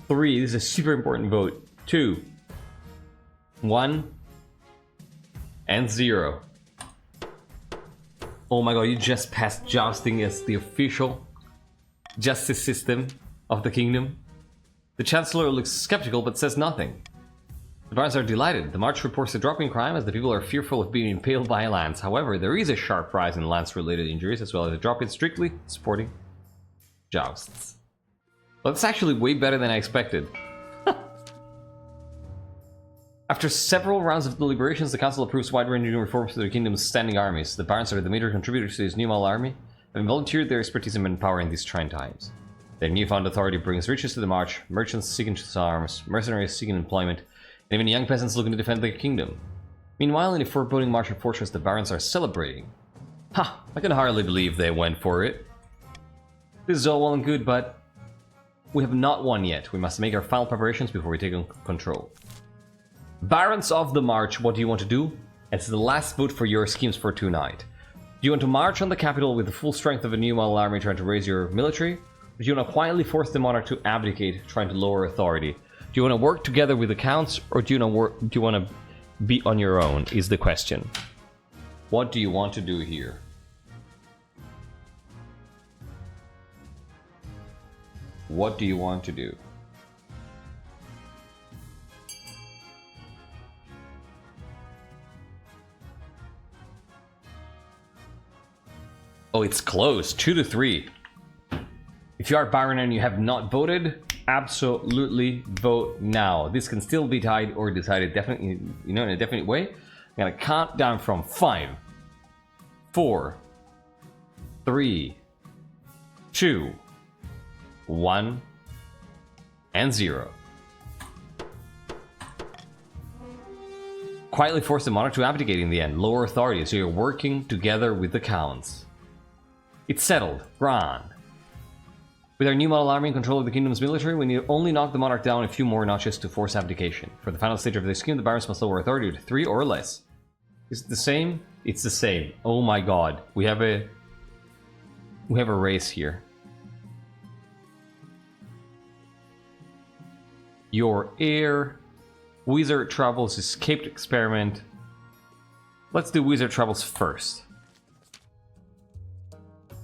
3. This is a super important vote. 2. 1. And 0. Oh my god, you just passed jousting as the official justice system of the kingdom. The Chancellor looks skeptical but says nothing. The barons are delighted. The March reports a drop in crime as the people are fearful of being impaled by a lance. However, there is a sharp rise in lance-related injuries as well as a drop in strictly sporting jousts. Well, that's actually way better than I expected. After several rounds of deliberations, the council approves wide-ranging reforms to the kingdom's standing armies. The barons are the major contributors to this new model army, and volunteered their expertise and manpower in these trying times. Their newfound authority brings riches to the march, merchants seeking to sell arms, mercenaries seeking employment, and even young peasants looking to defend their kingdom. Meanwhile, in the foreboding Martian fortress, the barons are celebrating. Ha! I can hardly believe they went for it. This is all well and good, but we have not won yet. We must make our final preparations before we take control. Barons of the March, what do you want to do? It's the last vote for your schemes for tonight. Do you want to march on the capital with the full strength of a new model army trying to raise your military? Or do you want to quietly force the monarch to abdicate, trying to lower authority? Do you want to work together with the counts, or do you want to be on your own, is the question. What do you want to do here? What do you want to do? Oh, it's close. 2-3. If you are Baron and you have not voted, absolutely vote now. This can still be tied or decided definitely, in a definite way. I'm gonna count down from 5, 4, 3, 2, 1, and 0. Quietly force the monarch to abdicate in the end. Lower authority, so you're working together with the counts. It's settled. Grand. With our new model army in control of the kingdom's military, we need to only knock the monarch down a few more notches to force abdication. For the final stage of the scheme, the barons must lower authority to 3 or less. Is it the same? It's the same. Oh my god. We have a race here. Your heir. Wizard Travels escaped experiment. Let's do Wizard Travels first.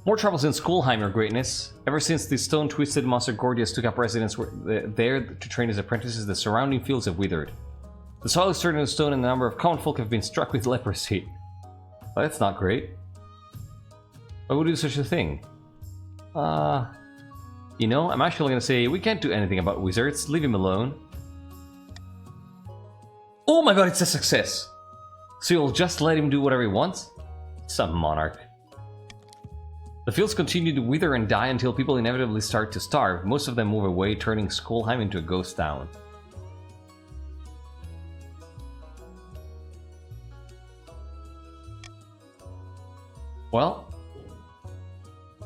More troubles in Skolheim, your greatness. Ever since the stone-twisted monster Gordius took up residence there to train his apprentices, the surrounding fields have withered. The soil is turned into stone and a number of common folk have been struck with leprosy. Well, that's not great. Why would we do such a thing? You know, I'm actually gonna say we can't do anything about wizards. Leave him alone. Oh my god, it's a success! So you'll just let him do whatever he wants? Some monarch. The fields continue to wither and die until people inevitably start to starve. Most of them move away, turning Skolheim into a ghost town. Well,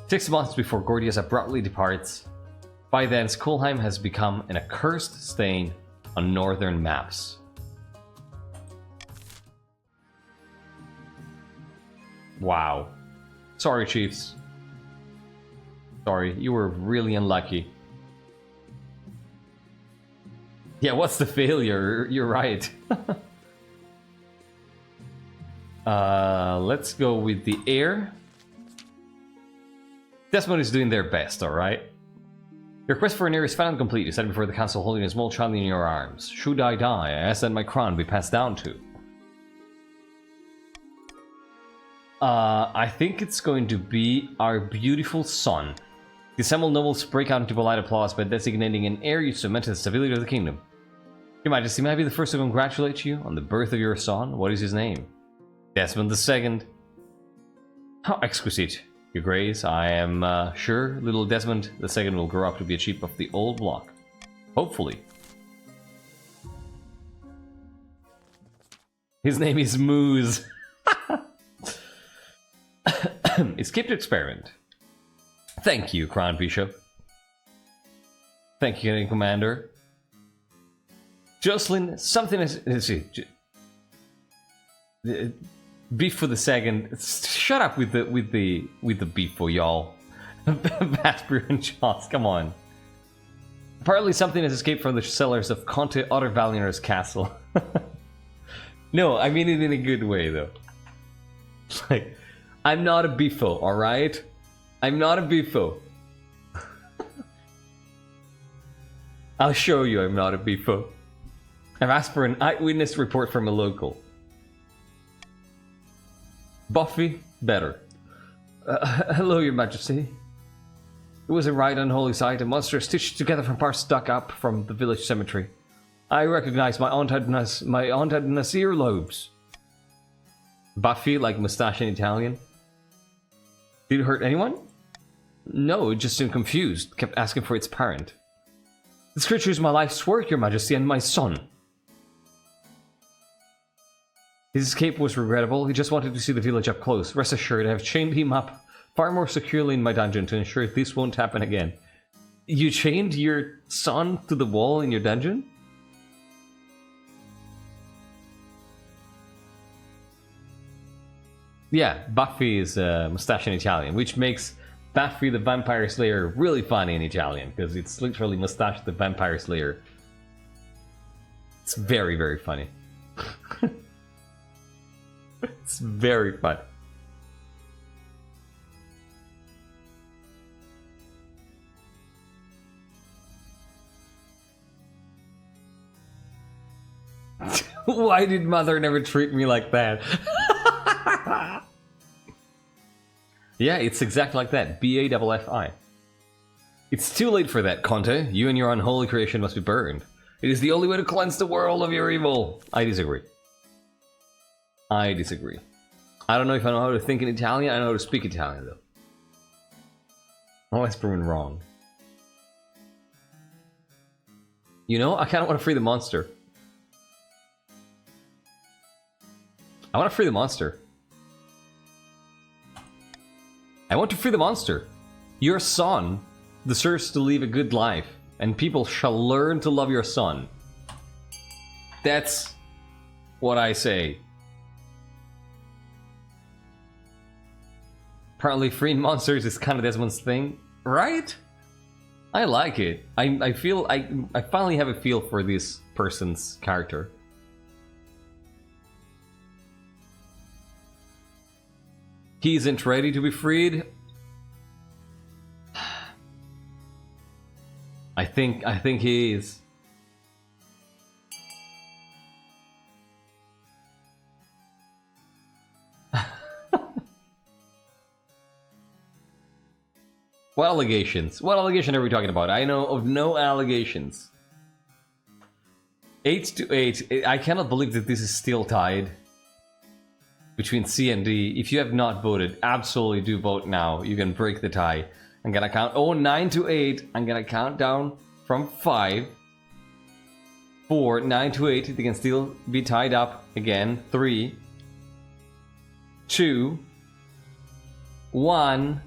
6 months before Gordius abruptly departs, by then Skolheim has become an accursed stain on northern maps. Wow. Sorry, chiefs. Sorry, you were really unlucky. Yeah, what's the failure? You're right. Let's go with the heir. Desmond is doing their best, alright? Your quest for an heir is finally complete. You stand before the council holding a small child in your arms. Should I die, I ask that my crown be passed down to. I think it's going to be our beautiful son. The assembled nobles break out into polite applause by designating an heir you cemented the stability of the kingdom. Your Majesty, may I be the first to congratulate you on the birth of your son? What is his name? Desmond II. How exquisite, Your Grace. I am sure little Desmond II will grow up to be a chief of the old block. Hopefully. His name is Moose. Escape to experiment. Thank you, Crown Bishop. Thank you, Commander. Jocelyn, something is... Let's see. Beef for the second. Shut up with the beef for y'all. Vasper and Jaws, come on. Apparently something has escaped from the cellars of Conte Otter Valioner's castle. No, I mean it in a good way though. Like, I'm not a beefo, alright? I'm not a beefo. I'll show you I'm not a beefo. I've asked for an eyewitness report from a local. Buffy, better. Hello, Your Majesty. It was a right unholy sight, a monster stitched together from parts dug up from the village cemetery. I recognize my aunt had earlobes. Buffy, like mustache in Italian. Did it hurt anyone? No, it just seemed confused, kept asking for its parent. This creature is my life's work, Your Majesty, and my son. His escape was regrettable, he just wanted to see the village up close. Rest assured, I have chained him up far more securely in my dungeon to ensure this won't happen again. You chained your son to the wall in your dungeon? Yeah, Buffy is mustache in Italian, which makes Buffy the Vampire Slayer really funny in Italian, because it's literally Mustache the Vampire Slayer. It's very, very funny. It's very fun. Why did Mother never treat me like that? Yeah, it's exactly like that. B-A-F-F-I. It's too late for that, Conte. You and your unholy creation must be burned. It is the only way to cleanse the world of your evil. I disagree. I disagree. I don't know if I know how to think in Italian. I know how to speak Italian, though. Always proven wrong. You know, I kind of want to free the monster. I want to free the monster. I want to free the monster. Your son deserves to live a good life, and people shall learn to love your son. That's what I say. Apparently freeing monsters is kind of Desmond's thing, right? I like it. I feel I finally have a feel for this person's character. He isn't ready to be freed. I think he is. What allegations? What allegation are we talking about? I know of no allegations. 8-8. I cannot believe that this is still tied between C and D. If you have not voted, absolutely do vote now. You can break the tie. I'm gonna count. Oh, 9-8. I'm gonna count down from 5, 4, 9-8. They can still be tied up again. 3, 2, 1,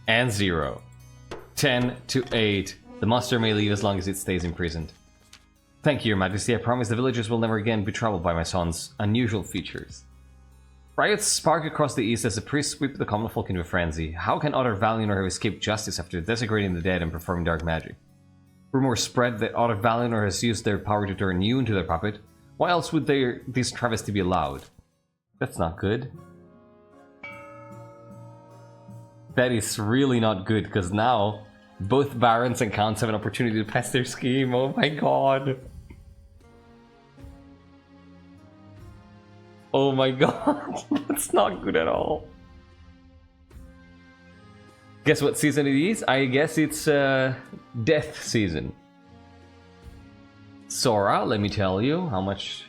and 0. 10-8. The monster may leave as long as it stays imprisoned. Thank you, Your Majesty. I promise the villagers will never again be troubled by my son's unusual features. Riots spark across the east as the priests sweep the common folk into a frenzy. How can Otter Valioner have escaped justice after desecrating the dead and performing dark magic? Rumors spread that Otter Valioner has used their power to turn you into their puppet. Why else would this travesty be allowed? That's not good. That is really not good, because now both barons and counts have an opportunity to pass their scheme. Oh my god. Oh my god. That's not good at all. Guess what season it is? I guess it's death season. Sora, let me tell you how much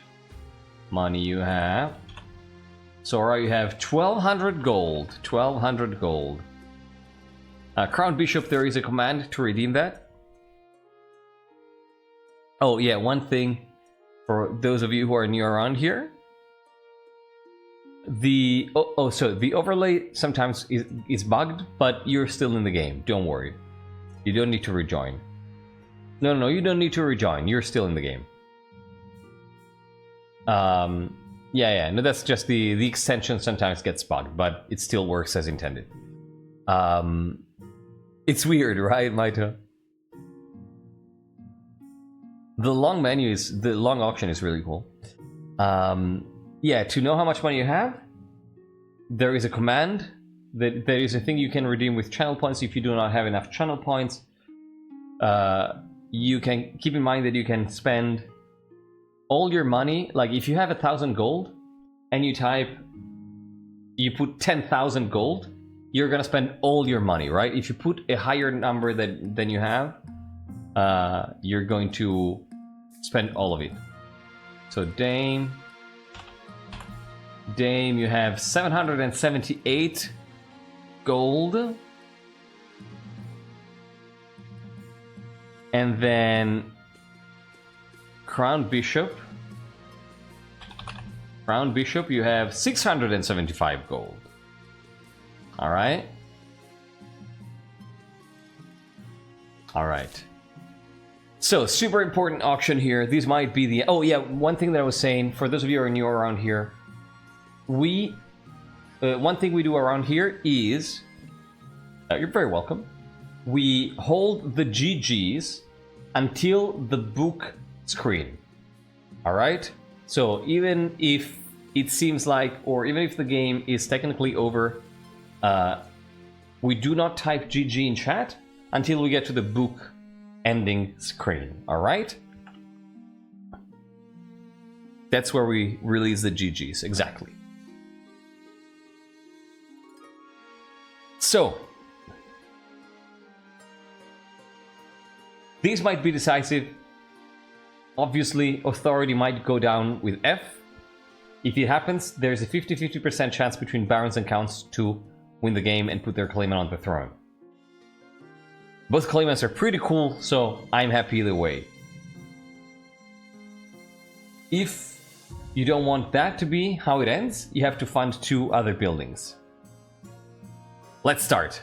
money you have. Sora, you have 1200 gold. 1200 gold. Crown Bishop, there is a command to redeem that. Oh yeah, one thing for those of you who are new around here. So the overlay sometimes is bugged, but you're still in the game. Don't worry. You don't need to rejoin. No, you don't need to rejoin. You're still in the game. Yeah. No, that's just the extension sometimes gets bugged, but it still works as intended. It's weird, right, Maito? The long auction is really cool. Yeah, to know how much money you have, there is a command. There is a thing you can redeem with channel points. If you do not have enough channel points, you can keep in mind that you can spend all your money. Like if you have 1,000 gold and you put 10,000 gold, you're gonna spend all your money, right? If you put a higher number than you have, you're going to spend all of it. So Dame, you have 778 gold. And then Crown Bishop, you have 675 gold. All right. So super important auction here. These might be the... Oh yeah, one thing that I was saying, for those of you who are new around here, one thing we do around here is... you're very welcome. We hold the GGs until the book screen. Alright? So even if it seems like, or even if the game is technically over, we do not type GG in chat until we get to the book ending screen. Alright? That's where we release the GGs, exactly. So, these might be decisive. Obviously, authority might go down with F. If it happens, there's a 50-50% chance between barons and counts to win the game and put their claimant on the throne. Both claimants are pretty cool, so I'm happy either way. If you don't want that to be how it ends, you have to fund 2 other buildings. Let's start.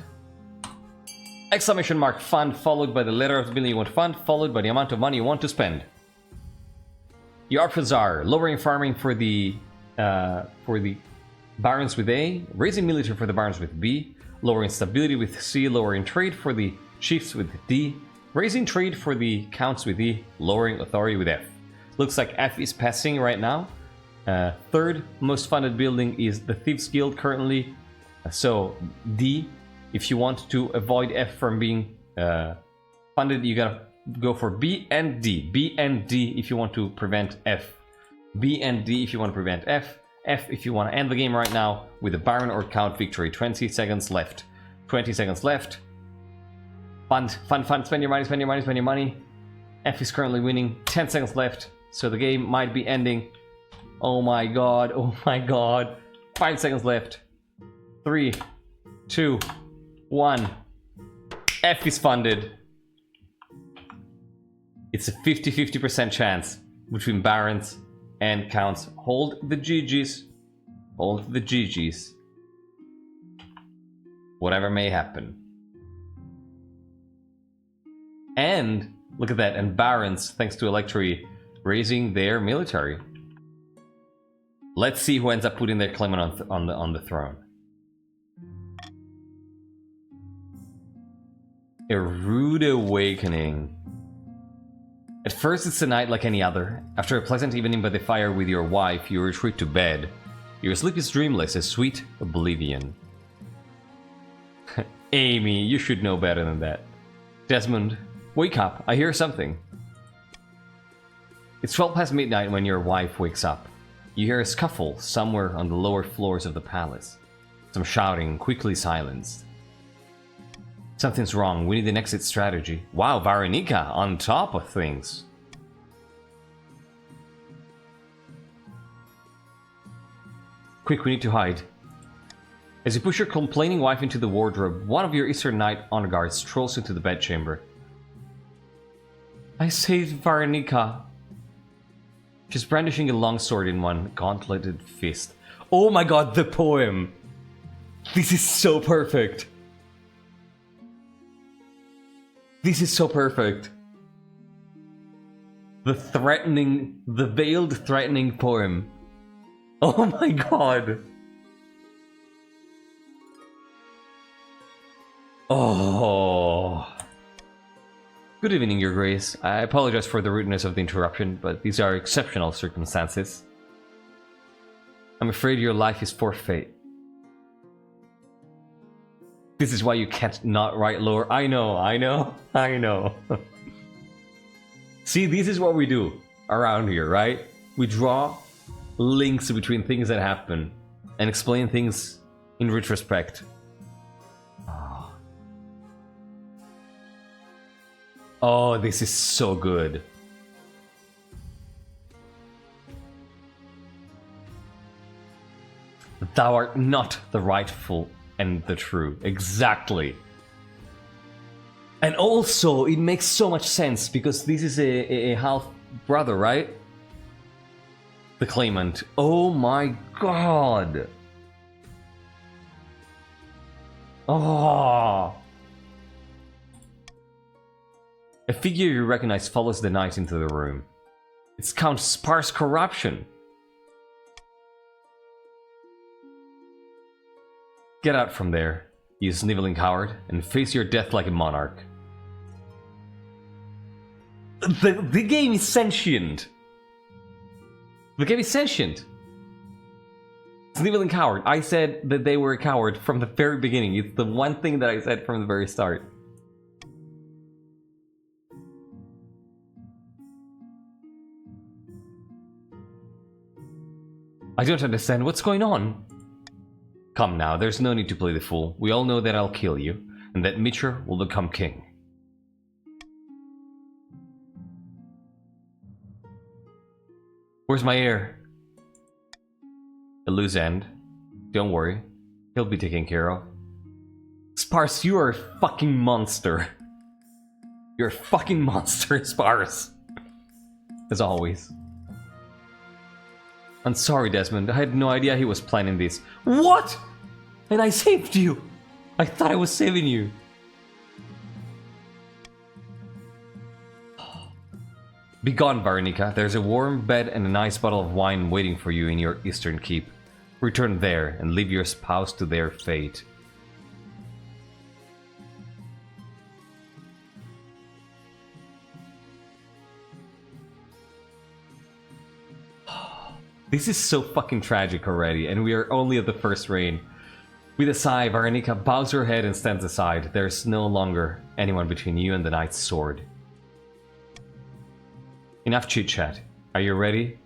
Exclamation mark fund followed by the letter of the building you want to fund followed by the amount of money you want to spend. Your options are lowering farming for the barons with A, raising military for the barons with B, lowering stability with C, lowering trade for the chiefs with D, raising trade for the counts with E, lowering authority with F. Looks like F is passing right now. Third most funded building is the Thieves Guild currently. So D, if you want to avoid F from being funded, you gotta go for B and D. B and D if you want to prevent F. B and D if you want to prevent F. F if you want to end the game right now with a Baron or Count victory. 20 seconds left. 20 seconds left. Fund. Spend your money. F is currently winning. 10 seconds left. So the game might be ending. Oh my god. 5 seconds left. 3, 2, 1. F is funded. It's a 50-50% chance between barons and counts. Hold the GGs. Whatever may happen. And look at that. And barons, thanks to Electri, raising their military. Let's see who ends up putting their claimant on the throne. A rude awakening. At first it's a night like any other. After a pleasant evening by the fire with your wife, you retreat to bed. Your sleep is dreamless, a sweet oblivion. Amy, you should know better than that. Desmond, wake up, I hear something. It's 12 past midnight when your wife wakes up. You hear a scuffle somewhere on the lower floors of the palace. Some shouting, quickly silenced. Something's wrong, we need an exit strategy. Wow, Varenika, on top of things. Quick, we need to hide. As you push your complaining wife into the wardrobe, one of your Eastern Knight honor guards strolls into the bedchamber. I saved Varenika. She's brandishing a long sword in one gauntleted fist. Oh my god, the poem. This is so perfect. This is so perfect. The veiled threatening poem. Oh my god. Oh. Good evening, Your Grace. I apologize for the rudeness of the interruption, but these are exceptional circumstances. I'm afraid your life is forfeit. This is why you can't not write lore. I know. See, this is what we do around here, right? We draw links between things that happen and explain things in retrospect. Oh, this is so good. Thou art not the rightful and the true. Exactly. And also, it makes so much sense because this is a half brother, right? The claimant. Oh my god. Oh. A figure you recognize follows the knight into the room. It's Count Sparse Corruption. Get out from there, you sniveling coward, and face your death like a monarch. The game is sentient. The game is sentient. Sniveling coward. I said that they were a coward from the very beginning. It's the one thing that I said from the very start. I don't understand what's going on. Come now, there's no need to play the fool. We all know that I'll kill you, and that Mitcher will become king. Where's my heir? A loose end. Don't worry, he'll be taken care of. Sparse, you are a fucking monster. You're a fucking monster, Sparse. As always. I'm sorry, Desmond. I had no idea he was planning this. What? And I saved you! I thought I was saving you. Begone, Varenica. There's a warm bed and a nice bottle of wine waiting for you in your eastern keep. Return there and leave your spouse to their fate. This is so fucking tragic already, and we are only at the first reign. With a sigh, Varenica bows her head and stands aside. There's no longer anyone between you and the knight's sword. Enough chit-chat. Are you ready?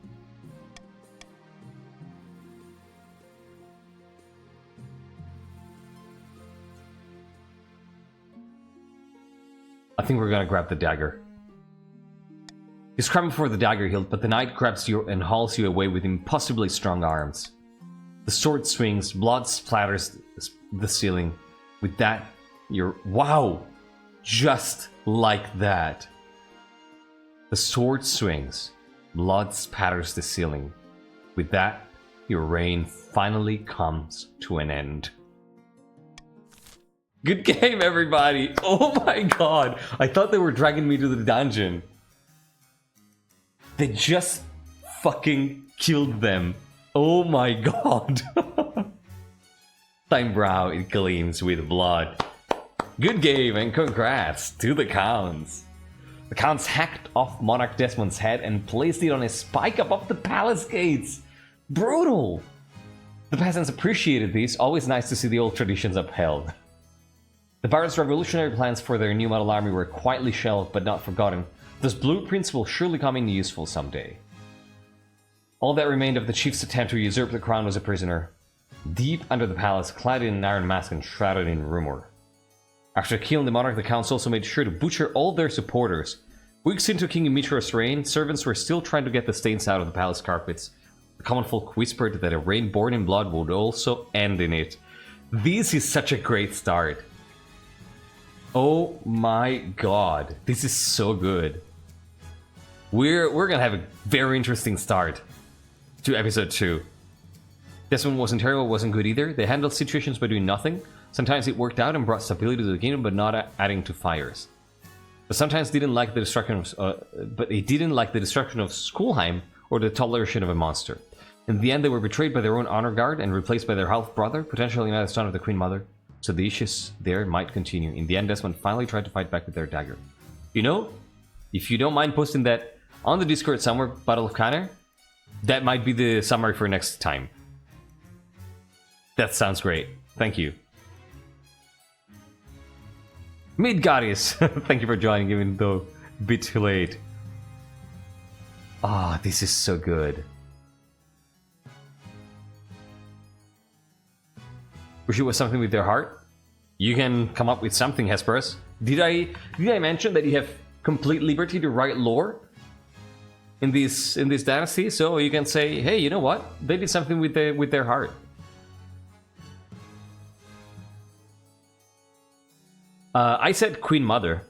I think we're gonna grab the dagger. You scramble for the dagger hilt, but the knight grabs you and hauls you away with impossibly strong arms. The sword swings, blood splatters the ceiling. With that, you're... Wow! Just like that. The sword swings, blood spatters the ceiling. With that, your reign finally comes to an end. Good game, everybody! Oh my god! I thought they were dragging me to the dungeon. They just fucking killed them. Oh my god. Thine brow, it gleams with blood. Good game and congrats to the Counts. The Counts hacked off Monarch Desmond's head and placed it on a spike above the palace gates. Brutal. The peasants appreciated this. Always nice to see the old traditions upheld. The Baron's revolutionary plans for their new model army were quietly shelved but not forgotten. Those blueprints will surely come in useful someday. All that remained of the chief's attempt to usurp the crown was a prisoner, deep under the palace, clad in an iron mask and shrouded in rumor. After killing the monarch, the counts also made sure to butcher all their supporters. Weeks into King Dimitrios' reign, servants were still trying to get the stains out of the palace carpets. The common folk whispered that a reign born in blood would also end in it. This is such a great start. Oh my god, this is so good. We're gonna have a very interesting start to episode 2. Desmond wasn't terrible, wasn't good either. They handled situations by doing nothing. Sometimes it worked out and brought stability to the kingdom, but not adding to fires. But sometimes didn't like the destruction of, he didn't like the destruction of Skulheim or the toleration of a monster. In the end, they were betrayed by their own honor guard and replaced by their half brother, potentially another son of the Queen Mother. So the issues there might continue. In the end, Desmond finally tried to fight back with their dagger. You know, if you don't mind posting that on the Discord somewhere, Battle of Connor, that might be the summary for next time. That sounds great. Thank you. Midgardis, thank you for joining, even though a bit too late. Ah, this is so good. Wish it was something with their heart. You can come up with something, Hesperus. Did I mention that you have complete liberty to write lore in this dynasty? So you can say, hey, you know what? They did something with their heart. I said Queen Mother.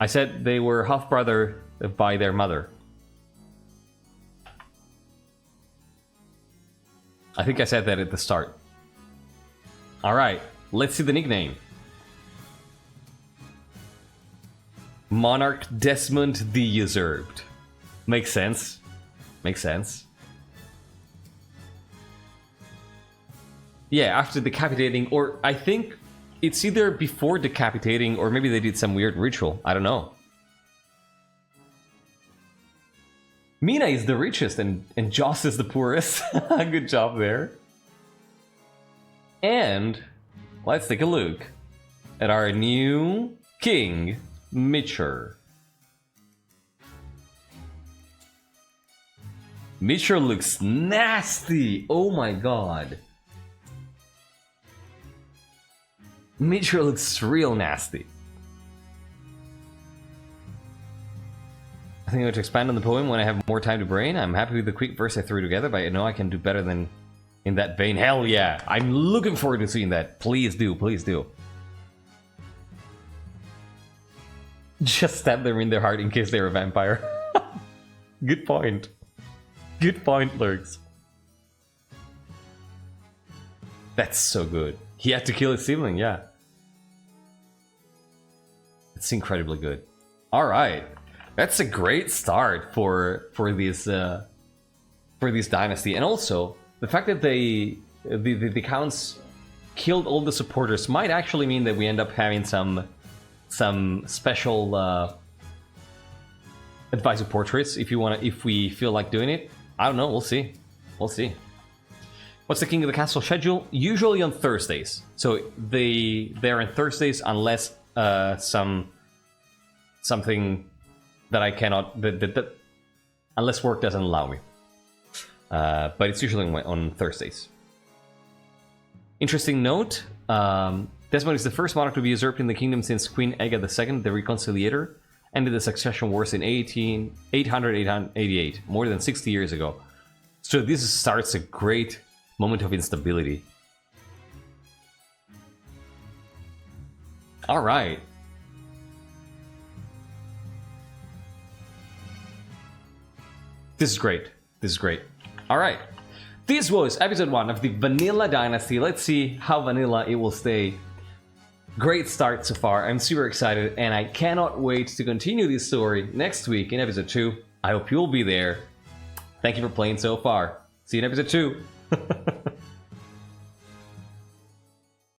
I said they were half brother by their mother. I think I said that at the start. Alright, let's see the nickname. Monarch Desmond the Usurped. Makes sense. Makes sense. Yeah, after decapitating, or I think it's either before decapitating, or maybe they did some weird ritual. I don't know. Mina is the richest and Joss is the poorest. Good job there. And let's take a look at our new king, Mitcher. Mitcher looks nasty. Oh my god. Mitcher looks real nasty. I think I'm going to expand on the poem when I have more time to brain. I'm happy with the quick verse I threw together, but I know I can do better than in that vein. Hell yeah! I'm looking forward to seeing that. Please do, please do. Just stab them in their heart in case they're a vampire. Good point. Good point, Lurks. That's so good. He had to kill his sibling, yeah. It's incredibly good. Alright. That's a great start for this dynasty. And also, the fact that the counts killed all the supporters might actually mean that we end up having some special advisor portraits if we feel like doing it. I don't know, we'll see. We'll see. What's the King of the Castle schedule? Usually on Thursdays. So they're on Thursdays unless something that I cannot unless work doesn't allow me. But it's usually on Thursdays. Interesting note, Desmond is the first monarch to be usurped in the kingdom since Queen Ega II, the Reconciliator, ended the succession wars in 888, more than 60 years ago. So this starts a great moment of instability. Alright. This is great. This is great. Alright. This was episode 1 of the Vanilla Dynasty. Let's see how vanilla it will stay. Great start so far. I'm super excited and I cannot wait to continue this story next week in episode 2. I hope you'll be there. Thank you for playing so far. See you in episode 2.